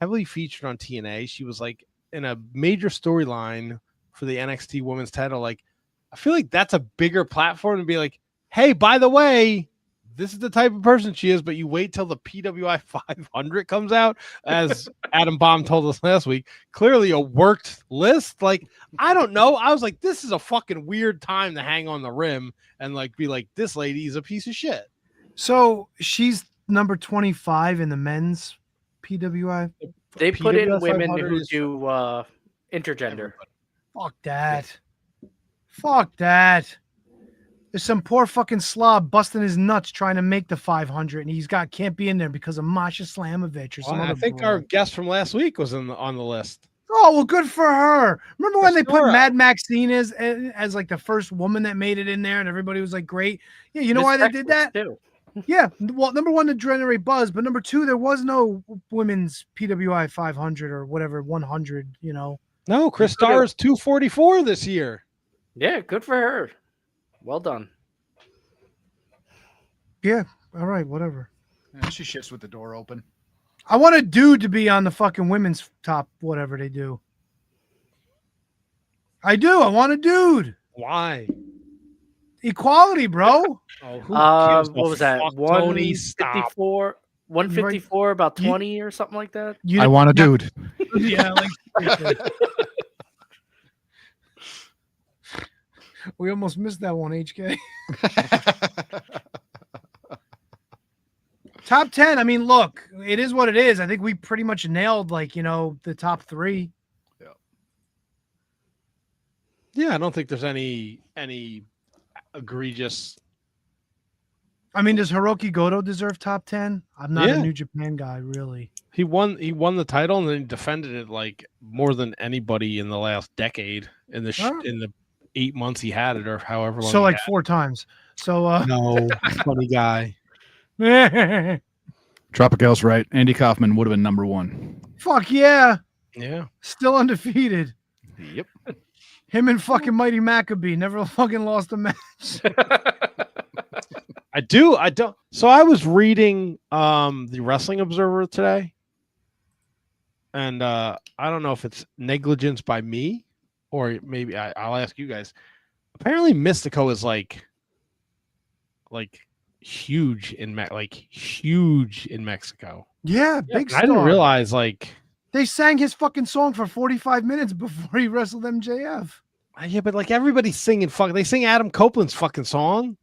heavily featured on TNA. She was like in a major storyline for the NXT Women's Title. Like, I feel like that's a bigger platform to be like, hey, by the way, this is the type of person she is, but you wait till the PWI 500 comes out, as Adam Baum told us last week. Clearly a worked list. Like, I don't know. I was like, this is a fucking weird time to hang on the rim and like be like, this lady's a piece of shit. So she's number 25 in the men's PWI. They put in PWI women 500 who is do intergender. Fuck that. Fuck that. There's some poor fucking slob busting his nuts trying to make the 500, and can't be in there because of Masha Slamovich or some other I think bro. our guest from last week was on the list. Oh, well, good for her. Remember when they put Sure. Mad Maxine as like the first woman that made it in there, and everybody was like, great. Yeah, you know why they did that? Too. Yeah, well, number one, to generate buzz, but number two, there was no women's PWI 500 or whatever, 100, you know. No, Chris Starr is 244 this year. Yeah, good for her. Well done. Yeah, all right, whatever. Yeah, she shits with the door open. I want a dude to be on the fucking women's top, whatever they do. I do. I want a dude. Why? Equality, bro. Oh, What was that? 154, 154, about 20 or something like that. I want a dude. Yeah, like we almost missed that one, HK. Top 10. I mean, look, it is what it is. I think we pretty much nailed, the top 3. Yeah, I don't think there's any egregious. I mean, does Hiroki Goto deserve top 10? I'm not a New Japan guy, really. He won the title and then he defended it like more than anybody in the last decade in the 8 months he had it or however long. So like 4 times. So no, funny guy. Tropicale's right. Andy Kaufman would have been number 1. Fuck yeah. Yeah. Still undefeated. Yep. Him and fucking Mighty Maccabee never fucking lost a match. I don't. So I was reading the Wrestling Observer today, and I don't know if it's negligence by me or maybe I'll ask you guys. Apparently, Mystico is like huge in Mexico. Yeah, big star. I didn't realize they sang his fucking song for 45 minutes before he wrestled MJF. Yeah, but everybody's singing they sing Adam Copeland's fucking song.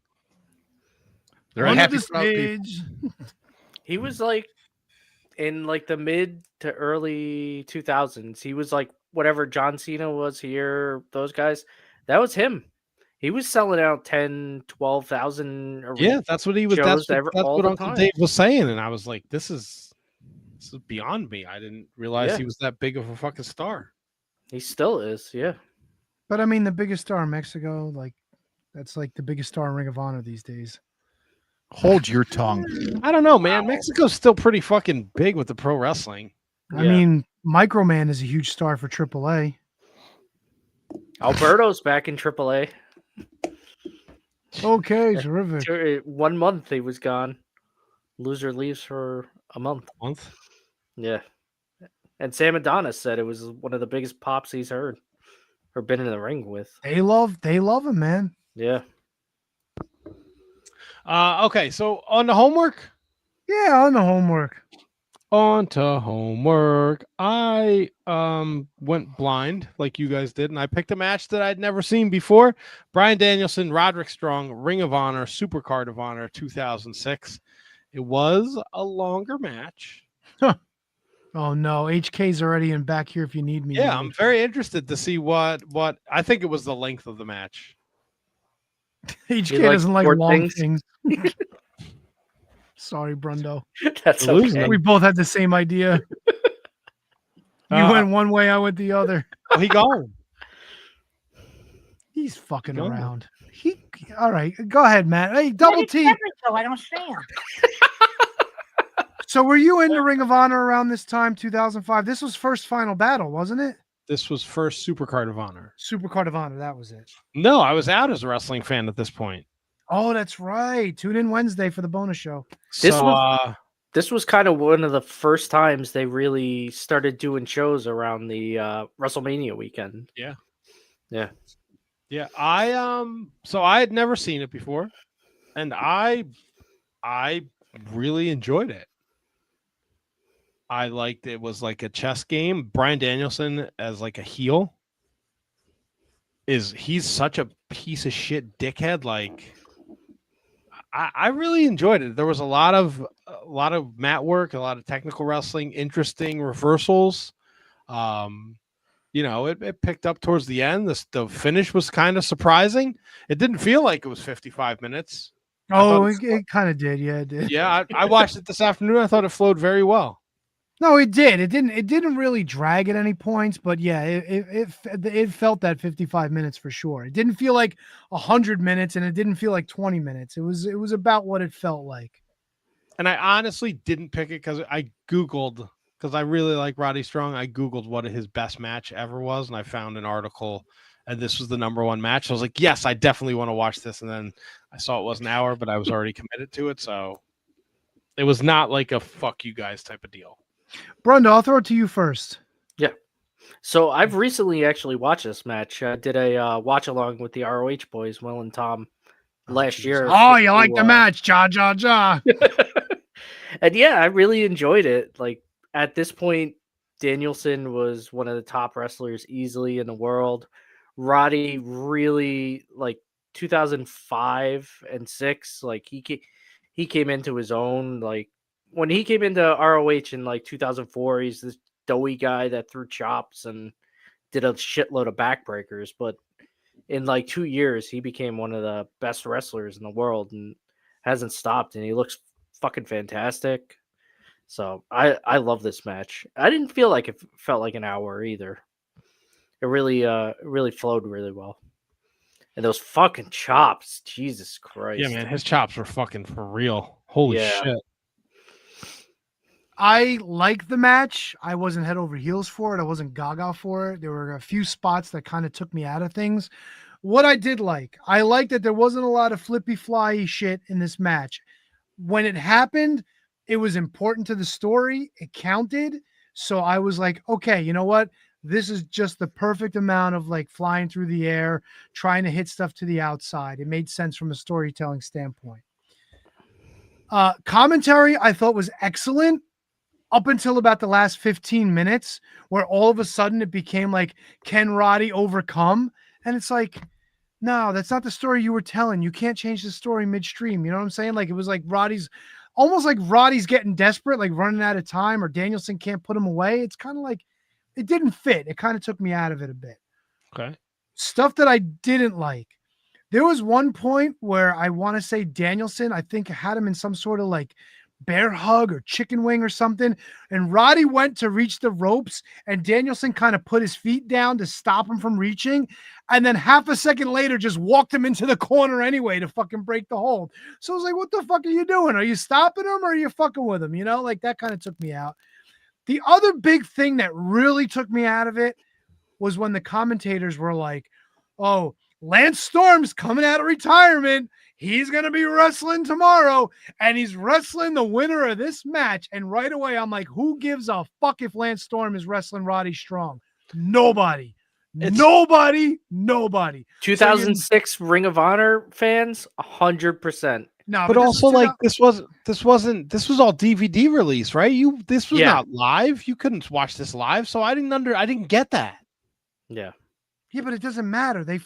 They're on happy the stage. He was in the mid to early 2000s. He was whatever John Cena was here, those guys. That was him. He was selling out 10, 12,000. Yeah, that's what he was. That's what Uncle Dave was saying, and I was like, "This is beyond me." I didn't realize he was that big of a fucking star. He still is, yeah. But I mean, the biggest star in Mexico, that's the biggest star in Ring of Honor these days. Hold your tongue. I don't know, man. Mexico's still pretty fucking big with the pro wrestling. I mean, Microman is a huge star for AAA. Alberto's back in AAA. Okay, terrific. 1 month he was gone. Loser leaves for a month. Yeah. And Sam Adonis said it was one of the biggest pops he's heard or been in the ring with. They love him, man. Yeah. Okay, so on the homework? Yeah, on the homework. On to homework. I went blind like you guys did, and I picked a match that I'd never seen before. Bryan Danielson, Roderick Strong, Ring of Honor, Supercard of Honor 2006. It was a longer match. Huh. Oh no, HK's already in back here if you need me. Yeah, I'm very interested to see what I think it was the length of the match. HK doesn't like long things. Sorry, Brundo. That's okay. We both had the same idea. You went one way, I went the other. Oh, he gone. He's fucking around. All right, go ahead, Matt. Hey, Double T. I don't understand. So were you in the Ring of Honor around this time, 2005? This was first Final Battle, wasn't it? This was first Supercard of Honor. Supercard of Honor, that was it. No, I was out as a wrestling fan at this point. Oh, that's right. Tune in Wednesday for the bonus show. This was kind of one of the first times they really started doing shows around the WrestleMania weekend. Yeah. Yeah. Yeah. So I had never seen it before, and I really enjoyed it. I liked it. Was like a chess game. Bryan Danielson as a heel he's such a piece of shit dickhead. I really enjoyed it. There was a lot of mat work, a lot of technical wrestling, interesting reversals. It picked up towards the end. The finish was kind of surprising. It didn't feel like it was 55 minutes. Oh, it kind of did. Yeah, it did. Yeah, I watched it this afternoon. I thought it flowed very well. No, it did. It didn't really drag at any points, but yeah, it felt that 55 minutes for sure. It didn't feel like 100 minutes, and it didn't feel like 20 minutes. It was about what it felt like. And I honestly didn't pick it because I Googled, because I really like Roddy Strong. I Googled what his best match ever was, and I found an article, and this was the number one match. So I was like, yes, I definitely want to watch this. And then I saw it was an hour, but I was already committed to it. So it was not like a fuck you guys type of deal. Brenda, I'll throw it to you first. Yeah. So I've recently actually watched this match. I did a watch along with the ROH boys, Will and Tom, last year. Oh, you like the match? Ja, ja, ja. And yeah, I really enjoyed it. Like at this point, Danielson was one of the top wrestlers easily in the world. Roddy really, like 2005 and 6, like he came into his own. Like when he came into ROH in like 2004, he's this doughy guy that threw chops and did a shitload of backbreakers. But in like 2 years, he became one of the best wrestlers in the world and hasn't stopped. And he looks fucking fantastic. So I love this match. I didn't feel like it felt like an hour either. It really flowed really well. And those fucking chops, Jesus Christ. Yeah, man, his chops were fucking for real. Holy shit. I like the match. I wasn't head over heels for it. I wasn't gaga for it. There were a few spots that kind of took me out of things. What I did like, I liked that there wasn't a lot of flippy fly shit in this match. When it happened, it was important to the story. It counted. So I was like, okay, you know what? This is just the perfect amount of like flying through the air, trying to hit stuff to the outside. It made sense from a storytelling standpoint. Commentary I thought was excellent up until about the last 15 minutes, where all of a sudden it became like, can Roddy overcome? And it's like, no, that's not the story you were telling. You can't change the story midstream. You know what I'm saying? Like it was like almost like Roddy's getting desperate, like running out of time, or Danielson can't put him away. It's kind of like, it didn't fit. It kind of took me out of it a bit. Okay. Stuff that I didn't like. There was one point where I want to say Danielson, I think, had him in some sort of like bear hug or chicken wing or something. And Roddy went to reach the ropes and Danielson kind of put his feet down to stop him from reaching. And then half a second later, just walked him into the corner anyway to fucking break the hold. So I was like, what the fuck are you doing? Are you stopping him or are you fucking with him? You know, like that kind of took me out. The other big thing that really took me out of it was when the commentators were like, oh, Lance Storm's coming out of retirement. He's going to be wrestling tomorrow, and he's wrestling the winner of this match. And right away, I'm like, who gives a fuck if Lance Storm is wrestling Roddy Strong? Nobody. Nobody. 2006 Ring of Honor fans, 100%. No, but also like this was all DVD release, right? This was not live. You couldn't watch this live, so I didn't get that. Yeah. Yeah, but it doesn't matter. They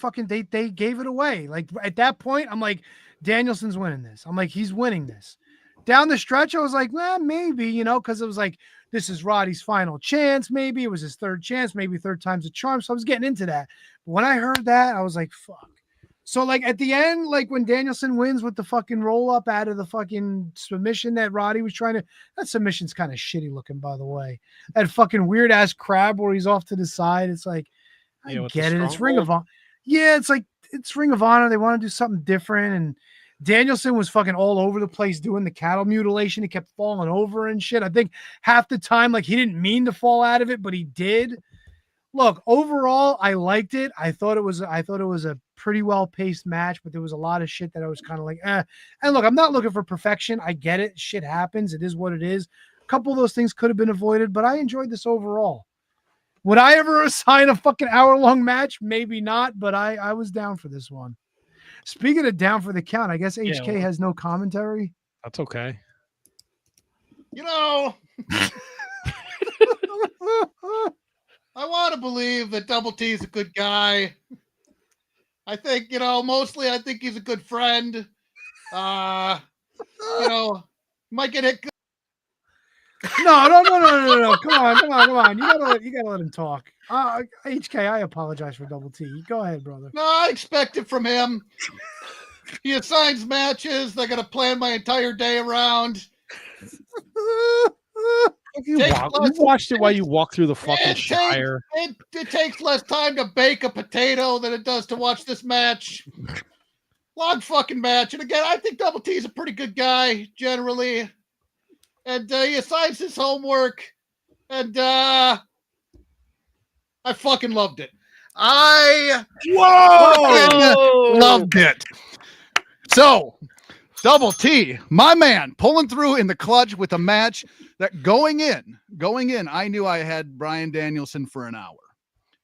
gave it away. Like at that point, I'm like, Danielson's winning this. I'm like, he's winning this. Down the stretch, I was like, well, maybe, you know, because it was like, this is Roddy's final chance. Maybe it was his third chance. Maybe third time's a charm. So I was getting into that. But when I heard that, I was like, fuck. So like at the end, like when Danielson wins with the fucking roll up out of the fucking submission that Roddy was trying to, that submission's kind of shitty looking, by the way. That fucking weird ass crab where he's off to the side. It's like, I get it. It's Ring of Honor. Yeah, it's like it's Ring of Honor. They want to do something different. And Danielson was fucking all over the place doing the cattle mutilation. He kept falling over and shit. I think half the time, like he didn't mean to fall out of it, but he did. Look, overall, I liked it. I thought it was a pretty well-paced match, but there was a lot of shit that I was kind of like, eh. And look, I'm not looking for perfection. I get it. Shit happens. It is what it is. A couple of those things could have been avoided, but I enjoyed this overall. Would I ever assign a fucking hour-long match? Maybe not, but I was down for this one. Speaking of down for the count, I guess HK has no commentary. That's okay. You know, I want to believe that Double T is a good guy. I think, you know, mostly I think he's a good friend. You know, might get hit. No. Come on. You gotta let him talk. HK, I apologize for Double T. Go ahead, brother. No, I expect it from him. He assigns matches. They're gonna plan my entire day around. You watched it while you walk through the fucking Shire. It takes less time to bake a potato than it does to watch this match. Long fucking match. And again, I think Double T is a pretty good guy generally. And he assigns his homework. And I fucking loved it. I loved it. So, Double T, my man, pulling through in the clutch with a match that going in, I knew I had Bryan Danielson for an hour.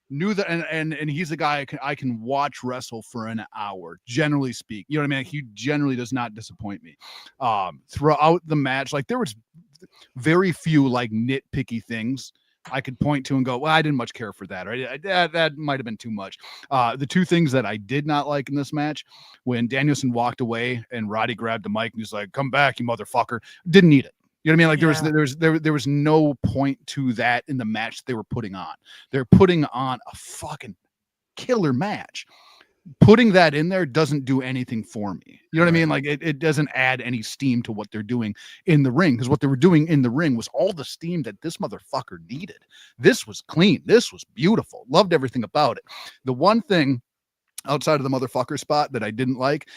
Knew that, and he's a guy I can watch wrestle for an hour, generally speak. You know what I mean? He generally does not disappoint me. Throughout the match, like there was very few like nitpicky things I could point to and go, well, I didn't much care for that. Right? That might have been too much. The two things that I did not like in this match, when Danielson walked away and Roddy grabbed the mic and he's like, "Come back, you motherfucker," didn't need it. You know what I mean? Like there was no point to that in the match they were putting on. They're putting on a fucking killer match. Putting that in there doesn't do anything for me. You know what I mean? Like it doesn't add any steam to what they're doing in the ring, because what they were doing in the ring was all the steam that this motherfucker needed. This was clean. This was beautiful. Loved everything about it. The one thing outside of the motherfucker spot that I didn't like,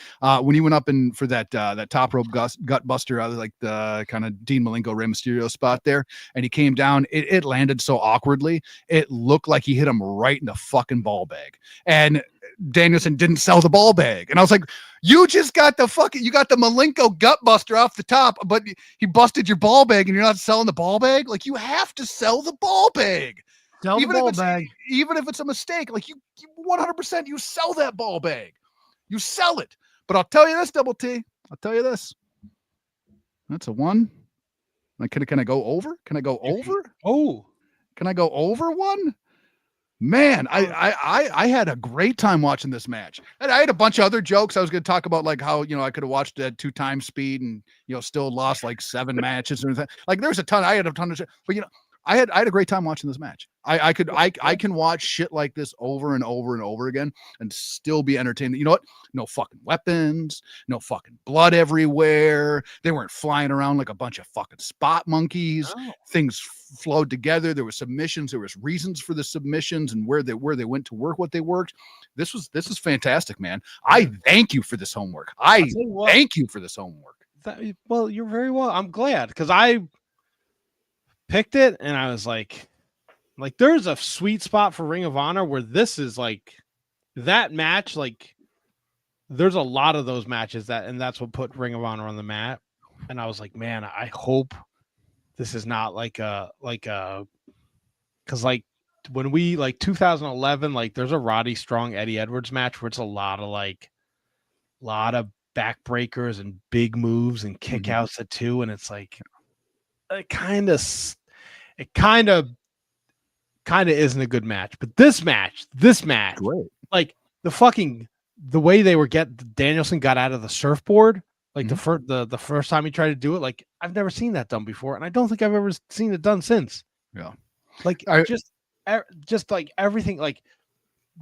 when he went up in for that top rope gut buster out of like the kind of Dean Malenko Rey Mysterio spot there, and he came down, it landed so awkwardly. It looked like he hit him right in the fucking ball bag. And Danielson didn't sell the ball bag. And I was like, you just got the Malenko gut buster off the top, but he busted your ball bag and you're not selling the ball bag? Like, you have to sell the ball bag. Even if it's a mistake, like you 100%, you sell that ball bag. You sell it. But I'll tell you this, Double T. I'll tell you this. That's a 1. Like, can I go over? Can I go over? Oh, can I go over 1? Man, I had a great time watching this match. And I had a bunch of other jokes. I was going to talk about like how, you know, I could have watched at 2 times speed and, you know, still lost like 7 matches or anything. Like there's I had a ton of shit, but you know, I had a great time watching this match. I can watch shit like this over and over and over again and still be entertained. You know what? No fucking weapons, no fucking blood everywhere. They weren't flying around like a bunch of fucking spot monkeys. Oh. Things flowed together. There were submissions. There was reasons for the submissions and where they went to work, what they worked. This is fantastic, man. I thank you for this homework. Thank you for this homework. Well, you're very well. I'm glad, because I picked it and I was like there's a sweet spot for Ring of Honor where this is like that match. Like there's a lot of those matches and that's what put Ring of Honor on the map. And I was like, man, I hope this is not because like when we like 2011, like there's a Roddy Strong Eddie Edwards match where it's a lot of backbreakers and big moves and kickouts at 2, and it's like it kind of isn't a good match. But this match, great. Like the way they were Danielson got out of the surfboard, like the first time he tried to do it, like I've never seen that done before, and I don't think I've ever seen it done since. Yeah, like just like everything, like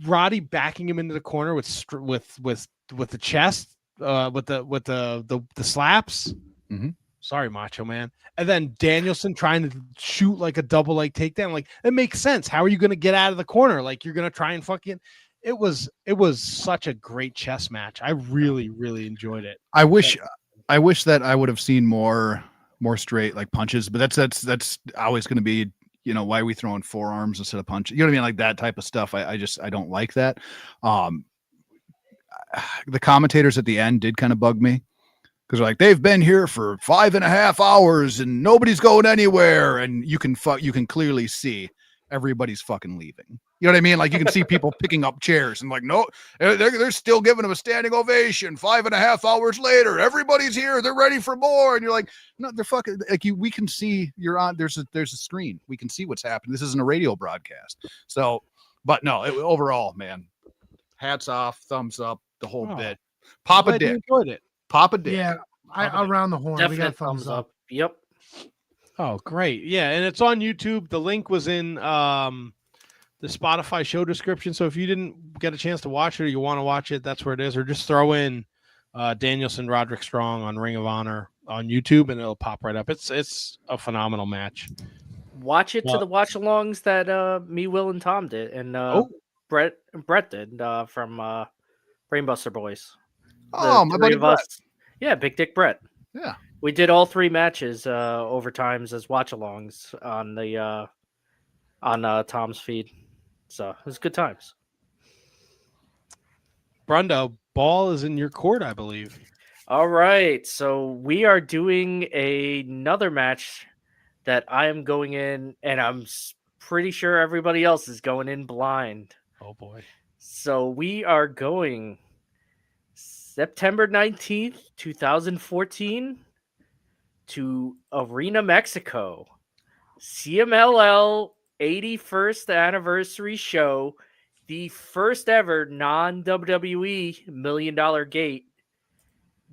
Roddy backing him into the corner with the chest, with the slaps. Mm-hmm. Sorry, Macho Man. And then Danielson trying to shoot like a double leg takedown. Like, it makes sense. How are you going to get out of the corner? Like, you're going to try and fucking. It was such a great chess match. I really, really enjoyed it. I wish that I would have seen more straight like punches, but that's always going to be, you know, why are we throwing forearms instead of punches? You know what I mean? Like that type of stuff. I don't like that. The commentators at the end did kind of bug me. Because like they've been here for 5.5 hours and nobody's going anywhere, and you can clearly see everybody's fucking leaving. You know what I mean? Like you can see people picking up chairs and like, no, they're still giving them a standing ovation 5.5 hours later. Everybody's here. They're ready for more. And you're like, no, they're fucking like we can see you're on. There's a screen. We can see what's happening. This isn't a radio broadcast. So, but no, overall, man, hats off, thumbs up, the whole bit. Papa Dick enjoyed it. Papa Dick. Yeah, around the horn. Definite We got thumbs up. Yep. Oh, great. Yeah, and it's on YouTube. The link was in the Spotify show description. So if you didn't get a chance to watch it or you want to watch it, that's where it is. Or just throw in Danielson Roderick Strong on Ring of Honor on YouTube and it'll pop right up. It's a phenomenal match. Watch it to the watch alongs that me, Will, and Tom did, and Brett did from Brainbuster Boys. Oh, my buddy Brett. Yeah, Big Dick Brett. Yeah, we did all 3 matches overtimes as watch-alongs on the on Tom's feed, so it was good times. Brundo, ball is in your court, I believe. All right, so we are doing another match that I am going in, and I'm pretty sure everybody else is going in blind. Oh boy. So we are going September 19th, 2014 to Arena, Mexico. CMLL 81st anniversary show, the first ever non-WWE $1 Million Gate.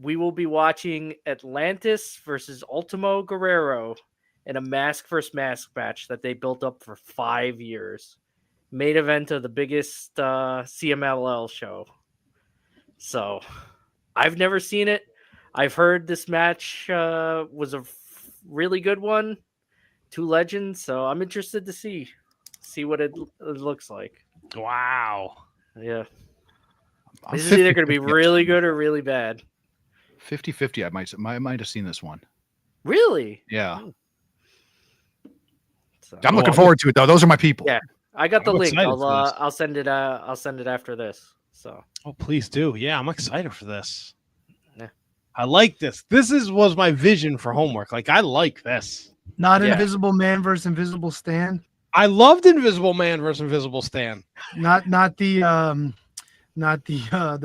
We will be watching Atlantis versus Ultimo Guerrero in a mask versus mask match that they built up for 5 years. Main event of the biggest CMLL show. So, I've never seen it. I've heard this match was a really good one. Two legends, so I'm interested to see what it looks like. Wow. Yeah. I'm This is either 50-50 going to be really good or really bad. 50-50. I might have seen this one. Really? Yeah. So, I'm looking forward to it though. Those are my people. Yeah, I got the I'm link. excited for this. I'll send it. I'll send it after this. So. Oh, please do. Yeah, I'm excited for this. Yeah. I like this. Was my vision for homework. Like, I like this. Not Yeah. Invisible Man versus Invisible Stan. I loved Invisible Man versus Invisible Stan. Not the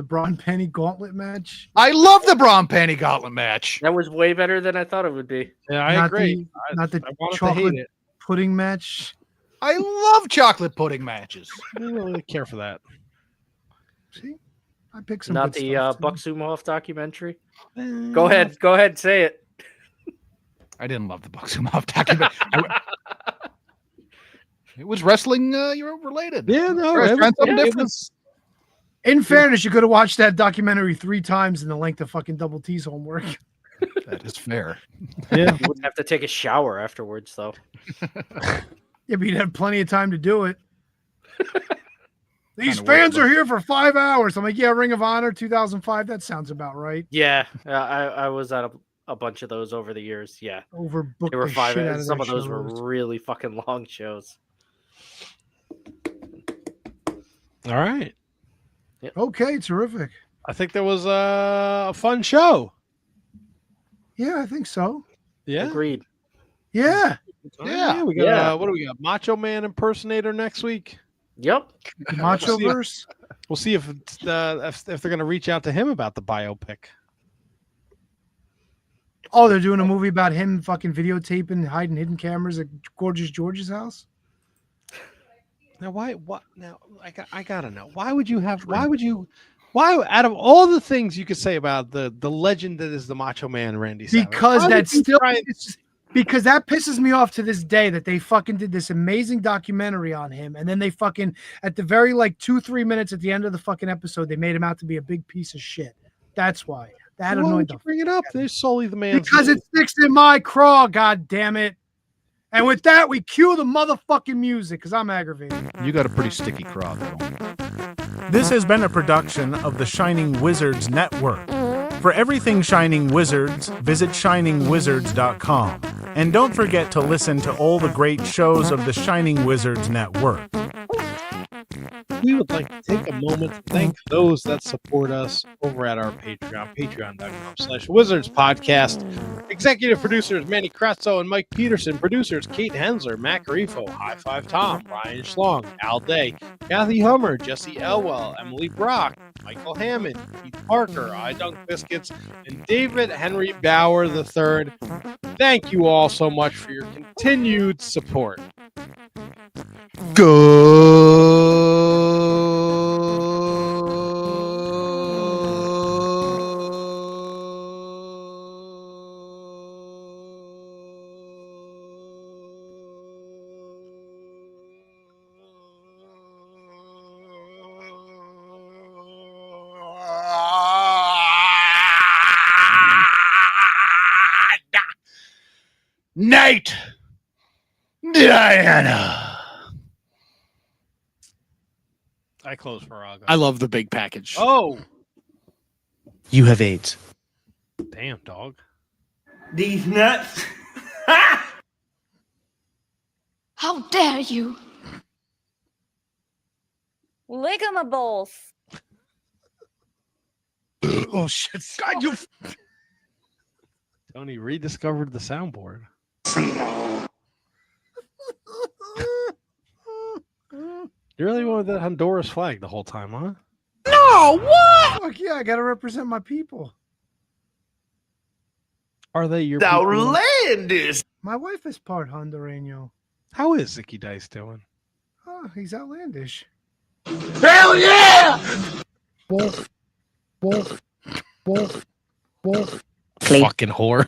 Braun Penny Gauntlet match. I love the Braun Panty Gauntlet match. That was way better than I thought it would be. Yeah, I Not agree. not the I wanted to chocolate hate it. pudding match. I love chocolate pudding matches. I don't really care for that. See, I picked some. Not good the stuff, too. Buck Sumoff documentary. Go ahead, say it. I didn't love the Buxumov documentary. It was wrestling related. Yeah, no, It was trying something it different. was- In fairness, you could have watched that documentary 3 times in the length of fucking Double T's homework. That is fair. yeah. You wouldn't have to take a shower afterwards, though. Yeah, but you'd have plenty of time to do it. These Kinda work, fans but- are here for 5 hours. I'm like, yeah, Ring of Honor 2005. That sounds about right. Yeah, I was at a bunch of those over the years. Yeah, Overbooked they were the 5. shit out of Some their of those were shows. really fucking long shows. All right. Okay, terrific. I think there was a fun show. Yeah, I think so. Yeah. Agreed. Yeah. Yeah. We got Yeah. what do we got? Macho Man impersonator next week. Yep. Macho see. verse. We'll see if they're going to reach out to him about the biopic. Oh, they're doing a movie about him fucking videotaping, hiding hidden cameras at Gorgeous George's house. Now, what? Now, I gotta know. Why would you? Out of all the things you could say about the legend that is the Macho Man, Randy Savage, Because why would that's you still try- because that pisses me off to this day that they fucking did this amazing documentary on him, and then they fucking at the very 2-3 minutes at the end of the fucking episode they made him out to be a big piece of shit. That's why that Why annoyed would the you bring it up? There's solely the man because it sticks in my craw. God damn it! And with that, we cue the motherfucking music because I'm aggravated. You got a pretty sticky crowd, though. This has been a production of the Shining Wizards Network. For everything Shining Wizards, visit shiningwizards.com. And don't forget to listen to all the great shows of the Shining Wizards Network. We would like to take a moment to thank those that support us over at our Patreon, patreon.com/Wizards Podcast. Executive producers Manny Kratzo and Mike Peterson. Producers Kate Hensler, Matt Garifo, High Five Tom, Ryan Schlong, Al Day, Kathy Hummer, Jesse Elwell, Emily Brock, Michael Hammond, Keith Parker, I Dunk Biscuits, and David Henry Bauer III. Thank you all so much for your continued support. Night, Diana. I close for August. I love the big package. Oh, You have AIDS. damn, dog. These nuts. How dare you? Ligamables. Oh shit! God, you Tony rediscovered the soundboard. You really went with that Honduras flag the whole time, huh? No, what? Fuck yeah, I gotta represent my people. Are they your Outlandish. My wife is part Hondureño. How is Zicky Dice doing? Oh, he's outlandish. Hell yeah! Wolf, wolf, wolf, wolf. Fucking whore.